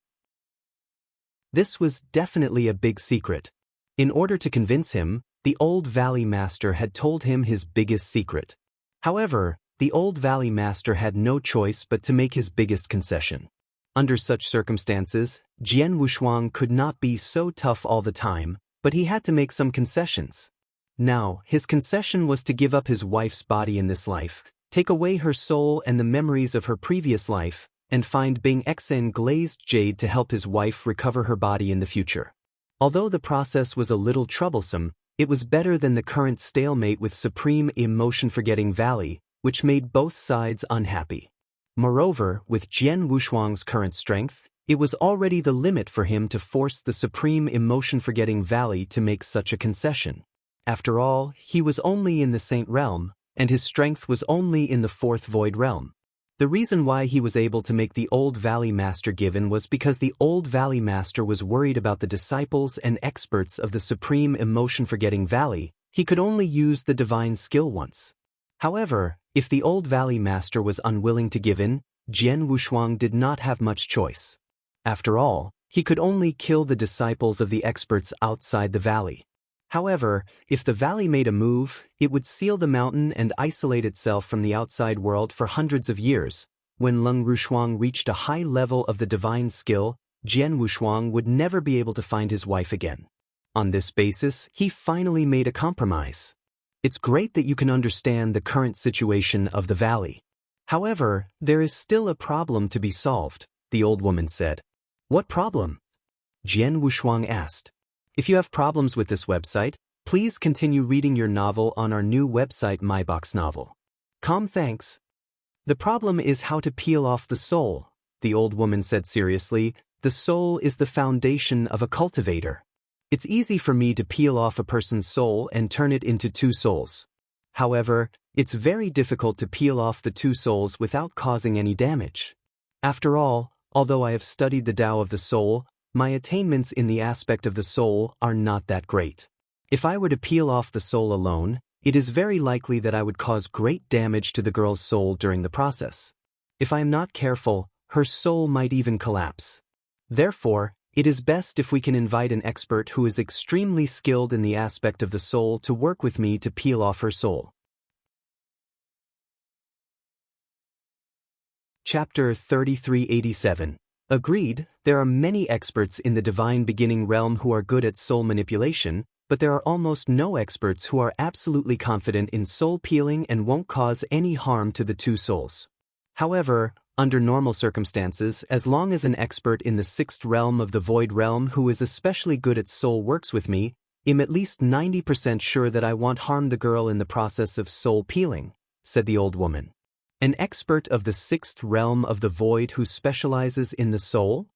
This was definitely a big secret. In order to convince him, the old valley master had told him his biggest secret. However, the old valley master had no choice but to make his biggest concession. Under such circumstances, Jian Wushuang could not be so tough all the time, but he had to make some concessions. Now, his concession was to give up his wife's body in this life, take away her soul and the memories of her previous life, and find Bing Xen glazed jade to help his wife recover her body in the future. Although the process was a little troublesome, it was better than the current stalemate with supreme emotion-forgetting valley, which made both sides unhappy. Moreover, with Jian Wushuang's current strength, It was already the limit for him to force the supreme emotion-forgetting valley to make such a concession. After all, he was only in the Saint realm, and his strength was only in the fourth void realm. The reason why he was able to make the Old Valley Master given was because the Old Valley Master was worried about the disciples and experts of the supreme emotion-forgetting valley. He could only use the divine skill once. However, if the Old Valley Master was unwilling to give in, Jian Wushuang did not have much choice. After all, he could only kill the disciples of the experts outside the valley. However, if the valley made a move, it would seal the mountain and isolate itself from the outside world for hundreds of years. When Leng Rushuang reached a high level of the divine skill, Jian Wushuang would never be able to find his wife again. On this basis, he finally made a compromise. It's great that you can understand the current situation of the valley. However, there is still a problem to be solved, the old woman said. What problem? Jian Wushuang asked. If you have problems with this website, please continue reading your novel on our new website MyBox Novel. Thanks. The problem is how to peel off the soul, the old woman said seriously. The soul is the foundation of a cultivator. It's easy for me to peel off a person's soul and turn it into two souls. However, it's very difficult to peel off the two souls without causing any damage. After all, although I have studied the Tao of the soul, my attainments in the aspect of the soul are not that great. If I were to peel off the soul alone, it is very likely that I would cause great damage to the girl's soul during the process. If I am not careful, her soul might even collapse. Therefore, it is best if we can invite an expert who is extremely skilled in the aspect of the soul to work with me to peel off her soul. Chapter 3387. Agreed, there are many experts in the divine beginning realm who are good at soul manipulation, but there are almost no experts who are absolutely confident in soul peeling and won't cause any harm to the two souls. However, under normal circumstances, as long as an expert in the sixth realm of the void realm who is especially good at soul works with me, I'm at least 90% sure that I won't harm the girl in the process of soul peeling, said the old woman. An expert of the sixth realm of the void who specializes in the soul?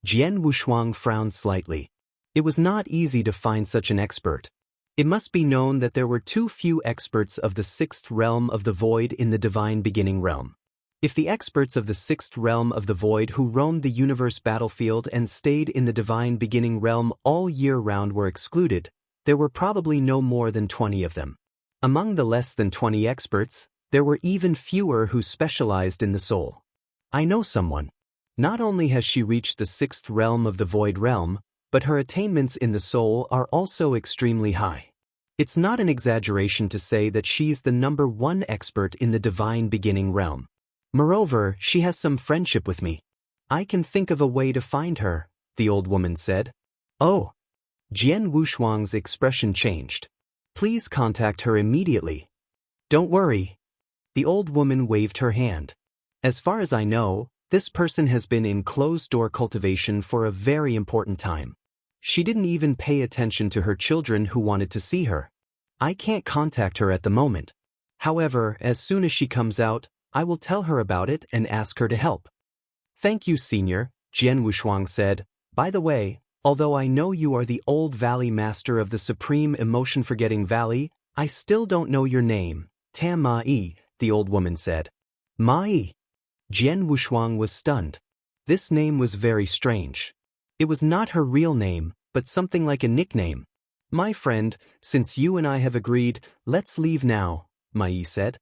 Jian Wushuang frowned slightly. It was not easy to find such an expert. It must be known that there were too few experts of the sixth realm of the void in the divine beginning realm. If the experts of the sixth realm of the void who roamed the universe battlefield and stayed in the divine beginning realm all year round were excluded, there were probably no more than 20 of them. Among the less than 20 experts, there were even fewer who specialized in the soul. I know someone. Not only has she reached the sixth realm of the void realm, but her attainments in the soul are also extremely high. It's not an exaggeration to say that she's the #1 expert in the divine beginning realm. Moreover, she has some friendship with me. I can think of a way to find her, the old woman said. Oh. Jian Wushuang's expression changed. Please contact her immediately. Don't worry. The old woman waved her hand. As far as I know, this person has been in closed-door cultivation for a very important time. She didn't even pay attention to her children who wanted to see her. I can't contact her at the moment. However, as soon as she comes out, I will tell her about it and ask her to help. Thank you, Senior, Jian Wushuang said. By the way, although I know you are the Old Valley Master of the Supreme Emotion-Forgetting Valley, I still don't know your name. Tam Ma-yi, the old woman said. Ma-yi. Jian Wushuang was stunned. This name was very strange. It was not her real name, but something like a nickname. My friend, since you and I have agreed, let's leave now, Ma-yi said.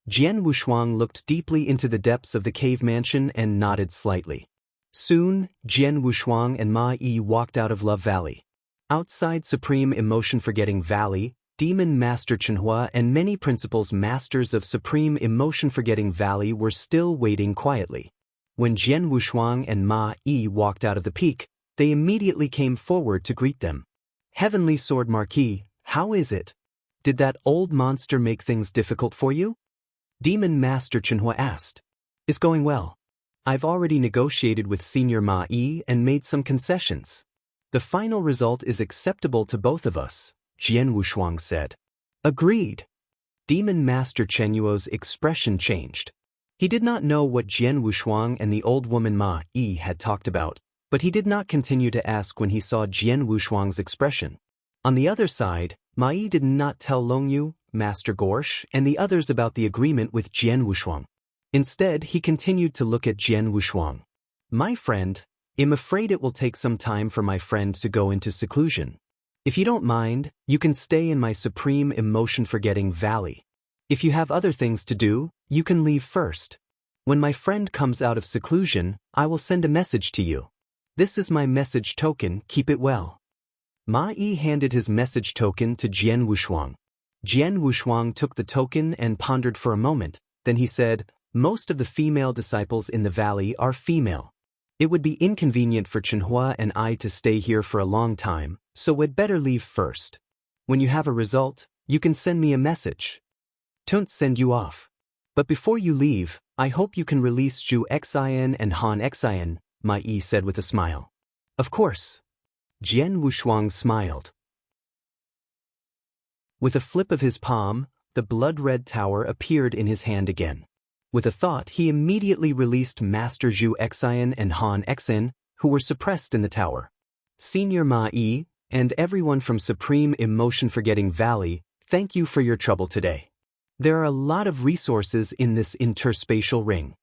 Jian Wushuang looked deeply into the depths of the cave mansion and nodded slightly. Soon, Jian Wushuang and Ma-yi walked out of Love Valley. Outside Supreme Emotion-Forgetting Valley, Demon Master Chenhua and many principals masters of Supreme Emotion-Forgetting Valley were still waiting quietly. When Jian Wushuang and Ma-yi walked out of the peak, they immediately came forward to greet them. Heavenly Sword Marquis, how is it? Did that old monster make things difficult for you? Demon Master Chenhua asked. It's going well. I've already negotiated with Senior Ma-yi and made some concessions. The final result is acceptable to both of us, Jian Wushuang said. Agreed. Demon Master Chenhuo's expression changed. He did not know what Jian Wushuang and the old woman Ma-yi had talked about. But he did not continue to ask when he saw Jian Wushuang's expression. On the other side, Ma Yi did not tell Longyu, Master Gorsh, and the others about the agreement with Jian Wushuang. Instead, he continued to look at Jian Wushuang. My friend, I'm afraid it will take some time for my friend to go into seclusion. If you don't mind, you can stay in my supreme emotion-forgetting valley. If you have other things to do, you can leave first. When my friend comes out of seclusion, I will send a message to you. This is my message token, keep it well. Ma Yi handed his message token to Jian Wushuang. Jian Wushuang took the token and pondered for a moment, then he said, most of the female disciples in the valley are female. It would be inconvenient for Chenhua and I to stay here for a long time, so we'd better leave first. When you have a result, you can send me a message. Don't send you off. But before you leave, I hope you can release Zhu Xin and Han Xin, Ma Yi said with a smile. Of course. Jian Wushuang smiled. With a flip of his palm, the blood-red tower appeared in his hand again. With a thought, he immediately released Master Zhu Xin and Han Xin, who were suppressed in the tower. Senior Ma Yi, and everyone from Supreme Emotion-Forgetting Valley, thank you for your trouble today. There are a lot of resources in this interspatial ring.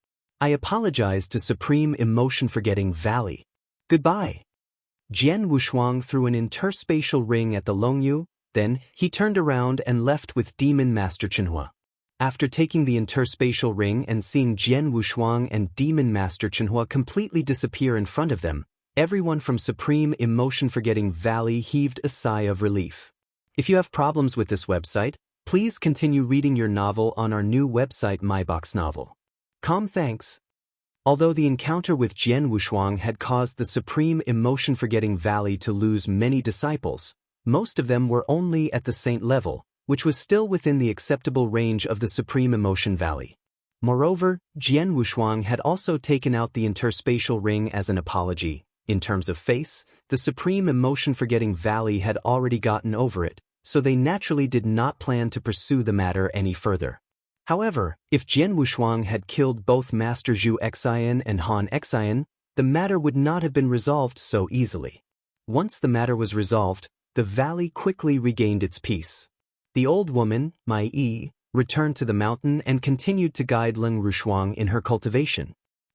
I apologize to Supreme Emotion-Forgetting Valley. Goodbye. Jian Wushuang threw an interspatial ring at the Longyu, then he turned around and left with Demon Master Chenhua. After taking the interspatial ring and seeing Jian Wushuang and Demon Master Chenhua completely disappear in front of them, everyone from Supreme Emotion-Forgetting Valley heaved a sigh of relief. If you have problems with this website, please continue reading your novel on our new website MyBox Novel. Thanks. Although the encounter with Jian Wushuang had caused the Supreme Emotion-Forgetting Valley to lose many disciples, most of them were only at the saint level, which was still within the acceptable range of the Supreme Emotion Valley. Moreover, Jian Wushuang had also taken out the interspatial ring as an apology. In terms of face, the Supreme Emotion-Forgetting Valley had already gotten over it, so they naturally did not plan to pursue the matter any further. However, if Jian Wushuang had killed both Master Zhu Xin and Han Xin, the matter would not have been resolved so easily. Once the matter was resolved, the valley quickly regained its peace. The old woman, Mai Yi, returned to the mountain and continued to guide Leng Rushuang in her cultivation.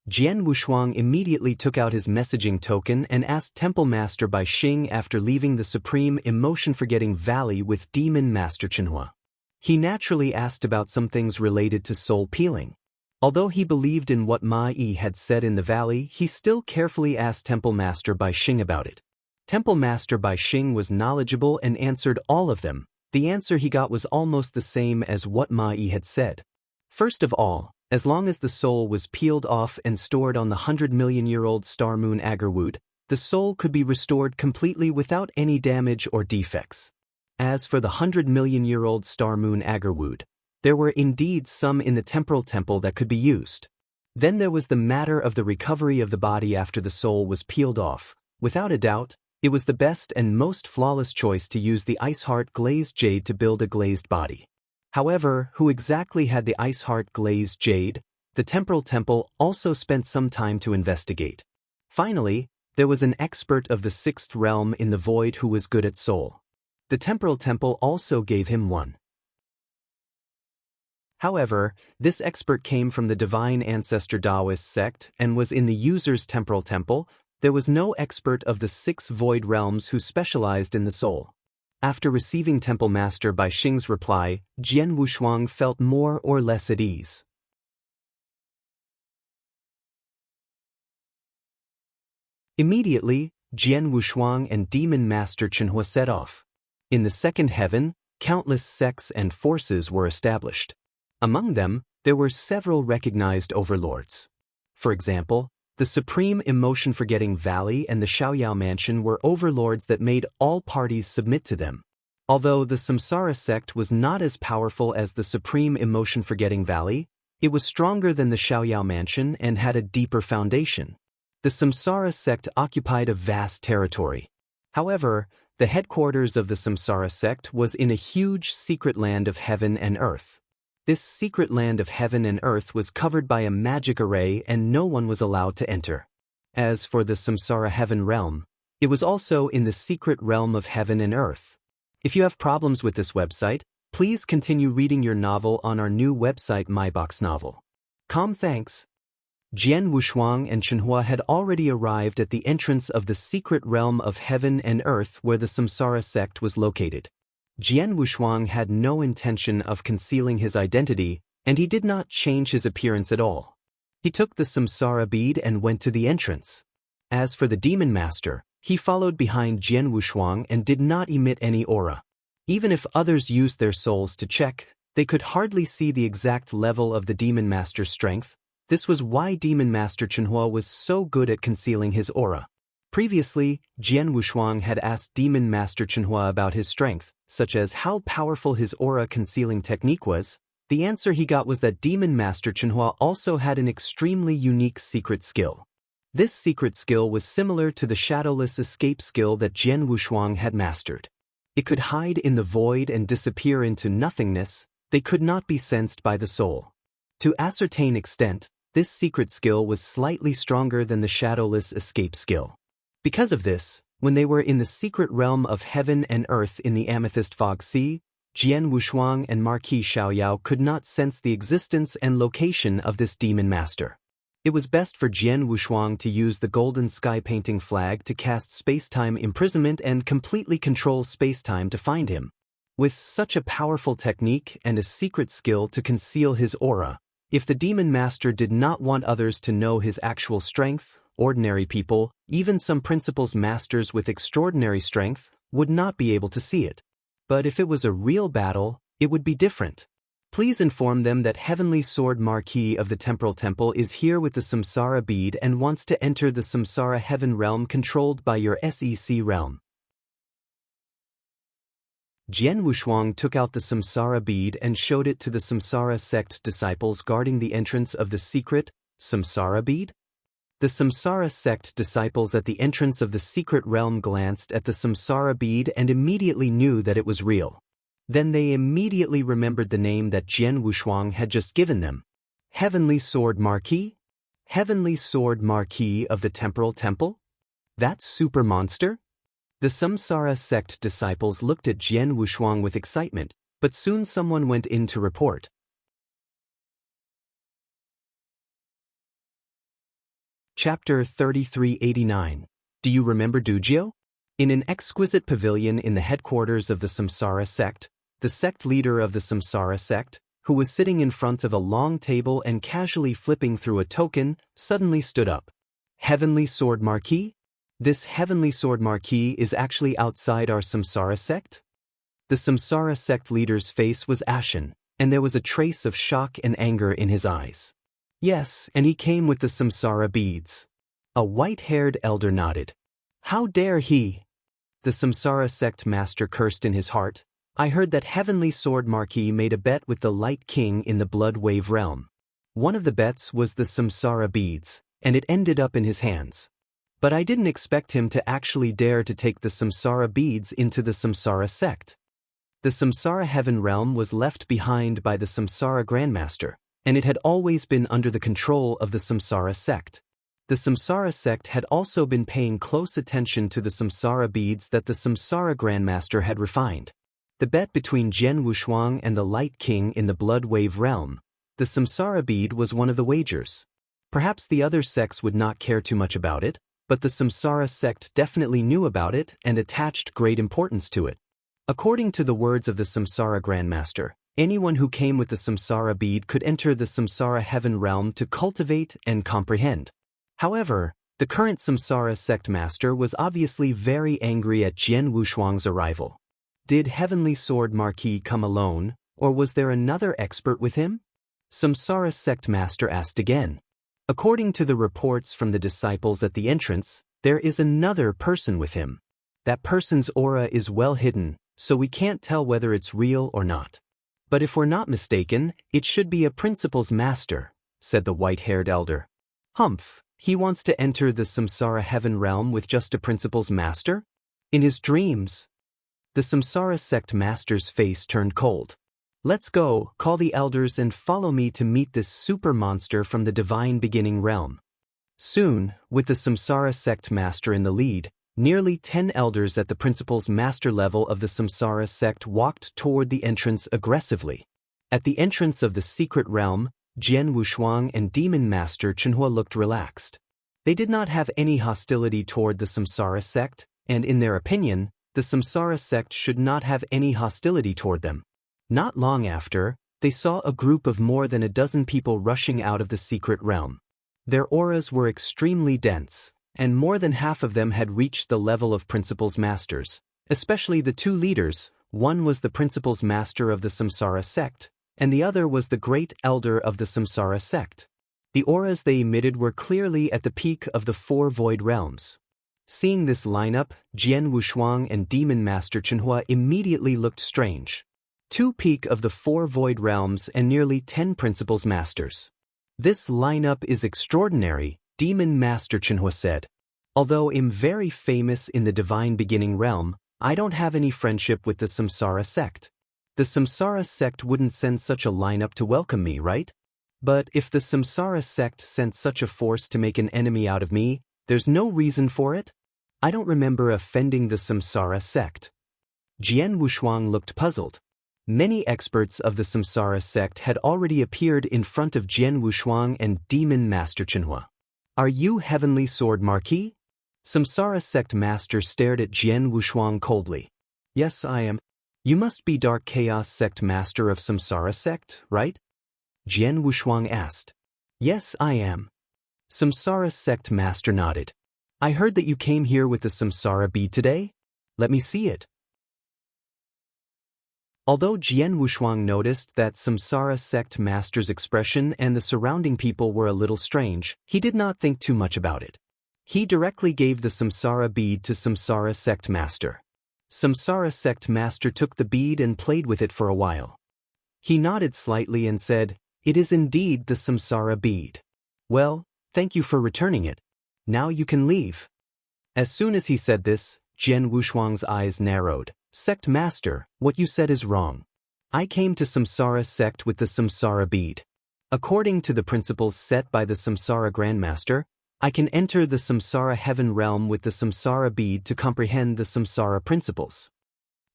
Jian Wushuang immediately took out his messaging token and asked Temple Master Bai Xing after leaving the Supreme Emotion-Forgetting Valley with Demon Master Chenhua. He naturally asked about some things related to soul peeling. Although he believed in what Ma Yi had said in the valley, he still carefully asked Temple Master Bai Xing about it. Temple Master Bai Xing was knowledgeable and answered all of them. The answer he got was almost the same as what Ma Yi had said. First of all, as long as the soul was peeled off and stored on the 100-million-year-old star moon Agarwood, the soul could be restored completely without any damage or defects. As for the 100-million-year-old star moon Agarwood, there were indeed some in the temporal temple that could be used. Then there was the matter of the recovery of the body after the soul was peeled off. Without a doubt, it was the best and most flawless choice to use the Ice Heart Glazed Jade to build a glazed body. However, who exactly had the Ice Heart Glazed Jade? The Temporal Temple also spent some time to investigate. Finally, there was an expert of the sixth realm in the void who was good at soul. The Temporal Temple also gave him one. However, this expert came from the Divine Ancestor Taoist sect and was in the user's Temporal Temple. There was no expert of the 6 void realms who specialized in the soul. After receiving Temple Master Bai Xing's reply, Jian Wushuang felt more or less at ease. Immediately, Jian Wushuang and Demon Master Chenhua set off. In the second heaven, countless sects and forces were established. Among them, there were several recognized overlords. For example, the Supreme Emotion-Forgetting Valley and the Xiaoyao Mansion were overlords that made all parties submit to them. Although the Samsara sect was not as powerful as the Supreme Emotion-Forgetting Valley, it was stronger than the Xiaoyao Mansion and had a deeper foundation. The Samsara sect occupied a vast territory. However, the headquarters of the Samsara sect was in a huge secret land of heaven and earth. This secret land of heaven and earth was covered by a magic array and no one was allowed to enter. As for the Samsara heaven realm, it was also in the secret realm of heaven and earth. If you have problems with this website, please continue reading your novel on our new website MyBox Novel. Thanks. Jian Wushuang and Chenhua had already arrived at the entrance of the secret realm of heaven and earth where the Samsara sect was located. Jian Wushuang had no intention of concealing his identity, and he did not change his appearance at all. He took the Samsara bead and went to the entrance. As for the demon master, he followed behind Jian Wushuang and did not emit any aura. Even if others used their souls to check, they could hardly see the exact level of the demon master's strength. This was why Demon Master Chenhua was so good at concealing his aura. Previously, Jian Wushuang had asked Demon Master Chenhua about his strength, such as how powerful his aura concealing technique was. The answer he got was that Demon Master Chenhua also had an extremely unique secret skill. This secret skill was similar to the shadowless escape skill that Jian Wushuang had mastered. It could hide in the void and disappear into nothingness. They could not be sensed by the soul. To ascertain extent, this secret skill was slightly stronger than the shadowless escape skill. Because of this, when they were in the secret realm of heaven and earth in the Amethyst Fog Sea, Jian Wushuang and Marquis Xiaoyao could not sense the existence and location of this demon master. It was best for Jian Wushuang to use the golden sky painting flag to cast space-time imprisonment and completely control space-time to find him. With such a powerful technique and a secret skill to conceal his aura, if the demon master did not want others to know his actual strength, ordinary people, even some principal's masters with extraordinary strength, would not be able to see it. But if it was a real battle, it would be different. Please inform them that Heavenly Sword Marquis of the Temporal Temple is here with the Samsara bead and wants to enter the Samsara heaven realm controlled by your SEC realm. Jian Wushuang took out the Samsara bead and showed it to the Samsara sect disciples guarding the entrance of the secret Samsara bead. The Samsara sect disciples at the entrance of the secret realm glanced at the Samsara bead and immediately knew that it was real. Then they immediately remembered the name that Jian Wushuang had just given them. Heavenly Sword Marquis? Heavenly Sword Marquis of the Temporal Temple? That super monster? The Samsara sect disciples looked at Jian Wushuang with excitement, but soon someone went in to report. Chapter 3389. Do you remember Dujio? In an exquisite pavilion in the headquarters of the Samsara sect, the sect leader of the Samsara sect, who was sitting in front of a long table and casually flipping through a token, suddenly stood up. Heavenly Sword Marquis? This Heavenly Sword Marquis is actually outside our Samsara sect? The Samsara sect leader's face was ashen, and there was a trace of shock and anger in his eyes. Yes, and he came with the Samsara beads. A white-haired elder nodded. How dare he? The Samsara sect master cursed in his heart. I heard that Heavenly Sword Marquis made a bet with the Light King in the Blood Wave realm. One of the bets was the Samsara beads, and it ended up in his hands. But I didn't expect him to actually dare to take the Samsara beads into the Samsara sect. The Samsara heaven realm was left behind by the Samsara Grandmaster, and it had always been under the control of the Samsara sect. The Samsara sect had also been paying close attention to the Samsara beads that the Samsara Grandmaster had refined. The bet between Jian Wushuang and the Light King in the Blood Wave realm, the Samsara bead was one of the wagers. Perhaps the other sects would not care too much about it, but the Samsara sect definitely knew about it and attached great importance to it. According to the words of the Samsara Grandmaster, anyone who came with the Samsara bead could enter the Samsara heaven realm to cultivate and comprehend. However, the current Samsara sect master was obviously very angry at Jian Wushuang's arrival. Did Heavenly Sword Marquis come alone, or was there another expert with him? Samsara sect master asked again. According to the reports from the disciples at the entrance, there is another person with him. That person's aura is well hidden, so we can't tell whether it's real or not. But if we're not mistaken, it should be a principal's master, said the white-haired elder. Humph, he wants to enter the Samsara heaven realm with just a principal's master? In his dreams. The Samsara sect master's face turned cold. Let's go, call the elders and follow me to meet this super monster from the divine beginning realm. Soon, with the Samsara sect master in the lead, nearly 10 elders at the principal's master level of the Samsara sect walked toward the entrance aggressively. At the entrance of the secret realm, Jian Wushuang and Demon Master Chenhua looked relaxed. They did not have any hostility toward the Samsara sect, and in their opinion, the Samsara sect should not have any hostility toward them. Not long after, they saw a group of more than a dozen people rushing out of the secret realm. Their auras were extremely dense, and more than half of them had reached the level of principal's masters, especially the two leaders. One was the principal's master of the Samsara sect, and the other was the great elder of the Samsara sect. The auras they emitted were clearly at the peak of the four void realms. Seeing this lineup, Jian Wushuang and Demon Master Chenhua immediately looked strange. Two peak of the four void realms and nearly 10 principal's masters. This lineup is extraordinary, Demon Master Chenhua said. Although I'm very famous in the divine beginning realm, I don't have any friendship with the Samsara sect. The Samsara sect wouldn't send such a lineup to welcome me, right? But if the Samsara sect sent such a force to make an enemy out of me, there's no reason for it? I don't remember offending the Samsara sect. Jian Wushuang looked puzzled. Many experts of the Samsara sect had already appeared in front of Jian Wushuang and Demon Master Chenhua. Are you Heavenly Sword Marquis? Samsara sect master stared at Jian Wushuang coldly. Yes, I am. You must be Dark Chaos sect master of Samsara sect, right? Jian Wushuang asked. Yes, I am. Samsara sect master nodded. I heard that you came here with the Samsara bead today? Let me see it. Although Jian Wushuang noticed that Samsara sect master's expression and the surrounding people were a little strange, he did not think too much about it. He directly gave the Samsara bead to Samsara sect master. Samsara sect master took the bead and played with it for a while. He nodded slightly and said, "It is indeed the Samsara bead. Well, thank you for returning it. Now you can leave." As soon as he said this, Jian Wushuang's eyes narrowed. Sect master, what you said is wrong. I came to Samsara sect with the Samsara bead. According to the principles set by the Samsara Grandmaster, I can enter the Samsara heaven realm with the Samsara bead to comprehend the Samsara principles.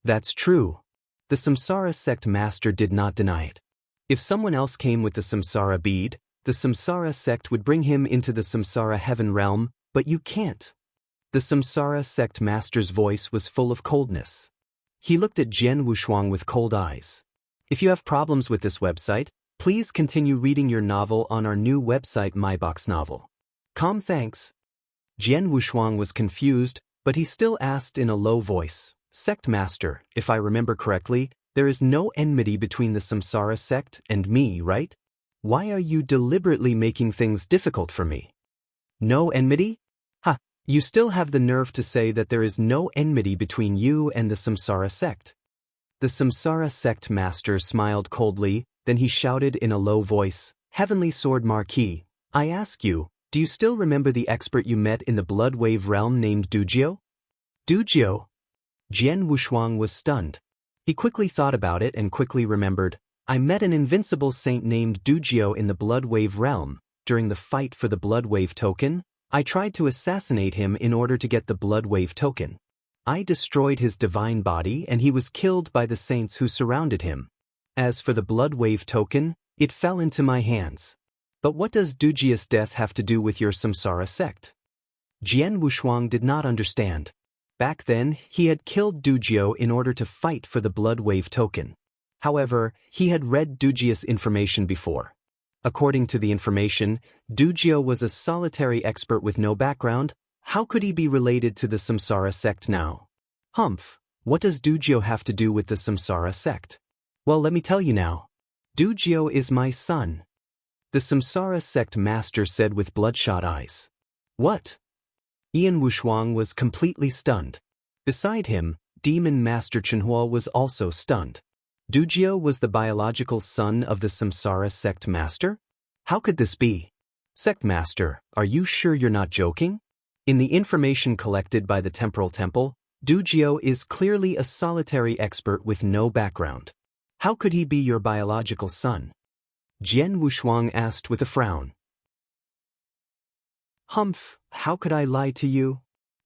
That's true. The Samsara sect master did not deny it. If someone else came with the Samsara bead, the Samsara sect would bring him into the Samsara heaven realm, but you can't. The Samsara sect master's voice was full of coldness. He looked at Jian Wushuang with cold eyes. If you have problems with this website, please continue reading your novel on our new website MyBox Novel. Calm, thanks. Jian Wushuang was confused, but he still asked in a low voice, Sect master, if I remember correctly, there is no enmity between the Samsara sect and me, right? Why are you deliberately making things difficult for me? No enmity? Ha! You still have the nerve to say that there is no enmity between you and the Samsara sect. The Samsara sect master smiled coldly, then he shouted in a low voice, Heavenly Sword Marquis, I ask you, do you still remember the expert you met in the Blood Wave realm named Dujio? Dujio? Jian Wushuang was stunned. He quickly thought about it and quickly remembered, I met an invincible saint named Dujio in the Blood Wave realm. During the fight for the Blood Wave token, I tried to assassinate him in order to get the Blood Wave token. I destroyed his divine body and he was killed by the saints who surrounded him. As for the Blood Wave token, it fell into my hands. But what does Dujio's death have to do with your Samsara sect? Jian Wushuang did not understand. Back then, he had killed Dujio in order to fight for the Blood Wave token. However, he had read Dujio's information before. According to the information, Dujio was a solitary expert with no background. How could he be related to the Samsara sect now? Humph, what does Dujio have to do with the Samsara sect? Well, let me tell you now. Dujio is my son. The Samsara sect master said with bloodshot eyes. What? Jian Wushuang was completely stunned. Beside him, Demon Master Chenhua was also stunned. Dujio was the biological son of the Samsara sect master? How could this be? Sect master, are you sure you're not joking? In the information collected by the Temporal Temple, Dujio is clearly a solitary expert with no background. How could he be your biological son? Jian Wushuang asked with a frown. Humph, how could I lie to you?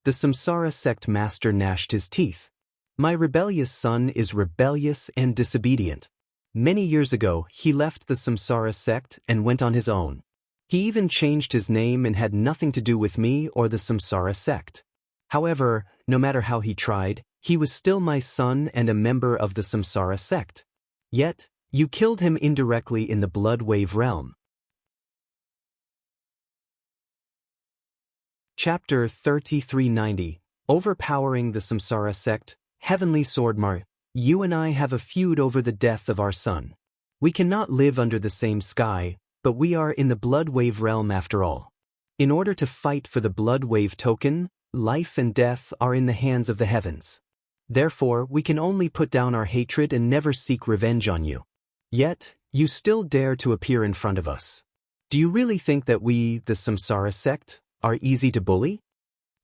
The Samsara sect master gnashed his teeth. My rebellious son is rebellious and disobedient. Many years ago, he left the Samsara sect and went on his own. He even changed his name and had nothing to do with me or the Samsara sect. However, no matter how he tried, he was still my son and a member of the Samsara sect. Yet, you killed him indirectly in the blood wave realm. Chapter 3390, Overpowering the Samsara Sect. Heavenly Swordsman, you and I have a feud over the death of our son. We cannot live under the same sky, but we are in the blood wave realm after all. In order to fight for the blood wave token, life and death are in the hands of the heavens. Therefore, we can only put down our hatred and never seek revenge on you. Yet, you still dare to appear in front of us. Do you really think that we, the Samsara sect, are easy to bully?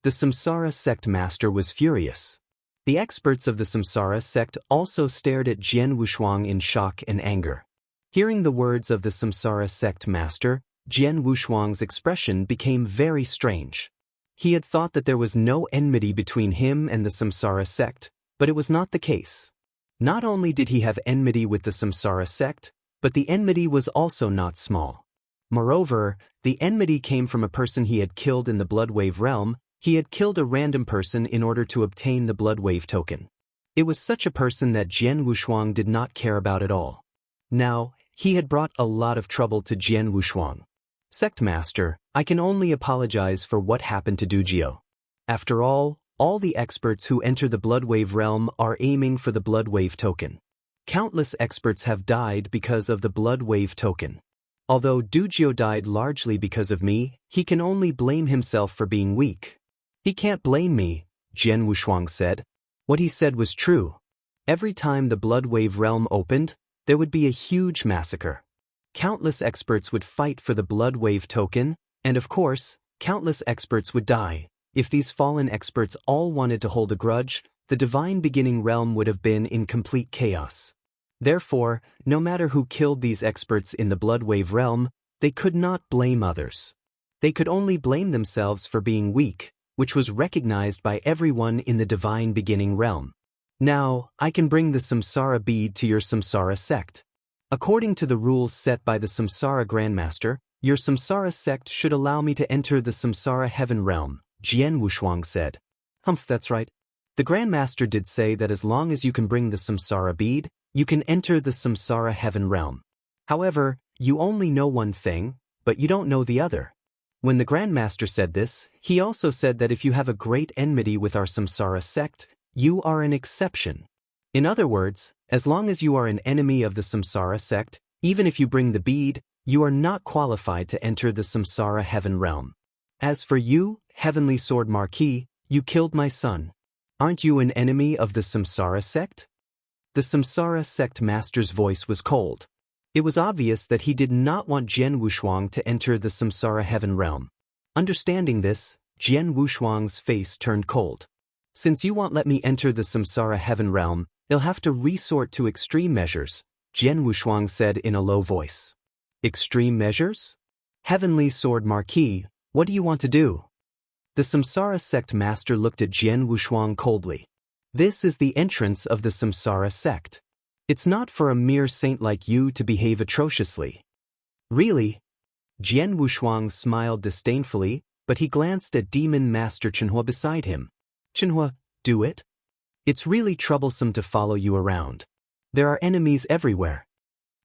The Samsara sect master was furious. The experts of the Samsara sect also stared at Jian Wushuang in shock and anger. Hearing the words of the Samsara sect master, Jian Wushuang's expression became very strange. He had thought that there was no enmity between him and the Samsara sect, but it was not the case. Not only did he have enmity with the Samsara sect, but the enmity was also not small. Moreover, the enmity came from a person he had killed in the blood wave realm. He had killed a random person in order to obtain the blood wave token. It was such a person that Jian Wushuang did not care about at all. Now, he had brought a lot of trouble to Jian Wushuang. Sect Master, I can only apologize for what happened to Dujio. After all the experts who enter the blood wave realm are aiming for the blood wave token. Countless experts have died because of the blood wave token. Although Dujio died largely because of me, he can only blame himself for being weak. He can't blame me, Jian Wushuang said. What he said was true. Every time the blood wave realm opened, there would be a huge massacre. Countless experts would fight for the blood wave token, and of course, countless experts would die. If these fallen experts all wanted to hold a grudge, the divine beginning realm would have been in complete chaos. Therefore, no matter who killed these experts in the blood wave realm, they could not blame others. They could only blame themselves for being weak, which was recognized by everyone in the divine beginning realm. Now, I can bring the Samsara bead to your Samsara sect. According to the rules set by the Samsara Grandmaster, your Samsara sect should allow me to enter the Samsara heaven realm, Jian Wushuang said. Humph, that's right. The Grandmaster did say that as long as you can bring the Samsara bead, you can enter the Samsara heaven realm. However, you only know one thing, but you don't know the other. When the Grandmaster said this, he also said that if you have a great enmity with our Samsara sect, you are an exception. In other words, as long as you are an enemy of the Samsara sect, even if you bring the bead, you are not qualified to enter the Samsara heaven realm. As for you, Heavenly Sword Marquis, you killed my son. Aren't you an enemy of the Samsara sect? The Samsara sect master's voice was cold. It was obvious that he did not want Jian Wushuang to enter the Samsara heaven realm. Understanding this, Jian Wushuang's face turned cold. Since you won't let me enter the Samsara heaven realm, they'll have to resort to extreme measures, Jian Wushuang said in a low voice. Extreme measures? Heavenly Sword Marquis, what do you want to do? The Samsara sect master looked at Jian Wushuang coldly. This is the entrance of the Samsara sect. It's not for a mere saint like you to behave atrociously. Really? Jian Wushuang smiled disdainfully, but he glanced at Demon Master Chenhua beside him. Chenhua, do it? It's really troublesome to follow you around. There are enemies everywhere.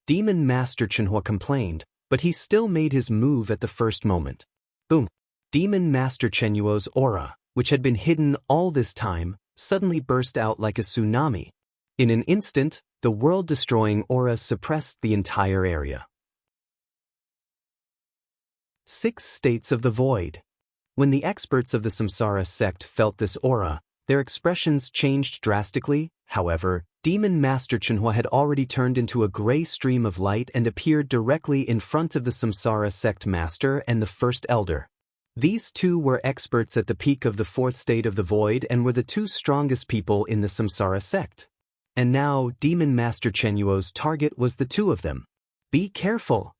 Demon Master Chenhua complained, but he still made his move at the first moment. Boom! Demon Master Chenhua's aura, which had been hidden all this time, suddenly burst out like a tsunami. In an instant, the world-destroying aura suppressed the entire area. 6 States of the Void. When the experts of the Samsara sect felt this aura, their expressions changed drastically. However, Demon Master Chenhua had already turned into a gray stream of light and appeared directly in front of the Samsara sect master and the first elder. These two were experts at the peak of the 4th state of the void and were the 2 strongest people in the Samsara sect. And now, Demon Master Chenhua's target was the 2 of them. Be careful!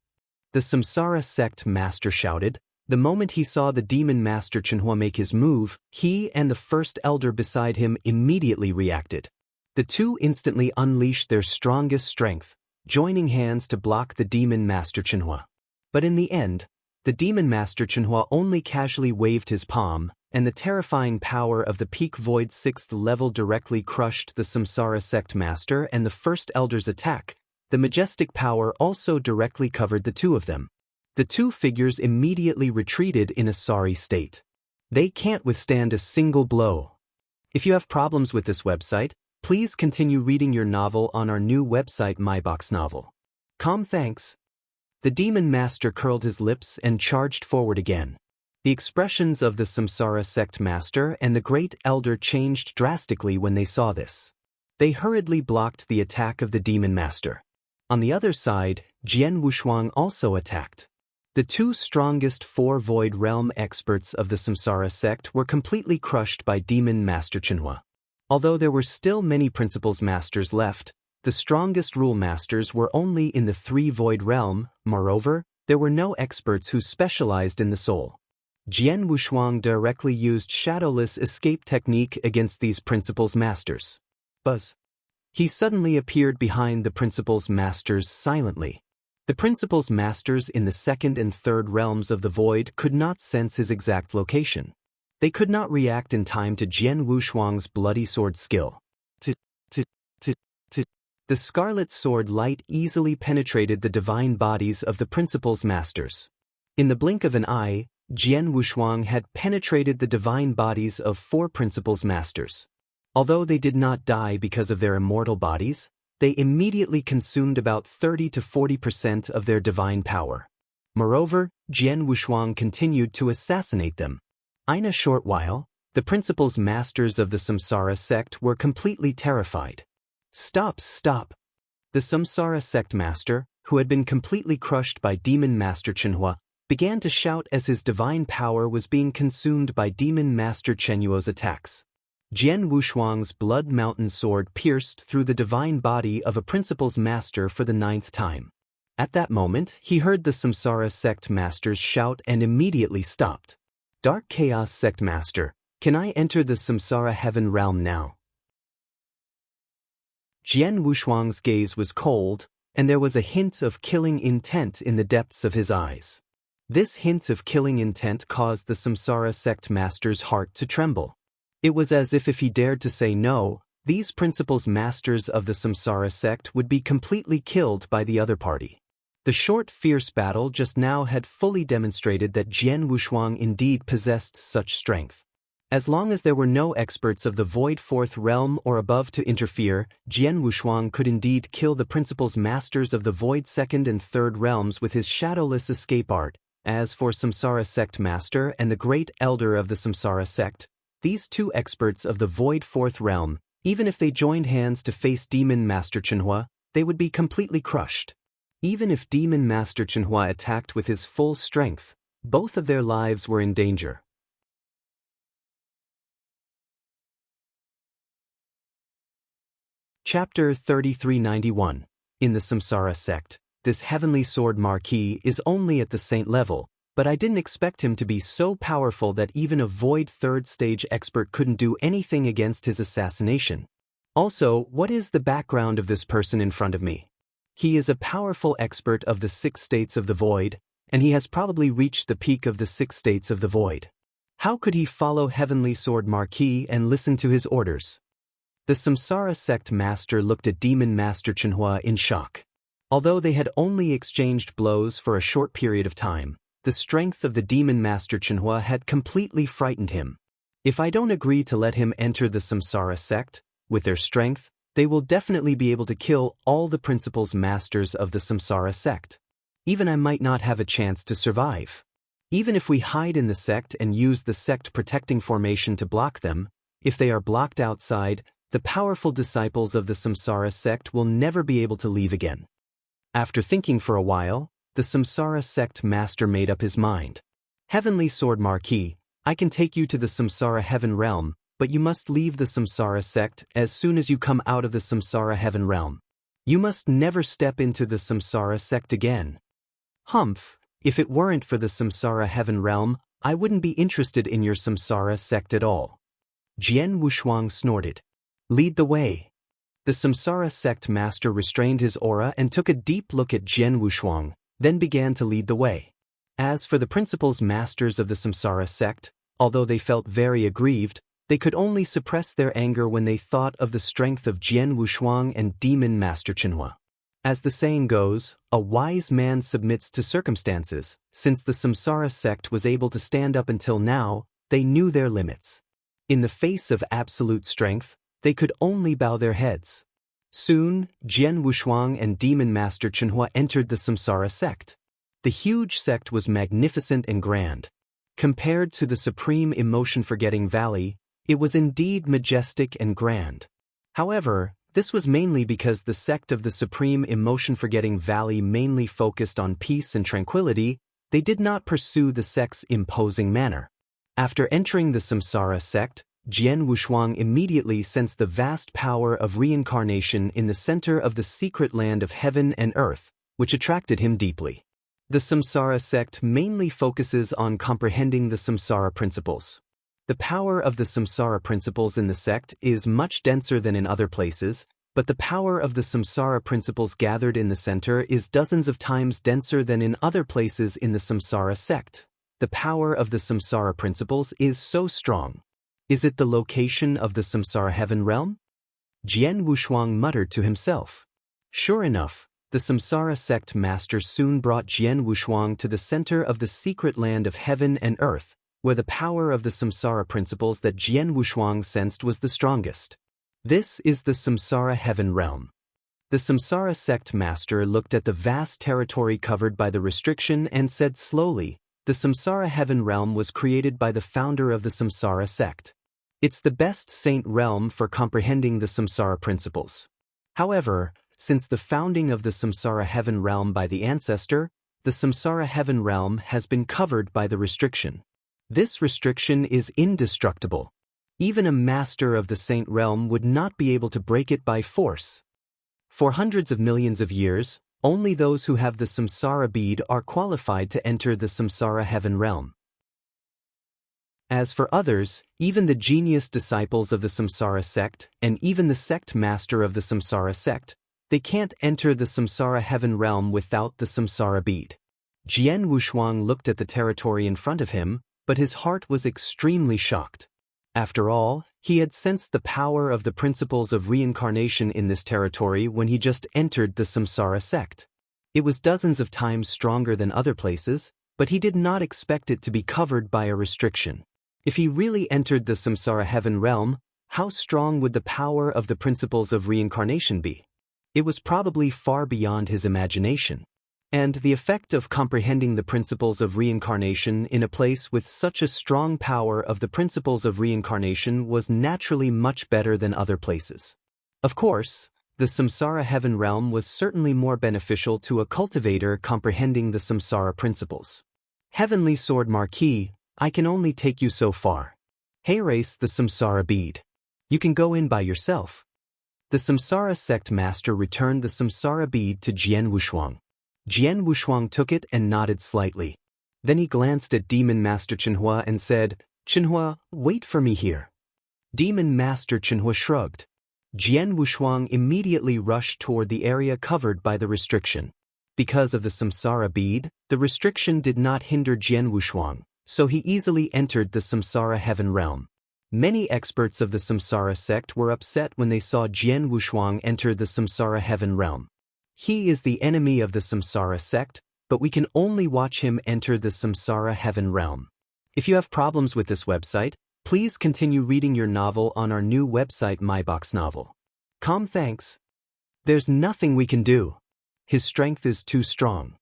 The Samsara sect master shouted. The moment he saw the demon master Chenhua make his move, he and the first elder beside him immediately reacted. The two instantly unleashed their strongest strength, joining hands to block the demon master Chenhua. But in the end, the demon master Chenhua only casually waved his palm, and the terrifying power of the peak void 6th level directly crushed the Samsara sect master and the first elder's attack. The majestic power also directly covered the two of them. The two figures immediately retreated in a sorry state. They can't withstand a single blow. If you have problems with this website, please continue reading your novel on our new website MyBox Novel. Thanks. The demon master curled his lips and charged forward again. The expressions of the Samsara sect master and the great elder changed drastically when they saw this. They hurriedly blocked the attack of the demon master. On the other side, Jian Wushuang also attacked. The two strongest four Void Realm experts of the Samsara sect were completely crushed by Demon Master Chenhua. Although there were still many Principles Masters left, the strongest Rule Masters were only in the three Void Realm. Moreover, there were no experts who specialized in the soul. Jian Wushuang directly used Shadowless Escape technique against these Principles Masters. Buzz. He suddenly appeared behind the Principles Masters silently. The Principles Masters in the second and third realms of the void could not sense his exact location. They could not react in time to Jian Wushuang's bloody sword skill. The scarlet sword light easily penetrated the divine bodies of the Principles Masters. In the blink of an eye, Jian Wushuang had penetrated the divine bodies of four Principles Masters. Although they did not die because of their immortal bodies, they immediately consumed about 30 to 40% of their divine power. Moreover, Jian Wushuang continued to assassinate them. In a short while, the Principles Masters of the Samsara sect were completely terrified. Stop! The Samsara sect master, who had been completely crushed by Demon Master Chenhua, began to shout as his divine power was being consumed by Demon Master Chenyuo's attacks. Jian Wushuang's Blood Mountain sword pierced through the divine body of a Principles Master for the 9th time. At that moment, he heard the Samsara sect masters shout and immediately stopped. Dark Chaos Sect Master, can I enter the Samsara Heaven Realm now? Jian Wushuang's gaze was cold, and there was a hint of killing intent in the depths of his eyes. This hint of killing intent caused the Samsara sect master's heart to tremble. It was as if he dared to say no, these Principles Masters of the Samsara sect would be completely killed by the other party. The short, fierce battle just now had fully demonstrated that Jian Wushuang indeed possessed such strength. As long as there were no experts of the Void 4th Realm or above to interfere, Jian Wushuang could indeed kill the Principles Masters of the Void 2nd and 3rd Realms with his shadowless escape art. As for Samsara Sect Master and the Great Elder of the Samsara Sect, these two experts of the Void 4th Realm, even if they joined hands to face Demon Master Chenhua, they would be completely crushed. Even if Demon Master Chenhua attacked with his full strength, both of their lives were in danger. Chapter 3391. In the Samsara Sect, this Heavenly Sword Marquis is only at the Saint level, but I didn't expect him to be so powerful that even a Void 3rd stage expert couldn't do anything against his assassination. Also, what is the background of this person in front of me? He is a powerful expert of the 6 states of the Void, and he has probably reached the peak of the 6 states of the Void. How could he follow Heavenly Sword Marquis and listen to his orders? The Samsara Sect Master looked at Demon Master Chenhua in shock. Although they had only exchanged blows for a short period of time, the strength of the Demon Master Chenhua had completely frightened him. If I don't agree to let him enter the Samsara Sect, with their strength, they will definitely be able to kill all the Principles Masters of the Samsara Sect. Even I might not have a chance to survive. Even if we hide in the sect and use the sect protecting formation to block them, if they are blocked outside, the powerful disciples of the Samsara Sect will never be able to leave again. After thinking for a while, the Samsara Sect Master made up his mind. Heavenly Sword Marquis, I can take you to the Samsara Heaven Realm, but you must leave the Samsara Sect as soon as you come out of the Samsara Heaven Realm. You must never step into the Samsara Sect again. Humph, If it weren't for the Samsara heaven realm, I wouldn't be interested in your Samsara sect at all. Jian Wushuang snorted. Lead the way. The Samsara sect master restrained his aura and took a deep look at Jian Wushuang, then began to lead the way. As for the principals masters of the Samsara sect, although they felt very aggrieved, they could only suppress their anger when they thought of the strength of Jian Wushuang and Demon Master Chenhua. As the saying goes, a wise man submits to circumstances. Since the Samsara sect was able to stand up until now, they knew their limits. In the face of absolute strength, they could only bow their heads. Soon, Jian Wushuang and Demon Master Chenhua entered the Samsara sect. The huge sect was magnificent and grand. Compared to the supreme emotion-forgetting valley, it was indeed majestic and grand. However, this was mainly because the sect of the supreme emotion-forgetting valley mainly focused on peace and tranquility. They did not pursue the sect's imposing manner. After entering the Samsara sect, Jian Wushuang immediately sensed the vast power of reincarnation in the center of the secret land of heaven and earth, which attracted him deeply. The Samsara sect mainly focuses on comprehending the Samsara principles. The power of the Samsara principles in the sect is much denser than in other places, but the power of the Samsara principles gathered in the center is dozens of times denser than in other places in the Samsara sect. The power of the Samsara principles is so strong. Is it the location of the Samsara heaven realm? Jian Wushuang muttered to himself. Sure enough, the Samsara sect master soon brought Jian Wushuang to the center of the secret land of heaven and earth, where the power of the Samsara principles that Jian Wushuang sensed was the strongest. This is the Samsara heaven realm. The Samsara sect master looked at the vast territory covered by the restriction and said slowly, the Samsara heaven realm was created by the founder of the Samsara sect. It's the best saint realm for comprehending the Samsara principles. However, since the founding of the Samsara heaven realm by the ancestor, the Samsara heaven realm has been covered by the restriction. This restriction is indestructible. Even a master of the saint realm would not be able to break it by force. For hundreds of millions of years, only those who have the samsara bead are qualified to enter the samsara heaven realm. As for others, even the genius disciples of the samsara sect, and even the sect master of the samsara sect, they can't enter the samsara heaven realm without the samsara bead. Jian Wushuang looked at the territory in front of him, but his heart was extremely shocked. After all, he had sensed the power of the principles of reincarnation in this territory when he just entered the Samsara sect. It was dozens of times stronger than other places, but he did not expect it to be covered by a restriction. If he really entered the Samsara heaven realm, how strong would the power of the principles of reincarnation be? It was probably far beyond his imagination. And the effect of comprehending the principles of reincarnation in a place with such a strong power of the principles of reincarnation was naturally much better than other places. Of course, the samsara heaven realm was certainly more beneficial to a cultivator comprehending the samsara principles. Heavenly Sword Marquis, I can only take you so far. Hayrase the samsara bead. You can go in by yourself. The samsara sect master returned the samsara bead to Jian Wushuang. Jian Wushuang took it and nodded slightly. Then he glanced at Demon Master Chenhua and said, Chenhua, wait for me here. Demon Master Chenhua shrugged. Jian Wushuang immediately rushed toward the area covered by the restriction. Because of the samsara bead, the restriction did not hinder Jian Wushuang, so he easily entered the samsara heaven realm. Many experts of the samsara sect were upset when they saw Jian Wushuang enter the samsara heaven realm. He is the enemy of the samsara sect, but we can only watch him enter the samsara heaven realm. If you have problems with this website, please continue reading your novel on our new website MyBox Novel. Thanks. There's nothing we can do. His strength is too strong.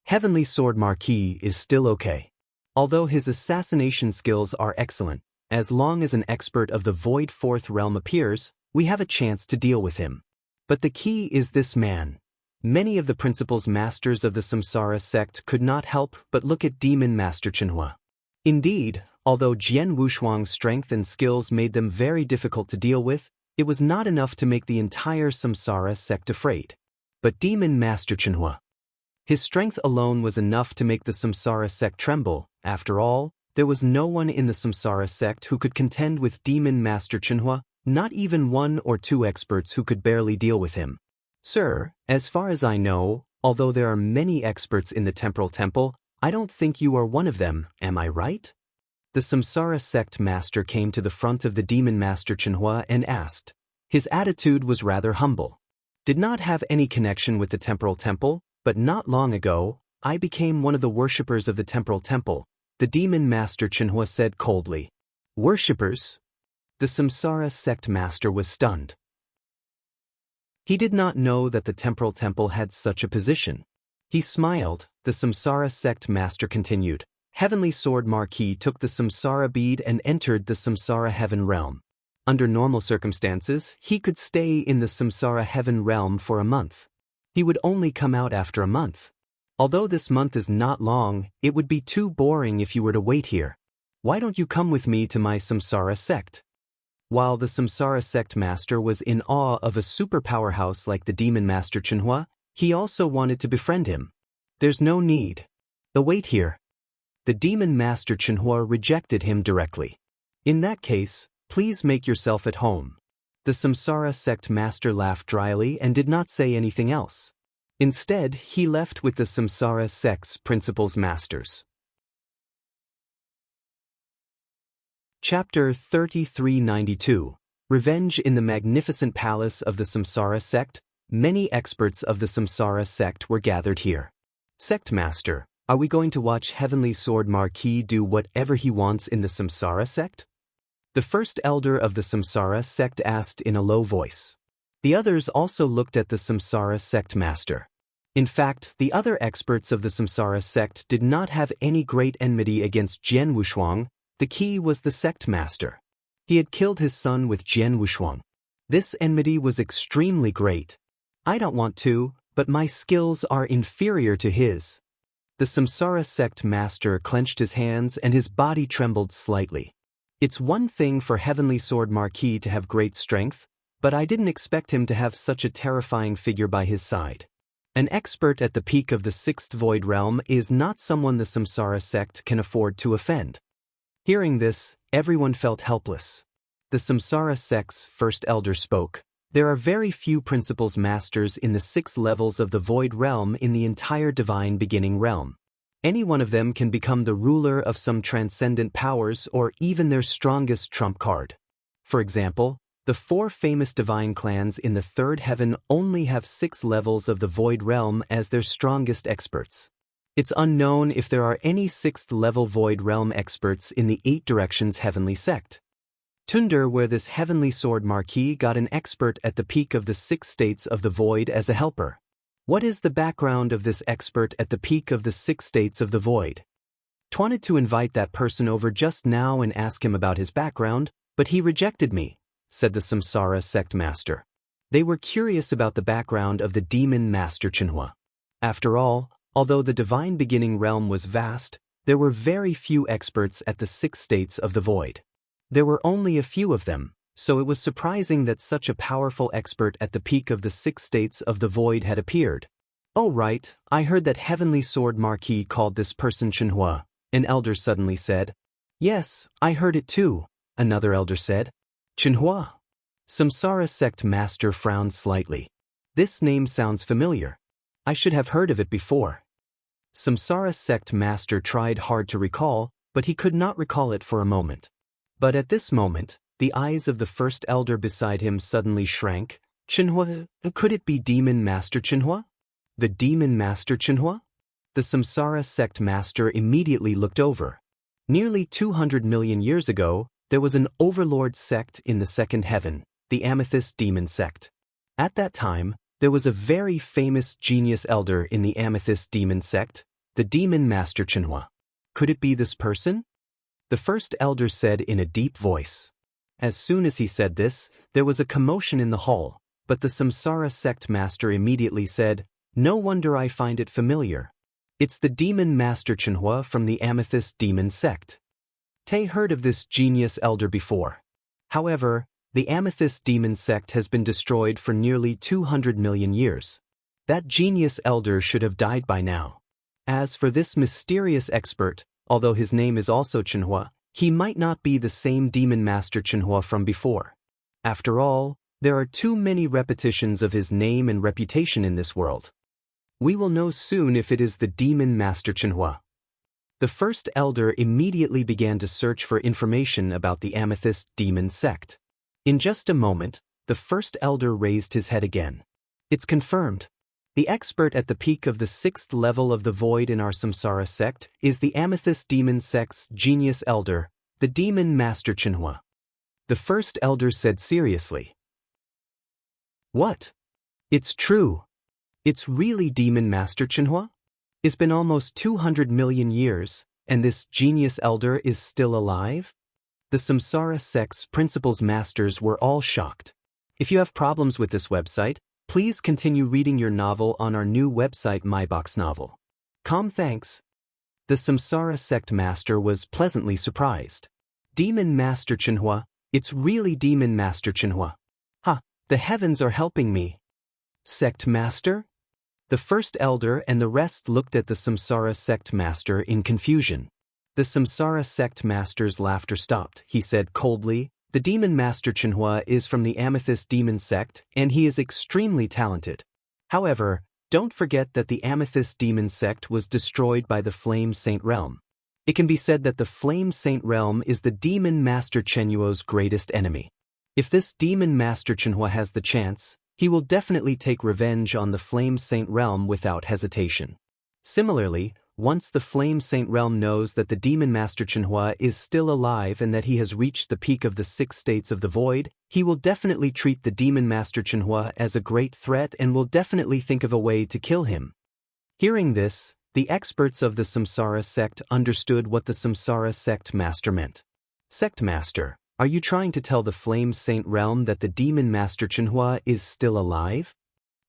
Heavenly Sword Marquis is still okay. Although his assassination skills are excellent, as long as an expert of the Void Fourth Realm appears, we have a chance to deal with him. But the key is this man. Many of the principles masters of the samsara sect could not help but look at Demon Master Chenhua. Indeed, although Jian Wushuang's strength and skills made them very difficult to deal with, it was not enough to make the entire samsara sect afraid. But Demon Master Chenhua. His strength alone was enough to make the Samsara sect tremble. After all, there was no one in the Samsara sect who could contend with Demon Master Chenhua, not even one or two experts who could barely deal with him. Sir, as far as I know, although there are many experts in the Temporal Temple, I don't think you are one of them, am I right? The Samsara sect master came to the front of the Demon Master Chenhua and asked. His attitude was rather humble. Did not have any connection with the Temporal Temple, but not long ago, I became one of the worshippers of the Temporal Temple, the Demon Master Chenhua said coldly. Worshippers? The Samsara sect master was stunned. He did not know that the Temporal Temple had such a position. He smiled. The Samsara sect master continued. Heavenly Sword Marquis took the Samsara bead and entered the Samsara heaven realm. Under normal circumstances, he could stay in the Samsara heaven realm for a month. He would only come out after a month. Although this month is not long, it would be too boring if you were to wait here. Why don't you come with me to my Samsara sect? While the Samsara sect master was in awe of a super powerhouse like the Demon Master Chenhua, he also wanted to befriend him. There's no need. Wait here. The Demon Master Chenhua rejected him directly. In that case, please make yourself at home. The Samsara sect master laughed dryly and did not say anything else. Instead, he left with the Samsara sect's principals masters. Chapter 3392. Revenge in the Magnificent Palace of the Samsara Sect. Many experts of the Samsara Sect were gathered here. Sect Master, are we going to watch Heavenly Sword Marquis do whatever he wants in the Samsara Sect? The first elder of the Samsara Sect asked in a low voice. The others also looked at the Samsara Sect Master. In fact, the other experts of the Samsara Sect did not have any great enmity against Jian Wushuang. The key was the sect master. He had killed his son with Jian Wushuang. This enmity was extremely great. I don't want to, but my skills are inferior to his. The Samsara sect master clenched his hands and his body trembled slightly. It's one thing for Heavenly Sword Marquis to have great strength, but I didn't expect him to have such a terrifying figure by his side. An expert at the peak of the sixth void realm is not someone the Samsara sect can afford to offend. Hearing this, everyone felt helpless. The Samsara sect's first elder spoke. There are very few principals masters in the 6 levels of the void realm in the entire divine beginning realm. Any one of them can become the ruler of some transcendent powers or even their strongest trump card. For example, the 4 famous divine clans in the third heaven only have 6 levels of the void realm as their strongest experts. It's unknown if there are any 6th level void realm experts in the 8 directions heavenly sect. Tunder, where this Heavenly Sword Marquis got an expert at the peak of the 6 states of the void as a helper. What is the background of this expert at the peak of the 6 states of the void? Wanted to invite that person over just now and ask him about his background, but he rejected me, said the Samsara sect master. They were curious about the background of the Demon Master Chenhua. After all, although the divine beginning realm was vast, there were very few experts at the 6 states of the void. There were only a few of them, so it was surprising that such a powerful expert at the peak of the 6 states of the void had appeared. Oh right, I heard that Heavenly Sword Marquis called this person Chenhua, an elder suddenly said. Yes, I heard it too, another elder said. Chenhua. Samsara sect master frowned slightly. This name sounds familiar. I should have heard of it before. Samsara sect master tried hard to recall, but he could not recall it for a moment. But at this moment, the eyes of the first elder beside him suddenly shrank. Chenhua, could it be Demon Master Chenhua? The Demon Master Chenhua? The Samsara sect master immediately looked over. Nearly 200 million years ago, there was an overlord sect in the second heaven, the Amethyst Demon sect. At that time, there was a very famous genius elder in the Amethyst Demon sect, the Demon Master Chenhua. Could it be this person? The first elder said in a deep voice. As soon as he said this, there was a commotion in the hall, but the Samsara sect master immediately said, No wonder I find it familiar. It's the Demon Master Chenhua from the Amethyst Demon sect. Tay heard of this genius elder before. However, the Amethyst Demon sect has been destroyed for nearly 200 million years. That genius elder should have died by now. As for this mysterious expert, although his name is also Chenhua, he might not be the same demon master Chenhua from before. After all, there are too many repetitions of his name and reputation in this world. We will know soon if it is the demon master Chenhua. The first elder immediately began to search for information about the amethyst demon sect. In just a moment, the first elder raised his head again. It's confirmed. The expert at the peak of the 6th level of the void in our samsara sect is the amethyst demon sect's genius elder, the demon master Chenhua. The first elder said seriously. What? It's true. It's really demon master Chenhua? It's been almost 200 million years, and this genius elder is still alive? The samsara sect's principal's masters were all shocked. If you have problems with this website, please continue reading your novel on our new website MyBox Novel. Thanks. The samsara sect master was pleasantly surprised. Demon master Chenhua, it's really demon master Chenhua. The heavens are helping me. Sect master? The first elder and the rest looked at the samsara sect master in confusion. The samsara sect master's laughter stopped. He said coldly, the demon master Chenhua is from the amethyst demon sect, and he is extremely talented. However, don't forget that the amethyst demon sect was destroyed by the Flame Saint Realm. It can be said that the Flame Saint Realm is the demon master Chenhua's greatest enemy. If this demon master Chenhua has the chance, he will definitely take revenge on the Flame Saint Realm without hesitation. Similarly, once the Flame Saint Realm knows that the demon master Chenhua is still alive and that he has reached the peak of the 6 states of the void, he will definitely treat the demon master Chenhua as a great threat and will definitely think of a way to kill him. Hearing this, the experts of the samsara sect understood what the samsara sect master meant. Sect master, are you trying to tell the Flame Saint Realm that the demon master Chenhua is still alive?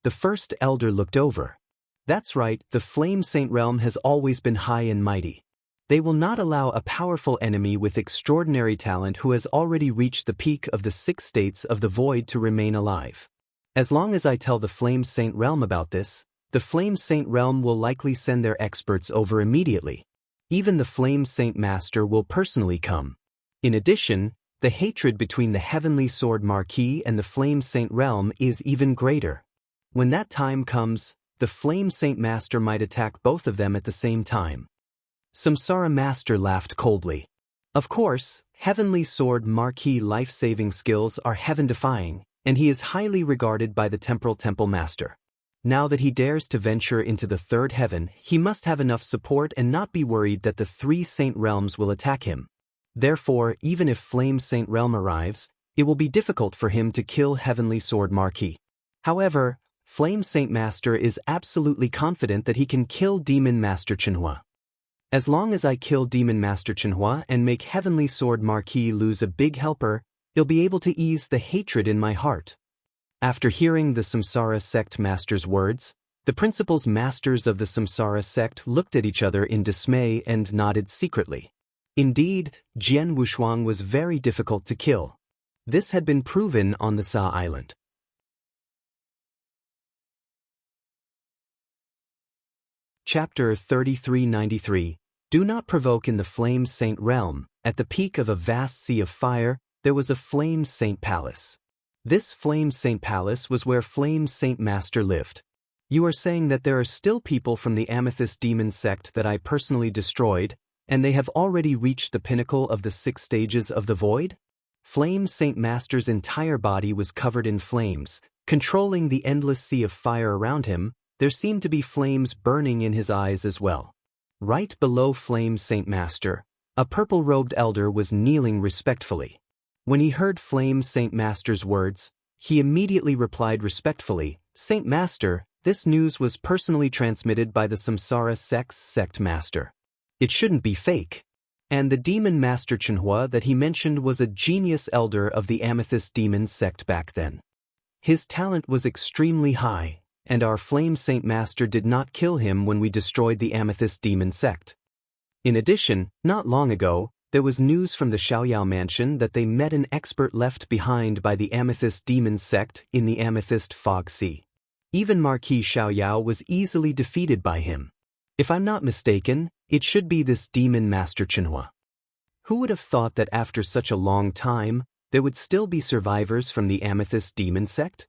The first elder looked over. That's right, the Flame Saint Realm has always been high and mighty. They will not allow a powerful enemy with extraordinary talent who has already reached the peak of the 6 states of the void to remain alive. As long as I tell the Flame Saint Realm about this, the Flame Saint Realm will likely send their experts over immediately. Even the Flame Saint Master will personally come. In addition, the hatred between the Heavenly Sword Marquis and the Flame Saint Realm is even greater. When that time comes, the Flame Saint Master might attack both of them at the same time. Samsara Master laughed coldly. Of course, Heavenly Sword Marquis life-saving skills are heaven-defying, and he is highly regarded by the Temporal Temple Master. Now that he dares to venture into the 3rd heaven, he must have enough support and not be worried that the 3 Saint Realms will attack him. Therefore, even if Flame Saint Realm arrives, it will be difficult for him to kill Heavenly Sword Marquis. However, Flame Saint Master is absolutely confident that he can kill Demon Master Chenhua. As long as I kill Demon Master Chenhua and make Heavenly Sword Marquis lose a big helper, he'll be able to ease the hatred in my heart. After hearing the Samsara sect master's words, the principals masters of the Samsara sect looked at each other in dismay and nodded secretly. Indeed, Jian Wushuang was very difficult to kill. This had been proven on the Sa Island. Chapter 3393. Do not provoke in the Flame Saint Realm. At the peak of a vast sea of fire, there was a Flame Saint Palace. This Flame Saint Palace was where Flame Saint Master lived. You are saying that there are still people from the Amethyst Demon sect that I personally destroyed, and they have already reached the pinnacle of the 6 stages of the void? Flame Saint Master's entire body was covered in flames. Controlling the endless sea of fire around him, there seemed to be flames burning in his eyes as well. Right below Flame Saint Master, a purple-robed elder was kneeling respectfully. When he heard Flame Saint Master's words, he immediately replied respectfully, "Saint Master, this news was personally transmitted by the Samsara sect's sect master. It shouldn't be fake." And the demon master Chenhua that he mentioned was a genius elder of the Amethyst Demon sect back then. His talent was extremely high, and our Flame Saint Master did not kill him when we destroyed the Amethyst Demon sect. In addition, not long ago, there was news from the Xiaoyao mansion that they met an expert left behind by the Amethyst Demon sect in the Amethyst Fog Sea. Even Marquis Xiaoyao was easily defeated by him. If I'm not mistaken, it should be this demon Master Chenhua. Who would have thought that after such a long time, there would still be survivors from the Amethyst demon sect?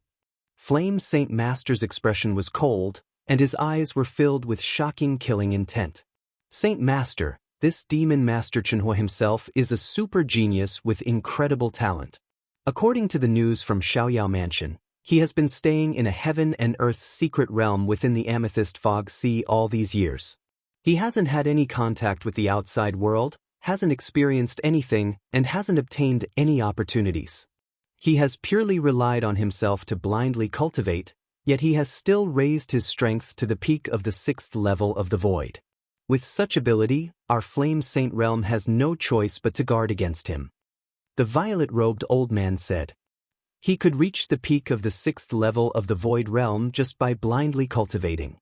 Flame Saint Master's expression was cold, and his eyes were filled with shocking killing intent. Saint Master, this demon Master Chenhua himself is a super genius with incredible talent. According to the news from Xiaoyao Mansion, he has been staying in a heaven and earth secret realm within the Amethyst Fog Sea all these years. He hasn't had any contact with the outside world, hasn't experienced anything, and hasn't obtained any opportunities. He has purely relied on himself to blindly cultivate, yet he has still raised his strength to the peak of the 6th level of the void. With such ability, our Flame Saint realm has no choice but to guard against him. The violet-robed old man said. He could reach the peak of the 6th level of the void realm just by blindly cultivating.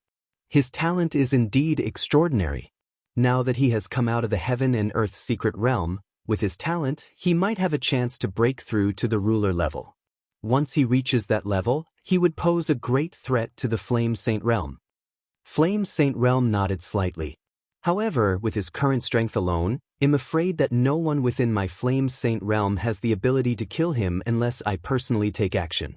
His talent is indeed extraordinary. Now that he has come out of the heaven and earth secret realm, with his talent, he might have a chance to break through to the ruler level. Once he reaches that level, he would pose a great threat to the Flame Saint realm. Flame Saint realm nodded slightly. However, with his current strength alone, I'm afraid that no one within my Flame Saint realm has the ability to kill him unless I personally take action.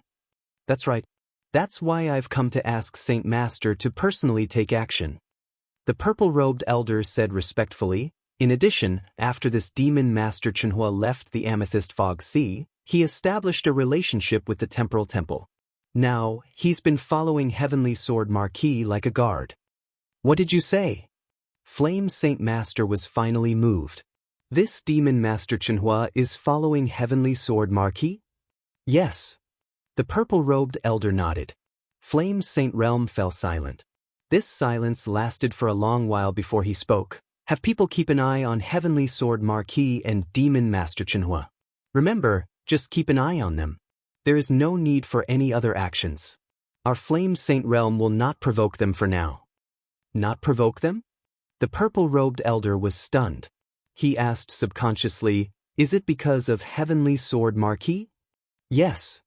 That's right. That's why I've come to ask Saint Master to personally take action. The purple-robed elder said respectfully. In addition, after this demon Master Chenhua left the Amethyst Fog Sea, he established a relationship with the Temporal Temple. Now, he's been following Heavenly Sword Marquis like a guard. What did you say? Flame Saint Master was finally moved. This demon Master Chenhua is following Heavenly Sword Marquis? Yes. The purple-robed elder nodded. Flame Saint Realm fell silent. This silence lasted for a long while before he spoke. Have people keep an eye on Heavenly Sword Marquis and Demon Master Chenhua. Remember, just keep an eye on them. There is no need for any other actions. Our Flame Saint Realm will not provoke them for now. Not provoke them? The purple-robed elder was stunned. He asked subconsciously, is it because of Heavenly Sword Marquis? Yes.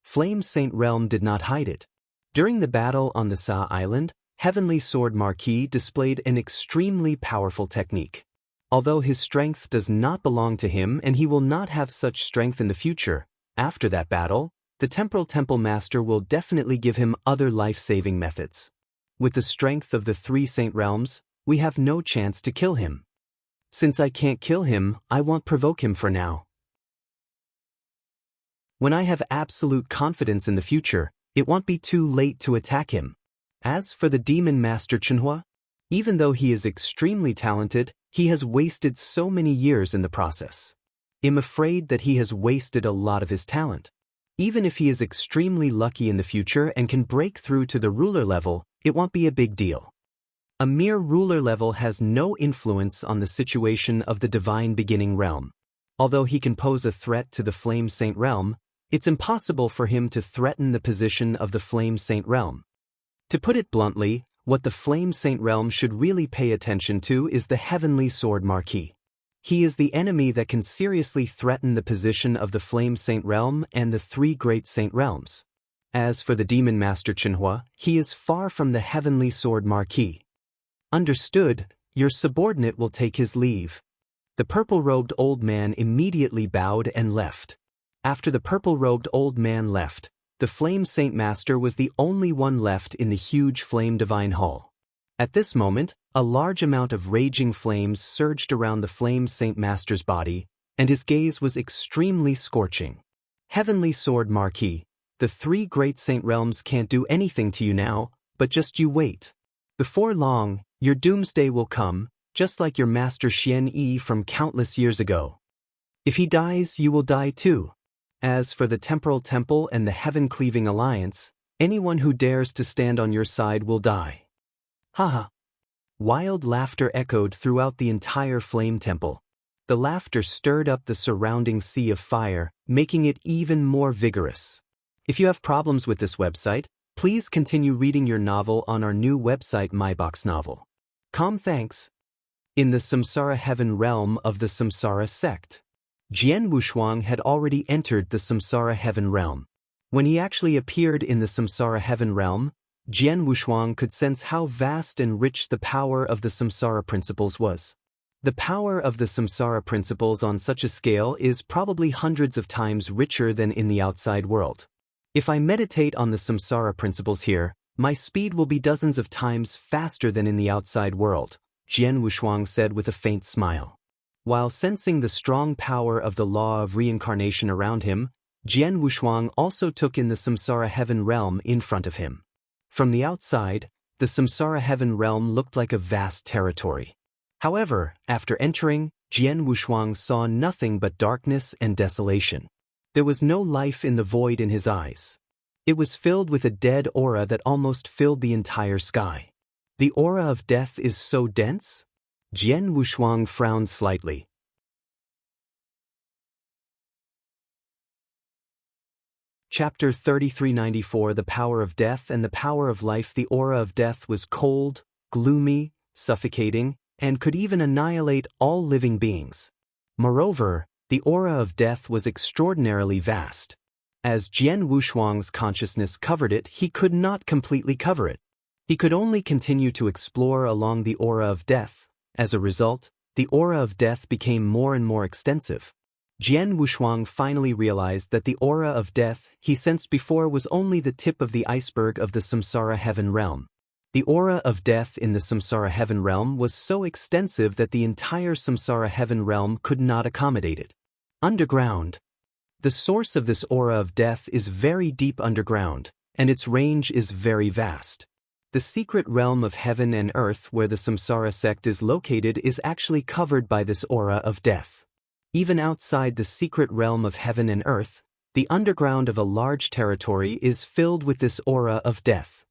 Flame Saint Realm did not hide it. During the battle on the Sa Island, Heavenly Sword Marquis displayed an extremely powerful technique. Although his strength does not belong to him and he will not have such strength in the future, after that battle, the Temporal Temple Master will definitely give him other life-saving methods. With the strength of the 3 Saint Realms, we have no chance to kill him. Since I can't kill him, I won't provoke him for now. When I have absolute confidence in the future, it won't be too late to attack him. As for the Demon Master Chenhua, even though he is extremely talented, he has wasted so many years in the process. I'm afraid that he has wasted a lot of his talent. Even if he is extremely lucky in the future and can break through to the ruler level, it won't be a big deal. A mere ruler level has no influence on the situation of the Divine Beginning Realm. Although he can pose a threat to the Flame Saint Realm, it's impossible for him to threaten the position of the Flame Saint Realm. To put it bluntly, what the Flame Saint Realm should really pay attention to is the Heavenly Sword Marquis. He is the enemy that can seriously threaten the position of the Flame Saint Realm and the 3 Great Saint Realms. As for the Demon Master Chenhua, he is far from the Heavenly Sword Marquis. Understood, your subordinate will take his leave. The purple-robed old man immediately bowed and left. After the purple-robed old man left, the Flame Saint Master was the only one left in the huge Flame Divine Hall. At this moment, a large amount of raging flames surged around the Flame Saint Master's body, and his gaze was extremely scorching. Heavenly Sword Marquis, the 3 Great Saint Realms can't do anything to you now, but just you wait. Before long, your doomsday will come, just like your master Xian Yi from countless years ago. If he dies, you will die too. As for the Temporal Temple and the Heaven-Cleaving Alliance, anyone who dares to stand on your side will die. Haha. Wild laughter echoed throughout the entire Flame Temple. The laughter stirred up the surrounding sea of fire, making it even more vigorous. If you have problems with this website, please continue reading your novel on our new website MyBox Novel. Thanks. In the Samsara Heaven realm of the Samsara sect, Jian Wushuang had already entered the Samsara Heaven realm. When he actually appeared in the Samsara Heaven realm, Jian Wushuang could sense how vast and rich the power of the samsara principles was. The power of the samsara principles on such a scale is probably hundreds of times richer than in the outside world. If I meditate on the samsara principles here, my speed will be dozens of times faster than in the outside world, Jian Wushuang said with a faint smile. While sensing the strong power of the law of reincarnation around him, Jian Wushuang also took in the samsara heaven realm in front of him. From the outside, the samsara heaven realm looked like a vast territory. However, after entering, Jian Wushuang saw nothing but darkness and desolation. There was no life in the void in his eyes. It was filled with a dead aura that almost filled the entire sky. The aura of death is so dense? Jian Wushuang frowned slightly. Chapter 3394 The Power of Death and the Power of Life. The aura of death was cold, gloomy, suffocating, and could even annihilate all living beings. Moreover, the aura of death was extraordinarily vast. As Jian Wushuang's consciousness covered it, he could not completely cover it. He could only continue to explore along the aura of death. As a result, the aura of death became more and more extensive. Jian Wushuang finally realized that the aura of death he sensed before was only the tip of the iceberg of the samsara heaven realm. The aura of death in the samsara heaven realm was so extensive that the entire samsara heaven realm could not accommodate it. Underground. The source of this aura of death is very deep underground, and its range is very vast. The secret realm of heaven and earth where the samsara sect is located is actually covered by this aura of death. Even outside the secret realm of heaven and earth, the underground of a large territory is filled with this aura of death.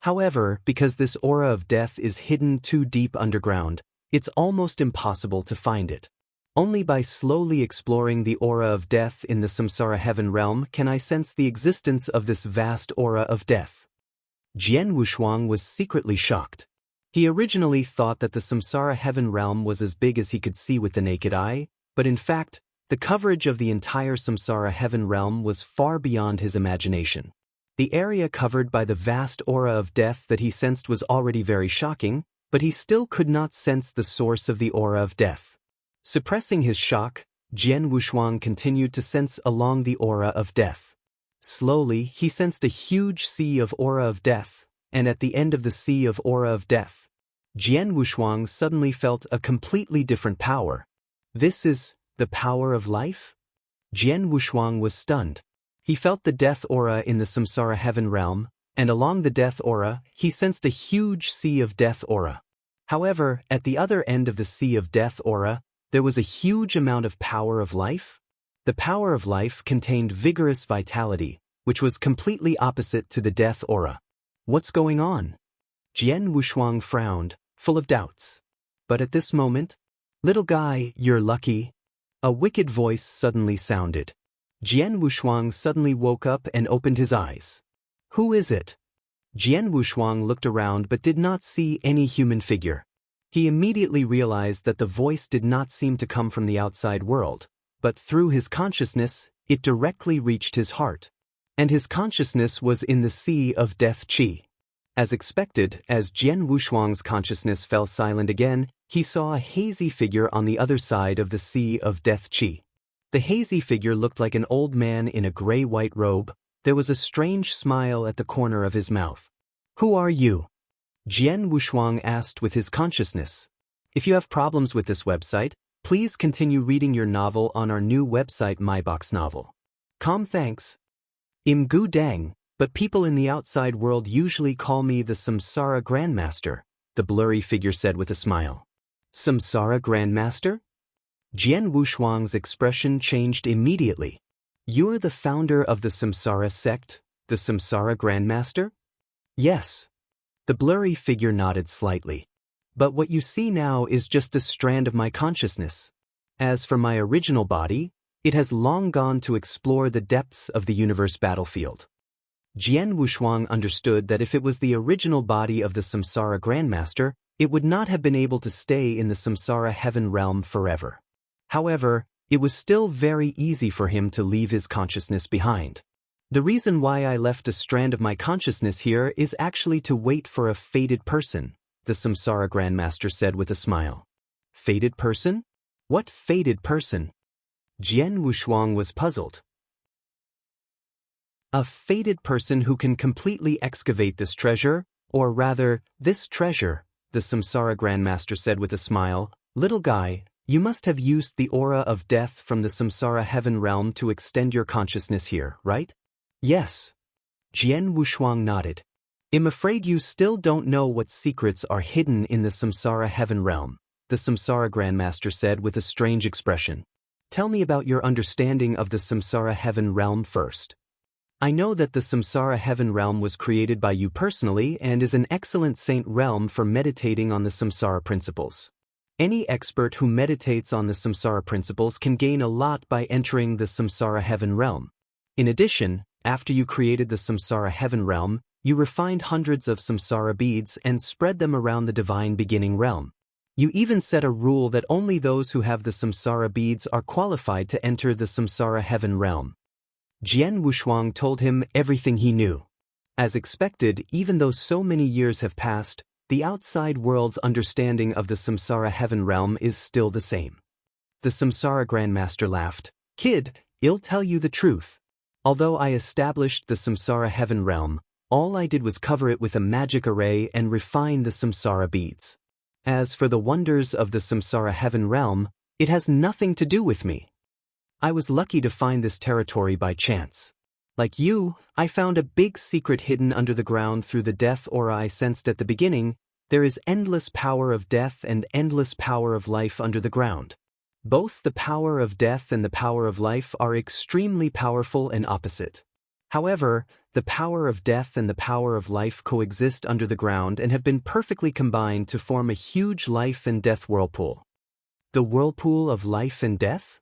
However, because this aura of death is hidden too deep underground, it's almost impossible to find it. Only by slowly exploring the aura of death in the samsara heaven realm can I sense the existence of this vast aura of death. Jian Wushuang was secretly shocked. He originally thought that the samsara heaven realm was as big as he could see with the naked eye, but in fact, the coverage of the entire samsara heaven realm was far beyond his imagination. The area covered by the vast aura of death that he sensed was already very shocking, but he still could not sense the source of the aura of death. Suppressing his shock, Jian Wushuang continued to sense along the aura of death. Slowly, he sensed a huge sea of aura of death, and at the end of the sea of aura of death, Jian Wushuang suddenly felt a completely different power. This is the power of life? Jian Wushuang was stunned. He felt the death aura in the samsara heaven realm, and along the death aura, he sensed a huge sea of death aura. However, at the other end of the sea of death aura, there was a huge amount of power of life. The power of life contained vigorous vitality, which was completely opposite to the death aura. What's going on? Jian Wushuang frowned, full of doubts. But at this moment, "Little guy, you're lucky." A wicked voice suddenly sounded. Jian Wushuang suddenly woke up and opened his eyes. Who is it? Jian Wushuang looked around but did not see any human figure. He immediately realized that the voice did not seem to come from the outside world, but through his consciousness, it directly reached his heart. And his consciousness was in the sea of death qi. As expected, as Jian Wushuang's consciousness fell silent again, he saw a hazy figure on the other side of the sea of death qi. The hazy figure looked like an old man in a gray-white robe. There was a strange smile at the corner of his mouth. Who are you? Jian Wushuang asked with his consciousness. If you have problems with this website, please continue reading your novel on our new website MyBox Novel. Thanks. Im Gu Deng, but people in the outside world usually call me the Samsara Grandmaster, the blurry figure said with a smile. Samsara Grandmaster? Jian Wushuang's expression changed immediately. You're the founder of the Samsara sect, the Samsara Grandmaster? Yes. The blurry figure nodded slightly. But what you see now is just a strand of my consciousness. As for my original body, it has long gone to explore the depths of the universe battlefield. Jian Wushuang understood that if it was the original body of the Samsara Grandmaster, it would not have been able to stay in the Samsara heaven realm forever. However, it was still very easy for him to leave his consciousness behind. The reason why I left a strand of my consciousness here is actually to wait for a fated person, the Samsara Grandmaster said with a smile. Fated person? What fated person? Jian Wushuang was puzzled. A fated person who can completely excavate this treasure, or rather, this treasure, the Samsara Grandmaster said with a smile. Little guy, you must have used the aura of death from the Samsara heaven realm to extend your consciousness here, right? Yes. Jian Wushuang nodded. I'm afraid you still don't know what secrets are hidden in the Samsara heaven realm, the Samsara Grandmaster said with a strange expression. Tell me about your understanding of the Samsara heaven realm first. I know that the Samsara heaven realm was created by you personally and is an excellent saint realm for meditating on the Samsara principles. Any expert who meditates on the Samsara principles can gain a lot by entering the Samsara heaven realm. In addition, after you created the Samsara heaven realm, you refined hundreds of Samsara beads and spread them around the divine beginning realm. You even set a rule that only those who have the Samsara beads are qualified to enter the Samsara heaven realm. Jian Wushuang told him everything he knew. As expected, even though so many years have passed, the outside world's understanding of the Samsara heaven realm is still the same. The Samsara Grandmaster laughed. Kid, I'll tell you the truth. Although I established the Samsara heaven realm, all I did was cover it with a magic array and refine the Samsara beads. As for the wonders of the Samsara heaven realm, it has nothing to do with me. I was lucky to find this territory by chance. Like you, I found a big secret hidden under the ground through the death aura I sensed at the beginning. There is endless power of death and endless power of life under the ground. Both the power of death and the power of life are extremely powerful and opposite. However, the power of death and the power of life coexist under the ground and have been perfectly combined to form a huge life and death whirlpool. The whirlpool of life and death?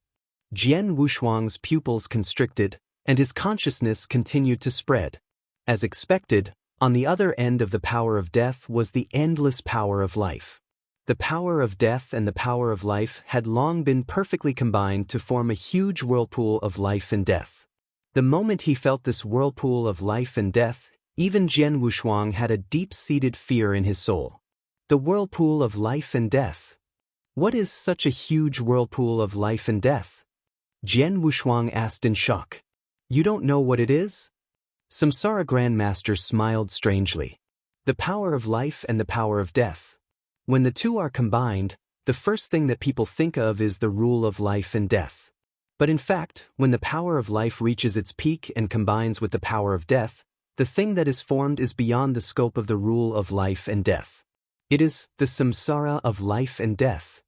Jian Wushuang's pupils constricted, and his consciousness continued to spread. As expected, on the other end of the power of death was the endless power of life. The power of death and the power of life had long been perfectly combined to form a huge whirlpool of life and death. The moment he felt this whirlpool of life and death, even Jian Wushuang had a deep-seated fear in his soul. The whirlpool of life and death. What is such a huge whirlpool of life and death? Jian Wushuang asked in shock. You don't know what it is? Samsara Grandmaster smiled strangely. The power of life and the power of death. When the two are combined, the first thing that people think of is the rule of life and death. But in fact, when the power of life reaches its peak and combines with the power of death, the thing that is formed is beyond the scope of the rule of life and death. It is the samsara of life and death.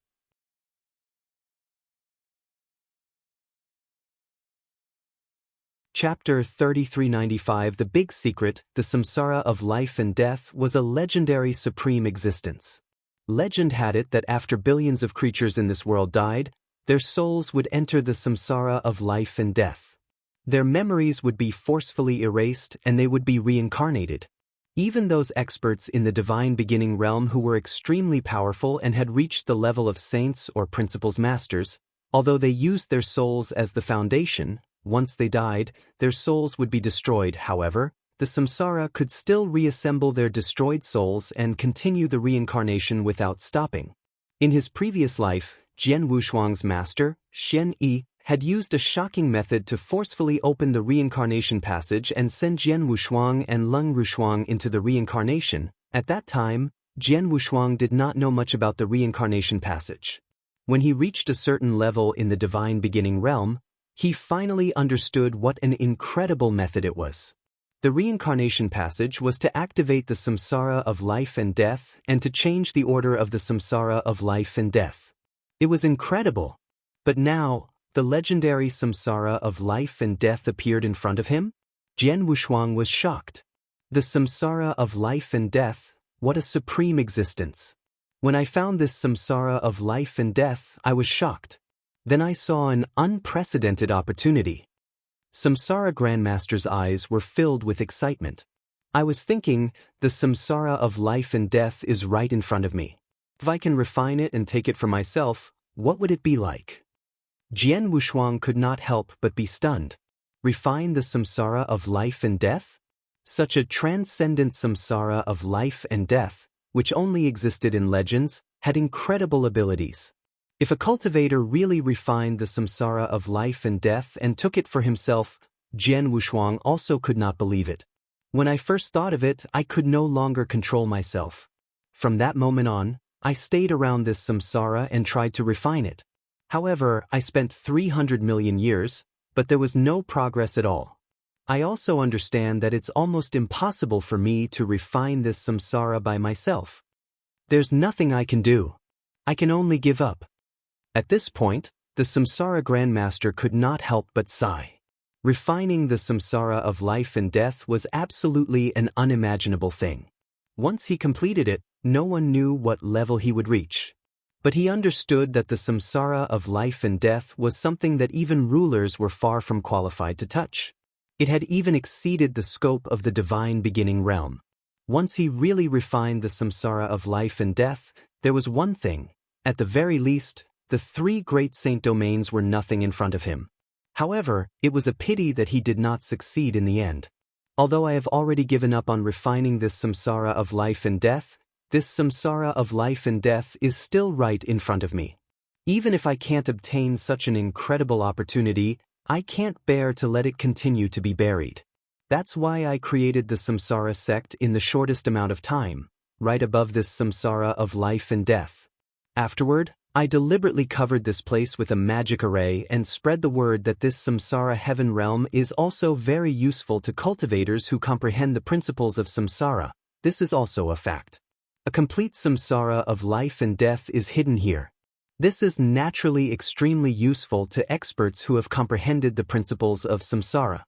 Chapter 3395 The Big Secret, the Samsara of Life and Death was a legendary supreme existence. Legend had it that after billions of creatures in this world died, their souls would enter the samsara of life and death. Their memories would be forcefully erased and they would be reincarnated. Even those experts in the divine beginning realm who were extremely powerful and had reached the level of saints or principles masters, although they used their souls as the foundation, once they died, their souls would be destroyed. However, the samsara could still reassemble their destroyed souls and continue the reincarnation without stopping. In his previous life, Jian Wushuang's master, Xian Yi, had used a shocking method to forcefully open the reincarnation passage and send Jian Wushuang and Leng Rushuang into the reincarnation. At that time, Jian Wushuang did not know much about the reincarnation passage. When he reached a certain level in the divine beginning realm, he finally understood what an incredible method it was. The reincarnation passage was to activate the samsara of life and death and to change the order of the samsara of life and death. It was incredible. But now, the legendary samsara of life and death appeared in front of him? Jian Wushuang was shocked. The samsara of life and death, what a supreme existence. When I found this samsara of life and death, I was shocked. Then I saw an unprecedented opportunity. Samsara Grandmaster's eyes were filled with excitement. I was thinking, the samsara of life and death is right in front of me. If I can refine it and take it for myself, what would it be like? Jian Wushuang could not help but be stunned. Refine the samsara of life and death? Such a transcendent samsara of life and death, which only existed in legends, had incredible abilities. If a cultivator really refined the samsara of life and death and took it for himself, Jian Wushuang also could not believe it. When I first thought of it, I could no longer control myself. From that moment on, I stayed around this samsara and tried to refine it. However, I spent 300 million years, but there was no progress at all. I also understand that it's almost impossible for me to refine this samsara by myself. There's nothing I can do. I can only give up. At this point, the samsara grandmaster could not help but sigh. Refining the samsara of life and death was absolutely an unimaginable thing. Once he completed it, no one knew what level he would reach. But he understood that the samsara of life and death was something that even rulers were far from qualified to touch. It had even exceeded the scope of the divine beginning realm. Once he really refined the samsara of life and death, there was one thing. At the very least, the three great saint domains were nothing in front of him. However, it was a pity that he did not succeed in the end. Although I have already given up on refining this samsara of life and death, this samsara of life and death is still right in front of me. Even if I can't obtain such an incredible opportunity, I can't bear to let it continue to be buried. That's why I created the samsara sect in the shortest amount of time, right above this samsara of life and death. Afterward, I deliberately covered this place with a magic array and spread the word that this samsara heaven realm is also very useful to cultivators who comprehend the principles of samsara. This is also a fact. A complete samsara of life and death is hidden here. This is naturally extremely useful to experts who have comprehended the principles of samsara.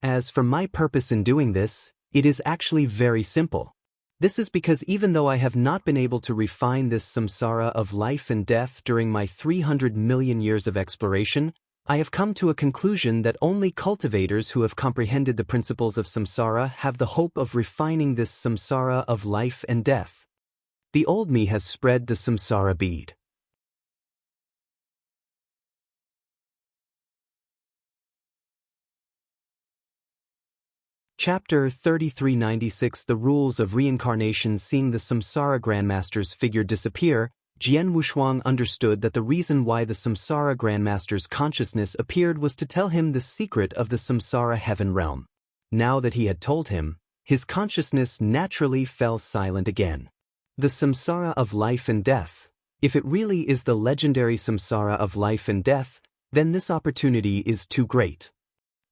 As for my purpose in doing this, it is actually very simple. This is because even though I have not been able to refine this samsara of life and death during my 300 million years of exploration, I have come to a conclusion that only cultivators who have comprehended the principles of samsara have the hope of refining this samsara of life and death. The old me has spread the samsara bead. Chapter 3396 The Rules of Reincarnation. Seeing the samsara grandmaster's figure disappear, Jian Wushuang understood that the reason why the samsara grandmaster's consciousness appeared was to tell him the secret of the samsara heaven realm. Now that he had told him, his consciousness naturally fell silent again. The samsara of life and death. If it really is the legendary samsara of life and death, then this opportunity is too great.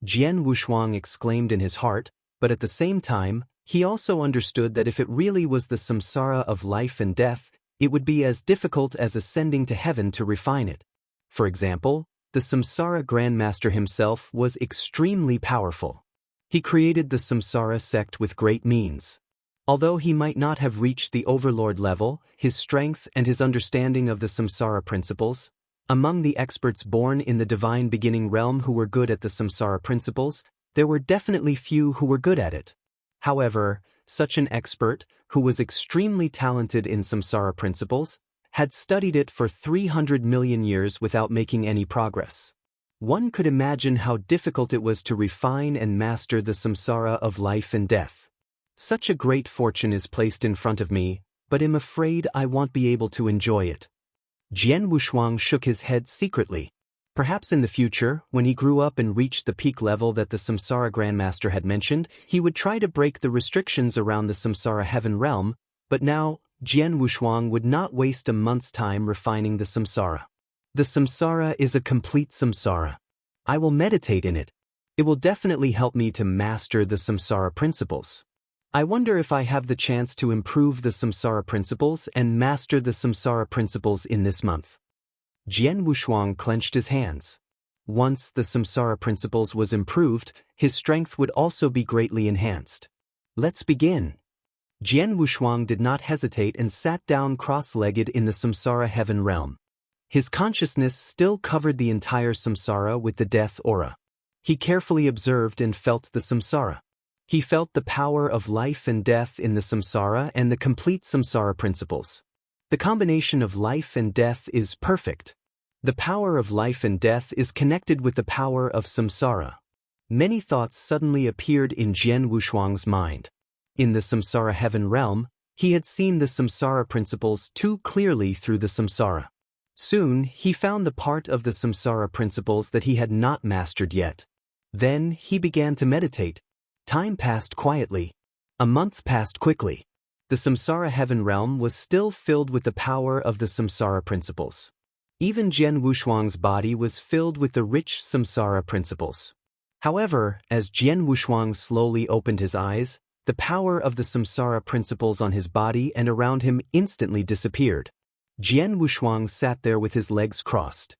Jian Wushuang exclaimed in his heart, but at the same time, he also understood that if it really was the samsara of life and death, it would be as difficult as ascending to heaven to refine it. For example, the samsara grandmaster himself was extremely powerful. He created the samsara sect with great means. Although he might not have reached the overlord level, his strength and his understanding of the samsara principles, among the experts born in the divine beginning realm who were good at the samsara principles, there were definitely few who were good at it. However, such an expert, who was extremely talented in samsara principles, had studied it for 300 million years without making any progress. One could imagine how difficult it was to refine and master the samsara of life and death. Such a great fortune is placed in front of me, but I'm afraid I won't be able to enjoy it. Jian Wushuang shook his head secretly. Perhaps in the future, when he grew up and reached the peak level that the samsara grandmaster had mentioned, he would try to break the restrictions around the samsara heaven realm, but now, Jian Wushuang would not waste a month's time refining the samsara. The samsara is a complete samsara. I will meditate in it. It will definitely help me to master the samsara principles. I wonder if I have the chance to improve the samsara principles and master the samsara principles in this month. Jian Wushuang clenched his hands. Once the samsara principles was improved, his strength would also be greatly enhanced. Let's begin. Jian Wushuang did not hesitate and sat down cross-legged in the samsara heaven realm. His consciousness still covered the entire samsara with the death aura. He carefully observed and felt the samsara. He felt the power of life and death in the samsara and the complete samsara principles. The combination of life and death is perfect. The power of life and death is connected with the power of samsara. Many thoughts suddenly appeared in Jian Wushuang's mind. In the samsara heaven realm, he had seen the samsara principles too clearly through the samsara. Soon, he found the part of the samsara principles that he had not mastered yet. Then, he began to meditate. Time passed quietly. A month passed quickly. The samsara heaven realm was still filled with the power of the samsara principles. Even Jian Wushuang's body was filled with the rich samsara principles. However, as Jian Wushuang slowly opened his eyes, the power of the samsara principles on his body and around him instantly disappeared. Jian Wushuang sat there with his legs crossed.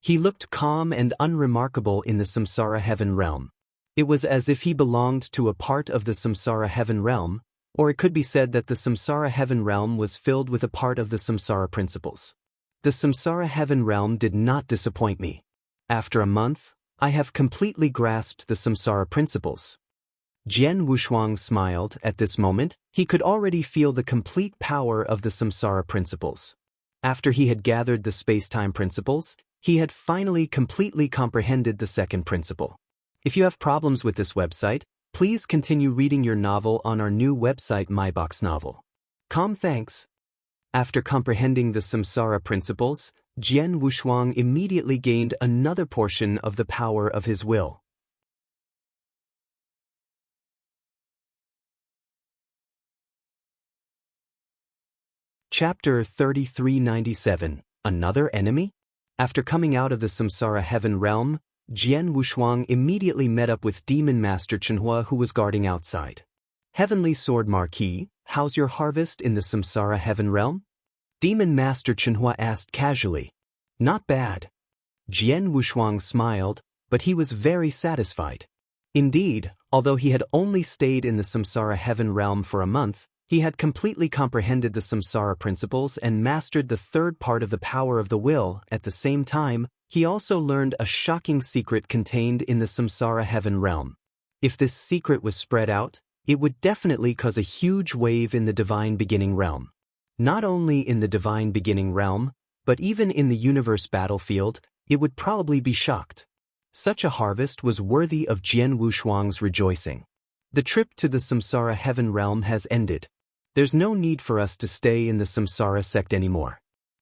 He looked calm and unremarkable in the samsara heaven realm. It was as if he belonged to a part of the samsara heaven realm, or it could be said that the samsara heaven realm was filled with a part of the samsara principles. The samsara heaven realm did not disappoint me. After a month, I have completely grasped the samsara principles. Jian Wushuang smiled. At this moment, he could already feel the complete power of the samsara principles. After he had gathered the space-time principles, he had finally completely comprehended the second principle. If you have problems with this website, please continue reading your novel on our new website MyBox Novel. Thanks. After comprehending the samsara principles, Jian Wushuang immediately gained another portion of the power of his will. Chapter 3397. Another enemy? After coming out of the samsara heaven realm, Jian Wushuang immediately met up with Demon Master Chenhua, who was guarding outside. Heavenly Sword Marquis, how's your harvest in the samsara heaven realm? Demon Master Chenhua asked casually. Not bad. Jian Wushuang smiled, but he was very satisfied. Indeed, although he had only stayed in the samsara heaven realm for a month, he had completely comprehended the samsara principles and mastered the third part of the power of the will. At the same time, he also learned a shocking secret contained in the samsara heaven realm. If this secret was spread out, it would definitely cause a huge wave in the divine beginning realm. Not only in the divine beginning realm, but even in the universe battlefield, it would probably be shocked. Such a harvest was worthy of Jian Wushuang's rejoicing. The trip to the samsara heaven realm has ended. There's no need for us to stay in the samsara sect anymore.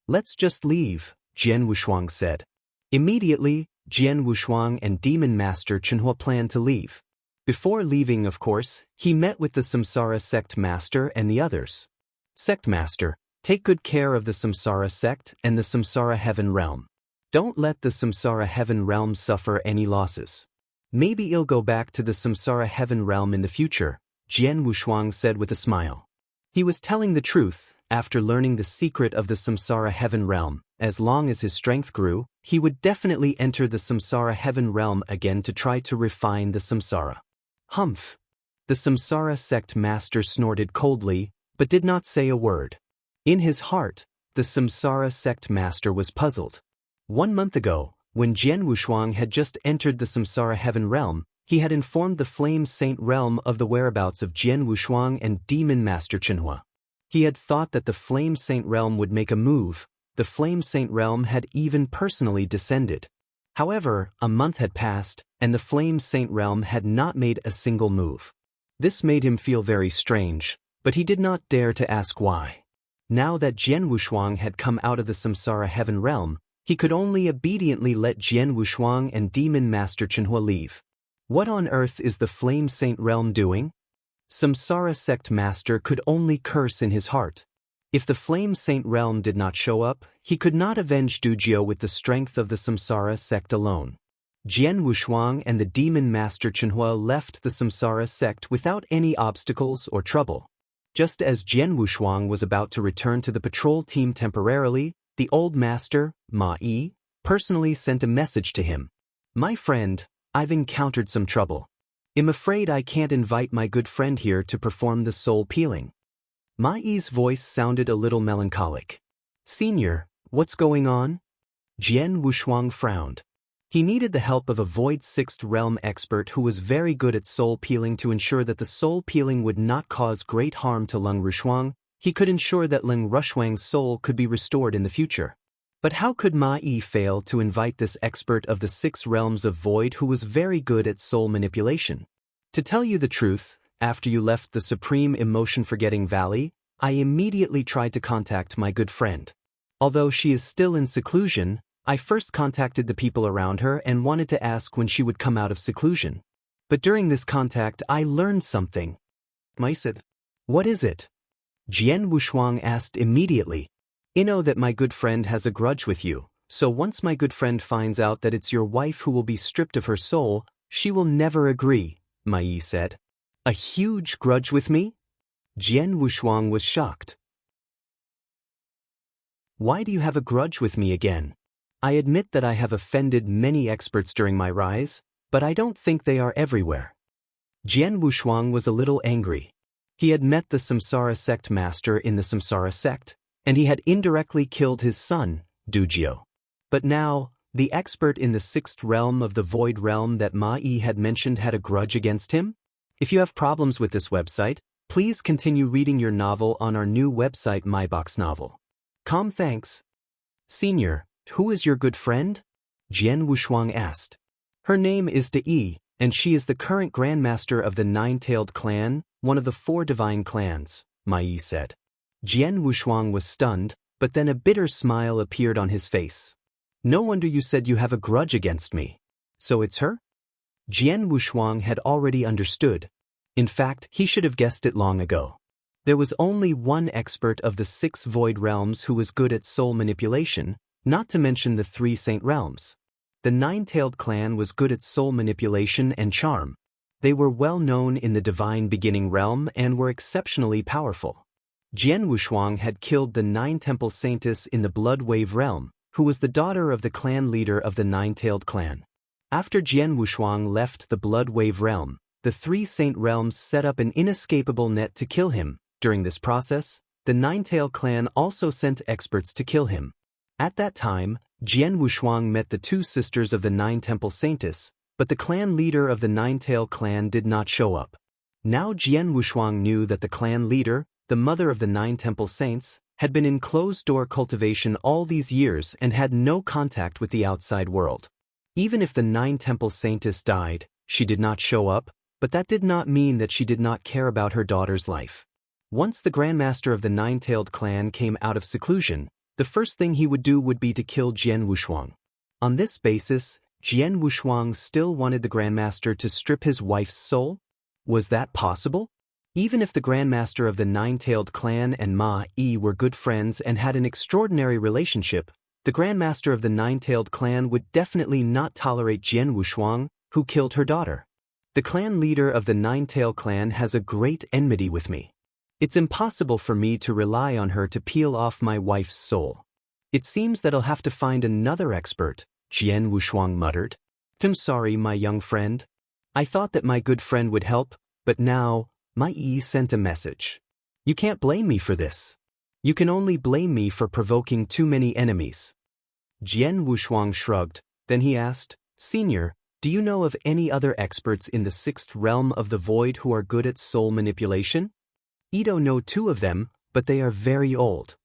Let's just leave, Jian Wushuang said. Immediately, Jian Wushuang and Demon Master Chenhua planned to leave. Before leaving, of course, he met with the samsara sect master and the others. Sect master, take good care of the samsara sect and the samsara heaven realm. Don't let the samsara heaven realm suffer any losses. Maybe it'll go back to the samsara heaven realm in the future, Jian Wushuang said with a smile. He was telling the truth. After learning the secret of the samsara heaven realm, as long as his strength grew, he would definitely enter the samsara heaven realm again to try to refine the samsara. Humph! The samsara sect master snorted coldly, but did not say a word. In his heart, the samsara sect master was puzzled. 1 month ago, when Jian Wushuang had just entered the samsara heaven realm, he had informed the Flame Saint realm of the whereabouts of Jian Wushuang and Demon Master Chenhua. He had thought that the Flame Saint realm would make a move. The Flame Saint realm had even personally descended. However, a month had passed, and the Flame Saint realm had not made a single move. This made him feel very strange, but he did not dare to ask why. Now that Jian Wushuang had come out of the samsara heaven realm, he could only obediently let Jian Wushuang and Demon Master Chenhua leave. What on earth is the Flame Saint realm doing? Samsara sect master could only curse in his heart. If the Flame Saint realm did not show up, he could not avenge Dujio with the strength of the samsara sect alone. Jian Wushuang and the Demon Master Chenhua left the samsara sect without any obstacles or trouble. Just as Jian Wushuang was about to return to the patrol team temporarily, the old master, Ma Yi, personally sent a message to him. My friend, I've encountered some trouble. I'm afraid I can't invite my good friend here to perform the soul peeling. Ma Yi's voice sounded a little melancholic. Senior, what's going on? Jian Wushuang frowned. He needed the help of a Void Sixth Realm expert who was very good at soul peeling to ensure that the soul peeling would not cause great harm to Leng Rushuang. He could ensure that Leng Rushuang's soul could be restored in the future. But how could Ma Yi fail to invite this expert of the 6 realms of void who was very good at soul manipulation? To tell you the truth, after you left the Supreme Emotion Forgetting Valley, I immediately tried to contact my good friend. Although she is still in seclusion, I first contacted the people around her and wanted to ask when she would come out of seclusion. But during this contact I learned something. I said, "What is it?" Jian Wushuang asked immediately. "I know that my good friend has a grudge with you, so once my good friend finds out that it's your wife who will be stripped of her soul, she will never agree," Ma Yi said. "A huge grudge with me?" Jian Wushuang was shocked. "Why do you have a grudge with me again? I admit that I have offended many experts during my rise, but I don't think they are everywhere." Jian Wushuang was a little angry. He had met the Samsara sect master in the Samsara sect, and he had indirectly killed his son, Dujiu. But now, the expert in the 6th realm of the void realm that Ma Yi had mentioned had a grudge against him? If you have problems with this website, please continue reading your novel on our new website MyBox Novel. Thanks. Senior, who is your good friend? Jian Wushuang asked. Her name is Yi, and she is the current grandmaster of the 9-tailed clan, one of the 4 divine clans, Ma Yi said. Jian Wushuang was stunned, but then a bitter smile appeared on his face. "No wonder you said you have a grudge against me. So it's her?" Jian Wushuang had already understood. In fact, he should have guessed it long ago. There was only one expert of the 6 void realms who was good at soul manipulation, not to mention the 3 saint realms. The 9-tailed clan was good at soul manipulation and charm. They were well known in the divine beginning realm and were exceptionally powerful. Jian Wushuang had killed the 9-temple saintess in the blood wave realm, who was the daughter of the clan leader of the 9-tailed clan. After Jian Wushuang left the blood wave realm, the 3 saint realms set up an inescapable net to kill him. During this process, the 9-tailed clan also sent experts to kill him. At that time, Jian Wushuang met the 2 sisters of the 9-temple saintess, but the clan leader of the 9-tailed clan did not show up. Now Jian Wushuang knew that the clan leader, the mother of the 9-temple saints, had been in closed-door cultivation all these years and had no contact with the outside world. Even if the 9-temple saintess died, she did not show up, but that did not mean that she did not care about her daughter's life. Once the grandmaster of the 9-tailed clan came out of seclusion, the first thing he would do would be to kill Jian Wushuang. On this basis, Jian Wushuang still wanted the grandmaster to strip his wife's soul? Was that possible? Even if the grandmaster of the 9-tailed clan and Ma Yi were good friends and had an extraordinary relationship, the grandmaster of the 9-tailed clan would definitely not tolerate Jian Wushuang, who killed her daughter. The clan leader of the 9-tailed clan has a great enmity with me. It's impossible for me to rely on her to peel off my wife's soul. It seems that I'll have to find another expert, Jian Wushuang muttered. I'm sorry, my young friend. I thought that my good friend would help, but now, Ma Yi sent a message. You can't blame me for this. You can only blame me for provoking too many enemies. Jian Wushuang shrugged, then he asked, Senior, do you know of any other experts in the 6th realm of the void who are good at soul manipulation? I know 2 of them, but they are very old.